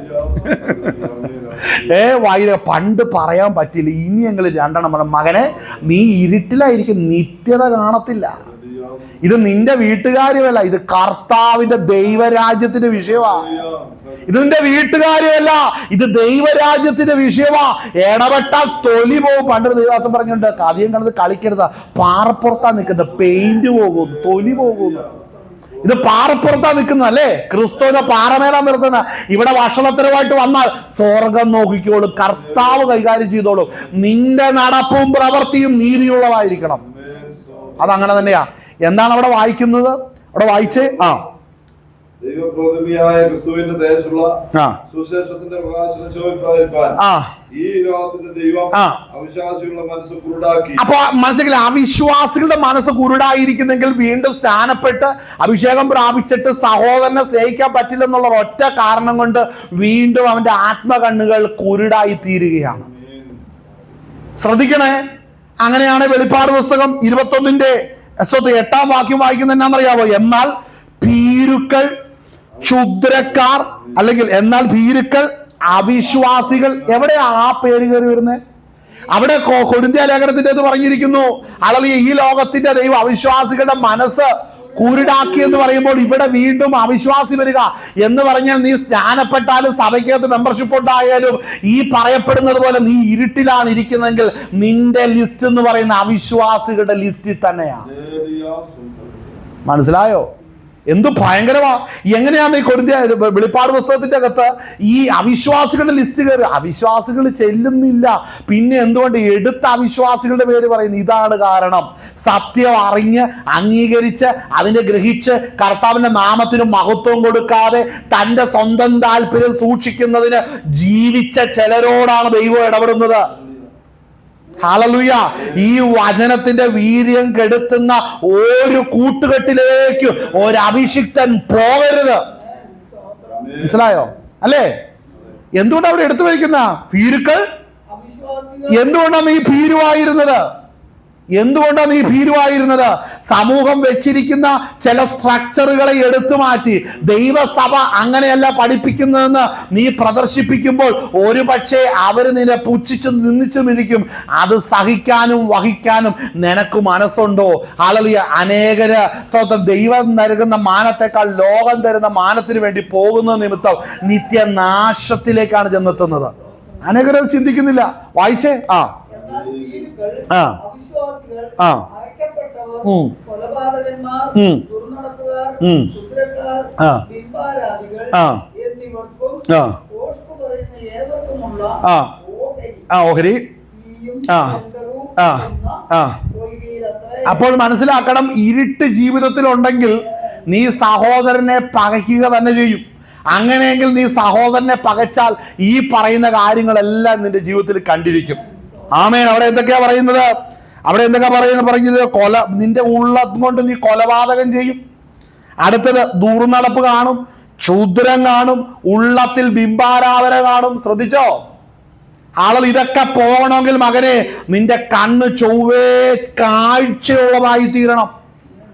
പണ്ട് പറയാൻ പറ്റില്ല, ഇനി ഞങ്ങൾ 2 എണ്ണം പറഞ്ഞു, മകനെ നീ ഇരുട്ടിലായിരിക്കും, നിത്യത കാണത്തില്ല. ഇത് നിന്റെ വീട്ടുകാരുമല്ല, ഇത് കർത്താവിന്റെ ദൈവരാജ്യത്തിന്റെ വിഷയമാണ്. ഇത് നിന്റെ വീട്ടുകാരുമല്ല, ഇത് ദൈവരാജ്യത്തിന്റെ വിഷയമാ. ഇടപെട്ടാൽ തൊലി പോകും. പണ്ടൊരു ദൈവദാസൻ പറഞ്ഞിട്ടുണ്ട്, കഥയും കണ്ടത് കളിക്കരുത്, പാറപ്പുറത്താ നിൽക്കുന്നത്, പെയിന്റ് പോകും, തൊലി പോകുന്നു. ഇത് പാറപ്പുറത്താ നിൽക്കുന്ന അല്ലേ, ക്രിസ്തുവിനെ പാറമേലാ നിർത്തുന്ന. ഇവിടെ ഭക്ഷണത്തിനുമായിട്ട് വന്നാൽ സ്വർഗം നോക്കിക്കോളും, കർത്താവ് കൈകാര്യം ചെയ്തോളും. നിന്റെ നടപ്പും പ്രവൃത്തിയും നീതിയുള്ളതായിരിക്കണം. അതങ്ങനെ തന്നെയാ. എന്താണ് അവിടെ വായിക്കുന്നത്? അവിടെ വായിച്ചേ. ദൈവപ്രതിമയായ ക്രിസ്തുവിന്റെ ദേശമുള്ള സുവിശേഷത്തിന്റെ പ്രകാശനം ശോഭിപ്പാൻ ഈ ലോകത്തിന്റെ ദൈവം അവിശ്വാസികളുടെ മനസ്സ് കുരുടാക്കി. അപ്പൊ മനസ്സിലാക്കില്ല, അവിശ്വാസികളുടെ മനസ്സ് കുരുടായിരിക്കുന്നെങ്കിൽ വീണ്ടും സ്നാനപ്പെട്ട് അഭിഷേകം പ്രാപിച്ചിട്ട് സഹോദരനെ സ്നേഹിക്കാൻ പറ്റില്ലെന്നുള്ള ഒറ്റ കാരണം കൊണ്ട് വീണ്ടും അവന്റെ ആത്മകണ്ണുകൾ കുരുടായി തീരുകയാണ്. ശ്രദ്ധിക്കണേ. അങ്ങനെയാണ് വെളിപ്പാട് പുസ്തകം 21:8 വാക്യം വായിക്കുന്നത്. എന്നാന്നറിയാവോ? എന്നാൽ ഭീരുക്കൾ, ക്ഷുദ്രക്കാർ, അല്ലെങ്കിൽ എന്നാൽ ഭീരുക്കൾ, അവിശ്വാസികൾ. എവിടെയാ ആ പേര് കയറി വരുന്നത്? അവിടെ കൊരിന്ത്യ ലേഖനത്തിന്റെ പറഞ്ഞിരിക്കുന്നു, അല്ലെങ്കിൽ ഈ ലോകത്തിന്റെ ദൈവം അവിശ്വാസികളുടെ മനസ്സ് കുരുടാക്കി എന്ന് പറയുമ്പോൾ ഇവിടെ വീണ്ടും അവിശ്വാസി വരിക എന്ന് പറഞ്ഞാൽ നീ സ്നാനപ്പെട്ടാലും സഭയ്ക്കകത്ത് മെമ്പർഷിപ്പ് ഉണ്ടായാലും ഈ പറയപ്പെടുന്നത് പോലെ നീ ഇരുട്ടിലാണ് ഇരിക്കുന്നെങ്കിൽ നിന്റെ ലിസ്റ്റ് എന്ന് പറയുന്ന അവിശ്വാസികളുടെ ലിസ്റ്റിൽ തന്നെയാണ്. മനസ്സിലായോ? എന്തു ഭയങ്കരമാ! എങ്ങനെയാണ് ഈ കൊരിന്ത്യ വെളിപ്പാട് പുസ്തകത്തിന്റെ അകത്ത് ഈ അവിശ്വാസികളുടെ ലിസ്റ്റ് കയറി? അവിശ്വാസികൾ ചെല്ലുന്നില്ല. പിന്നെ എന്തുകൊണ്ട് എടുത്ത അവിശ്വാസികളുടെ പേര് പറയുന്നു? ഇതാണ് കാരണം. സത്യം അറിഞ്ഞ് അംഗീകരിച്ച് അതിനെ ഗ്രഹിച്ച് കർത്താവിന്റെ നാമത്തിന് മഹത്വം കൊടുക്കാതെ തന്റെ സ്വന്തം താല്പര്യം സൂക്ഷിക്കുന്നതിന് ജീവിച്ച ചിലരോടാണ് ദൈവം ഇടപെടുന്നത്. ഹല്ലേലൂയ. ഈ വചനത്തിന്റെ വീര്യം കെടുത്തുന്ന ഒരു കൂട്ടുകെട്ടിലേക്ക് ഒരു അഭിഷിക്തൻ പോകരുത്. മനസ്സിലായോ? അല്ലേ? എന്തുകൊണ്ടാണ് അവിടെ എടുത്തു വയ്ക്കുന്ന ഭീരുക്കൾ? എന്തുകൊണ്ടാണ് നീ ഭീരുവായിരുന്നത്? എന്തുകൊണ്ടാണ് നീ ഭീരുവായിരുന്നത്? സമൂഹം വെച്ചിരിക്കുന്ന ചില സ്ട്രക്ചറുകളെ എടുത്തു മാറ്റി ദൈവസഭ അങ്ങനെയല്ല പഠിപ്പിക്കുന്നതെന്ന് നീ പ്രദർശിപ്പിക്കുമ്പോൾ ഒരു പക്ഷേ അവർ നിന്നെ പുച്ഛിച്ചും നിന്ദിച്ചും ഇരിക്കും. അത് സഹിക്കാനും വഹിക്കാനും നിനക്ക് മനസ്സുണ്ടോ? ഹല്ലേലൂയ. അനേകര് സ്വന്തം ദൈവം നൽകുന്ന മാനത്തെക്കാൾ ലോകം തരുന്ന മാനത്തിന് വേണ്ടി പോകുന്ന നിമിത്തം നിത്യനാശത്തിലേക്കാണ് ചെന്നെത്തുന്നത്. അനേകരത് ചിന്തിക്കുന്നില്ല. വായിച്ചേ. കൊലപാതകന്മാർ, ദുർനടപ്പുകാർ, ക്ഷുദ്രക്കാർ, ബിംബാരാധികൾ എന്നിവർക്കും ഭോഷ്കു പറയുന്ന ഏവർക്കുമുള്ള ഓഹരി. അപ്പോൾ മനസ്സിലാക്കണം, ഇരുട്ട് ജീവിതത്തിലുണ്ടെങ്കിൽ നീ സഹോദരനെ പകയ്ക്കുക തന്നെ ചെയ്യും. അങ്ങനെയെങ്കിൽ നീ സഹോദരനെ പകച്ചാൽ ഈ പറയുന്ന കാര്യങ്ങളെല്ലാം നിന്റെ ജീവിതത്തിൽ കണ്ടിരിക്കും. ആമേൻ. അവിടെ എന്തൊക്കെയാ പറയുന്നത്? അവിടെ എന്തൊക്കെ പറഞ്ഞത്? നിന്റെ ഉള്ളം കൊണ്ട് നീ കൊലപാതകം ചെയ്യും. അടുത്തത് ദുർനടപ്പ് കാണും, ക്ഷുദ്രം കാണും, ഉള്ളത്തിൽ ബിംബാരാധന കാണും. ശ്രദ്ധിച്ചോ? ആളുകൾ ഇതൊക്കെ പോകണമെങ്കിൽ മകനെ നിന്റെ കണ്ണ് ചൊവ്വേ കാഴ്ചയുള്ളതായി തീരണം.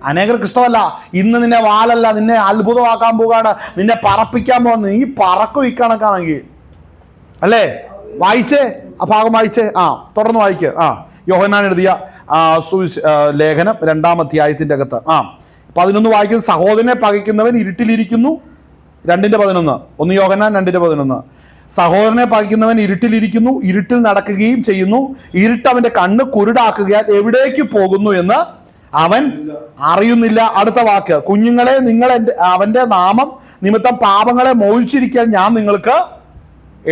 അനേകർക്ക് ഇഷ്ടമല്ല. ഇന്ന് നിന്നെ വാലല്ല, നിന്നെ അത്ഭുതമാക്കാൻ പോകാണ്, നിന്നെ പറപ്പിക്കാൻ പോകുന്നത്. നീ പറക്കും ഇക്കണക്കാണെങ്കിൽ അല്ലേ? വായിച്ചേ ആ ഭാഗം വായിച്ചേ. തുടർന്ന് വായിക്ക്. യോഹന്നാൻ എഴുതിയ ലേഖനം 2-ാം അധ്യായത്തിന്റെ അകത്ത് 11 വായിക്കുന്നു. സഹോദരനെ പകയ്ക്കുന്നവൻ ഇരുട്ടിലിരിക്കുന്നു. 2:11. 1 യോഹന്നാൻ 2:11. സഹോദരനെ പകയ്ക്കുന്നവൻ ഇരുട്ടിലിരിക്കുന്നു, ഇരുട്ടിൽ നടക്കുകയും ചെയ്യുന്നു. ഇരുട്ട് അവന്റെ കണ്ണ് കുരുടാക്കുകയാൽ എവിടേക്ക് പോകുന്നു എന്ന് അവൻ അറിയുന്നില്ല. അടുത്ത വാക്ക്, കുഞ്ഞുങ്ങളെ, നിങ്ങൾ അവന്റെ നാമം നിമിത്തം പാപങ്ങളെ മോചിച്ചിരിക്കാൻ ഞാൻ നിങ്ങൾക്ക്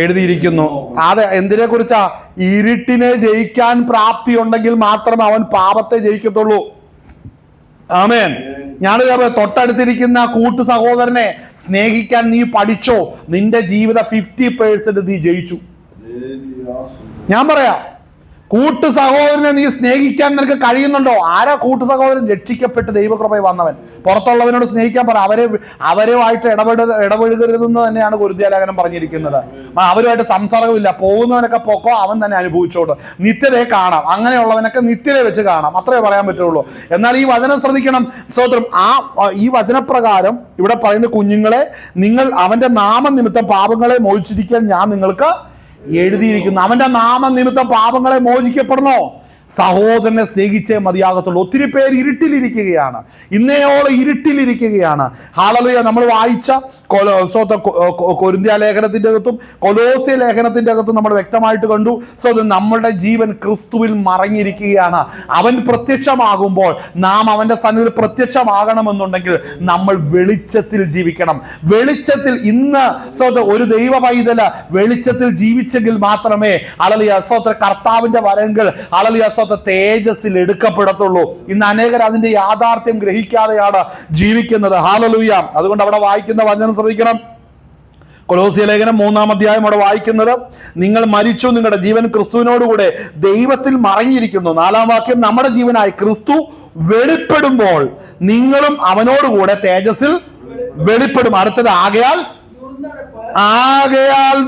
എഴുതിയിരിക്കുന്നു. അത് എന്തിനെ കുറിച്ചാ? ഇരുട്ടിനെ ജയിക്കാൻ പ്രാപ്തി ഉണ്ടെങ്കിൽ മാത്രമേ അവൻ പാപത്തെ ജയിക്കത്തുള്ളൂ. ആമേൻ. ഞാൻ തൊട്ടടുത്തിരിക്കുന്ന കൂട്ടു സഹോദരനെ സ്നേഹിക്കാൻ നീ പഠിച്ചോ, നിന്റെ ജീവിത 50% നീ ജയിച്ചു. ഞാൻ പറയാം, കൂട്ടു സഹോദരനെ നീ സ്നേഹിക്കാൻ നിനക്ക് കഴിയുന്നുണ്ടോ? ആരാ കൂട്ടു സഹോദരൻ? രക്ഷിക്കപ്പെട്ട് ദൈവകൃപയിൽ വന്നവൻ. പുറത്തുള്ളവനോട് സ്നേഹിക്കാൻ പറ. അവരുമായിട്ട് ഇടപെടരുതെന്ന് തന്നെയാണ് കൊരിന്ത്യലേഖനം പറഞ്ഞിരിക്കുന്നത്. അവരുമായിട്ട് സംസർഗമില്ല. പോകുന്നവനൊക്കെ പൊക്കോ, അവൻ തന്നെ അനുഭവിച്ചോട്ട്. നിത്യതയെ കാണാം. അങ്ങനെയുള്ളവനൊക്കെ നിത്യതയെ വെച്ച് കാണാം. അത്രേ പറയാൻ പറ്റുള്ളൂ. എന്നാൽ ഈ വചനം ശ്രദ്ധിക്കണം. സ്തോത്രം. ഈ വചനപ്രകാരം ഇവിടെ പറയുന്ന കുഞ്ഞുങ്ങളെ, നിങ്ങൾ അവന്റെ നാമം നിമിത്തം പാപങ്ങളെ മോചിച്ചിരിക്കാൻ ഞാൻ നിങ്ങൾക്ക് എഴുതിയിരിക്കുന്നു. അവന്റെ നാമം നിമിത്തം പാപങ്ങളെ മോചിക്കപ്പെടണോ? സഹോദരനെ സ്നേഹിച്ചേ മതിയാകത്തുള്ളൂ. ഒത്തിരി പേര് ഇരുട്ടിലിരിക്കുകയാണ്, ഇന്നയോളം ഇരുട്ടിലിരിക്കുകയാണ്. ഹല്ലേലൂയ. നമ്മൾ വായിച്ച കൊരിന്ത്യ ലേഖനത്തിന്റെ അകത്തും കൊലോസ്യ ലേഖനത്തിന്റെ അകത്തും നമ്മൾ വ്യക്തമായിട്ട് കണ്ടു. നമ്മളുടെ ജീവൻ ക്രിസ്തുവിൽ മറഞ്ഞിരിക്കുകയാണ്. അവൻ പ്രത്യക്ഷമാകുമ്പോൾ നാം അവന്റെ സന്നിധിയിൽ പ്രത്യക്ഷമാകണമെന്നുണ്ടെങ്കിൽ നമ്മൾ വെളിച്ചത്തിൽ ജീവിക്കണം. വെളിച്ചത്തിൽ ഇന്ന് ഒരു ദൈവ പൈതല് വെളിച്ചത്തിൽ ജീവിച്ചെങ്കിൽ മാത്രമേ കർത്താവിന്റെ വരങ്ങൾ തേജസ്സിൽ എടുക്കപ്പെടത്തുള്ളൂ. ഇന്ന് അനേകർ അതിന്റെ യാഥാർത്ഥ്യം ഗ്രഹിക്കാതെയാണ് ജീവിക്കുന്നത്. ഹല്ലേലൂയ. അതുകൊണ്ട് അവിടെ വായിക്കുന്ന വചനം ശ്രദ്ധിക്കണം. കൊലോസ്യ ലേഖനം 3-ാം അധ്യായം അവിടെ വായിക്കുന്നത്, നിങ്ങൾ മരിച്ചു, നിങ്ങളുടെ ജീവൻ ക്രിസ്തുവിനോടുകൂടെ ദൈവത്തിൽ മറഞ്ഞിരിക്കുന്നു. 4-ാം വാക്യം, നമ്മുടെ ജീവനായി ക്രിസ്തു വെളിപ്പെടുമ്പോൾ നിങ്ങളും അവനോടുകൂടെ തേജസ്സിൽ വെളിപ്പെടും. അടുത്തത്, ആകയാൽ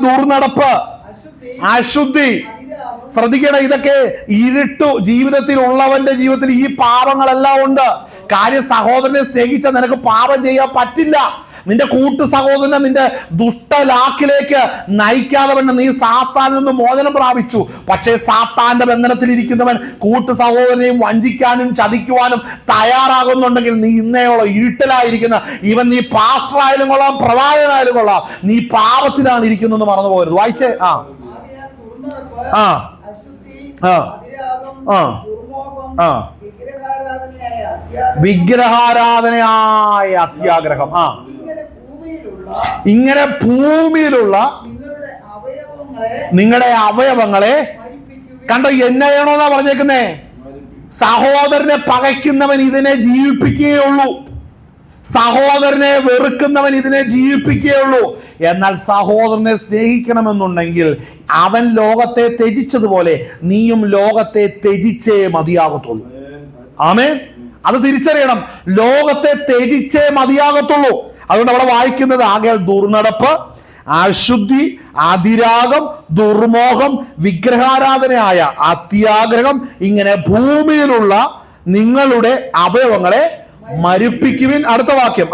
ദുർനടപ്പ്, അശുദ്ധി. ശ്രദ്ധിക്കണം, ഇതൊക്കെ ജീവിതത്തിൽ ഉള്ളവന്റെ ജീവിതത്തിൽ ഈ പാപങ്ങളെല്ലാം ഉണ്ട്. കാര്യം, സഹോദരനെ സ്നേഹിച്ച നിനക്ക് പാപം ചെയ്യാൻ പറ്റില്ല. നിന്റെ കൂട്ടു സഹോദരനെ നിന്റെ ദുഷ്ടലാക്കിലേക്ക് നയിക്കാതെ തന്നെ നീ സാത്താനിൽ നിന്ന് മോചനം പ്രാപിച്ചു. പക്ഷേ സാത്താന്റെ ബന്ധനത്തിൽ ഇരിക്കുന്നവൻ കൂട്ടു സഹോദരനെയും വഞ്ചിക്കാനും ചതിക്കുവാനും തയ്യാറാകുന്നുണ്ടെങ്കിൽ നീ ഇന്നയോളം ഇരുട്ടിലായിരിക്കുന്ന ഇവൻ, നീ പാസ്റ്റർ ആയാലും കൊള്ളാം, പ്രവാചകനായാലും കൊള്ളാം, നീ പാപത്തിലാണ് ഇരിക്കുന്നത് മറന്നു പോകരുത്. വായിച്ചേ. വിഗ്രഹാരാധനയായ അത്യാഗ്രഹം. ഇങ്ങനെ ഭൂമിയിലുള്ള നിങ്ങളുടെ അവയവങ്ങളെ കണ്ടോ? എന്നാണോന്നാ പറഞ്ഞേക്കുന്നേ? സഹോദരനെ പകയ്ക്കുന്നവൻ ഇതിനെ ജീവിപ്പിക്കുകയുള്ളൂ. സഹോദരനെ വെറുക്കുന്നവൻ ഇതിനെ ജീവിപ്പിക്കുകയുള്ളൂ. എന്നാൽ സഹോദരനെ സ്നേഹിക്കണമെന്നുണ്ടെങ്കിൽ അവൻ ലോകത്തെ ത്യജിച്ചതുപോലെ നീയും ലോകത്തെ ത്യജിച്ചേ മതിയാകത്തുള്ളൂ. ആമേൻ. അത് തിരിച്ചറിയണം. ലോകത്തെ ത്യജിച്ചേ മതിയാകത്തുള്ളൂ. അതുകൊണ്ട് അവിടെ വായിക്കുന്നത്, ആകയാൽ ദുർനടപ്പ്, അശുദ്ധി, അതിരാഗം, ദുർമോഹം, വിഗ്രഹാരാധനയായ അത്യാഗ്രഹം, ഇങ്ങനെ ഭൂമിയിലുള്ള നിങ്ങളുടെ അവയവങ്ങളെ മരിപ്പിക്കുവിൻ. അടുത്ത വാക്യം.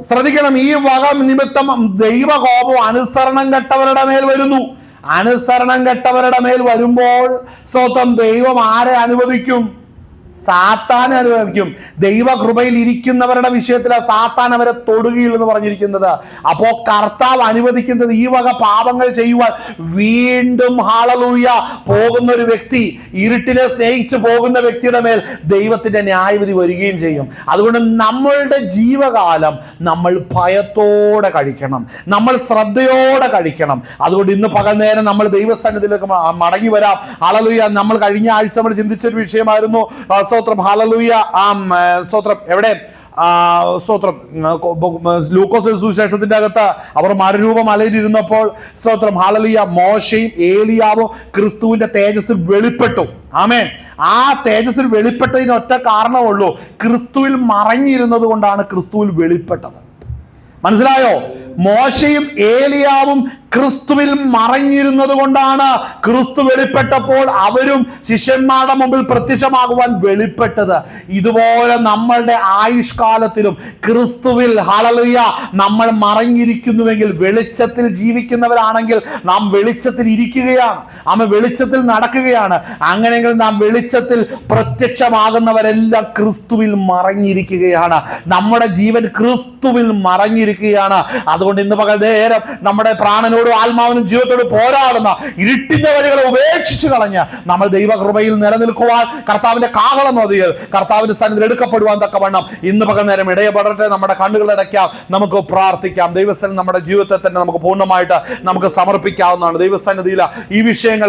ശ്രദ്ധിക്കണം, ഈ വക നിമിത്തം ദൈവകോപം അനുസരണം കെട്ടവരുടെ മേൽ വരുന്നു. അനുസരണം കെട്ടവരുടെ മേൽ വരുമ്പോൾ സ്വന്തം ദൈവം ആരെ അനുവദിക്കും? സാത്താൻ അനുവദിക്കും. ദൈവകൃപയിൽ ഇരിക്കുന്നവരുടെ വിഷയത്തിൽ സാത്താൻ അവരെ തൊടുകയില്ലെന്ന് പറഞ്ഞിരിക്കുന്നത്. അപ്പോ കർത്താവ് അനുവദിക്കുന്നത് ഈ വക പാപങ്ങൾ ചെയ്യുവാൻ വീണ്ടും ഹല്ലേലൂയ പോകുന്ന ഒരു വ്യക്തി, ഇരുട്ടിനെ സ്നേഹിച്ച് പോകുന്ന വ്യക്തിയുടെ മേൽ ദൈവത്തിന്റെ ന്യായവിധി വരികയും ചെയ്യും. അതുകൊണ്ട് നമ്മളുടെ ജീവകാലം നമ്മൾ ഭയത്തോടെ കഴിക്കണം, നമ്മൾ ശ്രദ്ധയോടെ കഴിക്കണം. അതുകൊണ്ട് ഇന്ന് പകൽ നേരം നമ്മൾ ദൈവസന്നിധിയിലേക്ക് മടങ്ങി വരാം. ഹല്ലേലൂയ. നമ്മൾ കഴിഞ്ഞ ആഴ്ച നമ്മൾ ചിന്തിച്ചൊരു വിഷയമായിരുന്നു സ്തോത്രം. ഹല്ലേലൂയ. സ്തോത്രം. എവിടെ? സ്തോത്രം, ലൂക്കോസ് സുവിശേഷത്തിന്റെ അകത്ത് അവർ മറുരൂപമലയിലിരുന്നപ്പോൾ സ്തോത്രം ഹല്ലേലൂയ മോശയും ഏലിയാവും ക്രിസ്തുവിന്റെ തേജസ്സിൽ വെളിപ്പെട്ടു. ആമേൻ. ആ തേജസ്സിൽ വെളിപ്പെട്ടതിന് ഒറ്റ കാരണമുള്ളൂ, ക്രിസ്തുവിൽ മറഞ്ഞിരുന്നത് കൊണ്ടാണ് ക്രിസ്തുവിൽ വെളിപ്പെട്ടത്. മനസ്സിലായോ? മോശയും ഏലിയാവും ക്രിസ്തുവിൽ മറഞ്ഞിരുന്നത് കൊണ്ടാണ് ക്രിസ്തു വെളിപ്പെട്ടപ്പോൾ അവരും ശിഷ്യന്മാരുടെ മുമ്പിൽ പ്രത്യക്ഷമാകുവാൻ വെളിപ്പെട്ടത്. ഇതുപോലെ നമ്മളുടെ ആയുഷ്കാലത്തിലും ക്രിസ്തുവിൽ ഹല്ലേലൂയ നമ്മൾ മറഞ്ഞിരിക്കുന്നുവെങ്കിൽ, വെളിച്ചത്തിൽ ജീവിക്കുന്നവരാണെങ്കിൽ നാം വെളിച്ചത്തിൽ ഇരിക്കുകയാണ്, നാം വെളിച്ചത്തിൽ നടക്കുകയാണ്. അങ്ങനെയെങ്കിൽ നാം വെളിച്ചത്തിൽ പ്രത്യക്ഷമാകുന്നവരെല്ലാം ക്രിസ്തുവിൽ മറഞ്ഞിരിക്കുകയാണ്. നമ്മുടെ ജീവൻ ക്രിസ്തുവിൽ മറഞ്ഞിരിക്കുകയാണ്. അതുകൊണ്ട് ഇന്ന് പകൽ നേരം നമ്മുടെ പ്രാണനോടും ആത്മാവിനും ജീവിതത്തോടും പോരാടുന്ന ഇരുട്ടിന്റെ വഴികളെ ഉപേക്ഷിച്ച് കളഞ്ഞ് നമ്മൾ ദൈവകൃപയിൽ നിലനിൽക്കുവാൻ, കർത്താവിന്റെ കാഹളം നദിയിൽ കർത്താവിന്റെ സന്നിധിയിൽ എടുക്കപ്പെടുവാൻ തക്കവണ്ണം ഇന്ന് പകൽ നേരം ഇടയപ്പെടട്ടെ. നമ്മുടെ കണ്ണുകൾ അടയ്ക്കാം, നമുക്ക് പ്രാർത്ഥിക്കാം. ദൈവസന്നിധി നമ്മുടെ ജീവിതത്തെ തന്നെ നമുക്ക് പൂർണ്ണമായിട്ട് നമുക്ക് സമർപ്പിക്കാവുന്നതാണ്. ദൈവസന്നിധിയിൽ ഈ വിഷയങ്ങൾ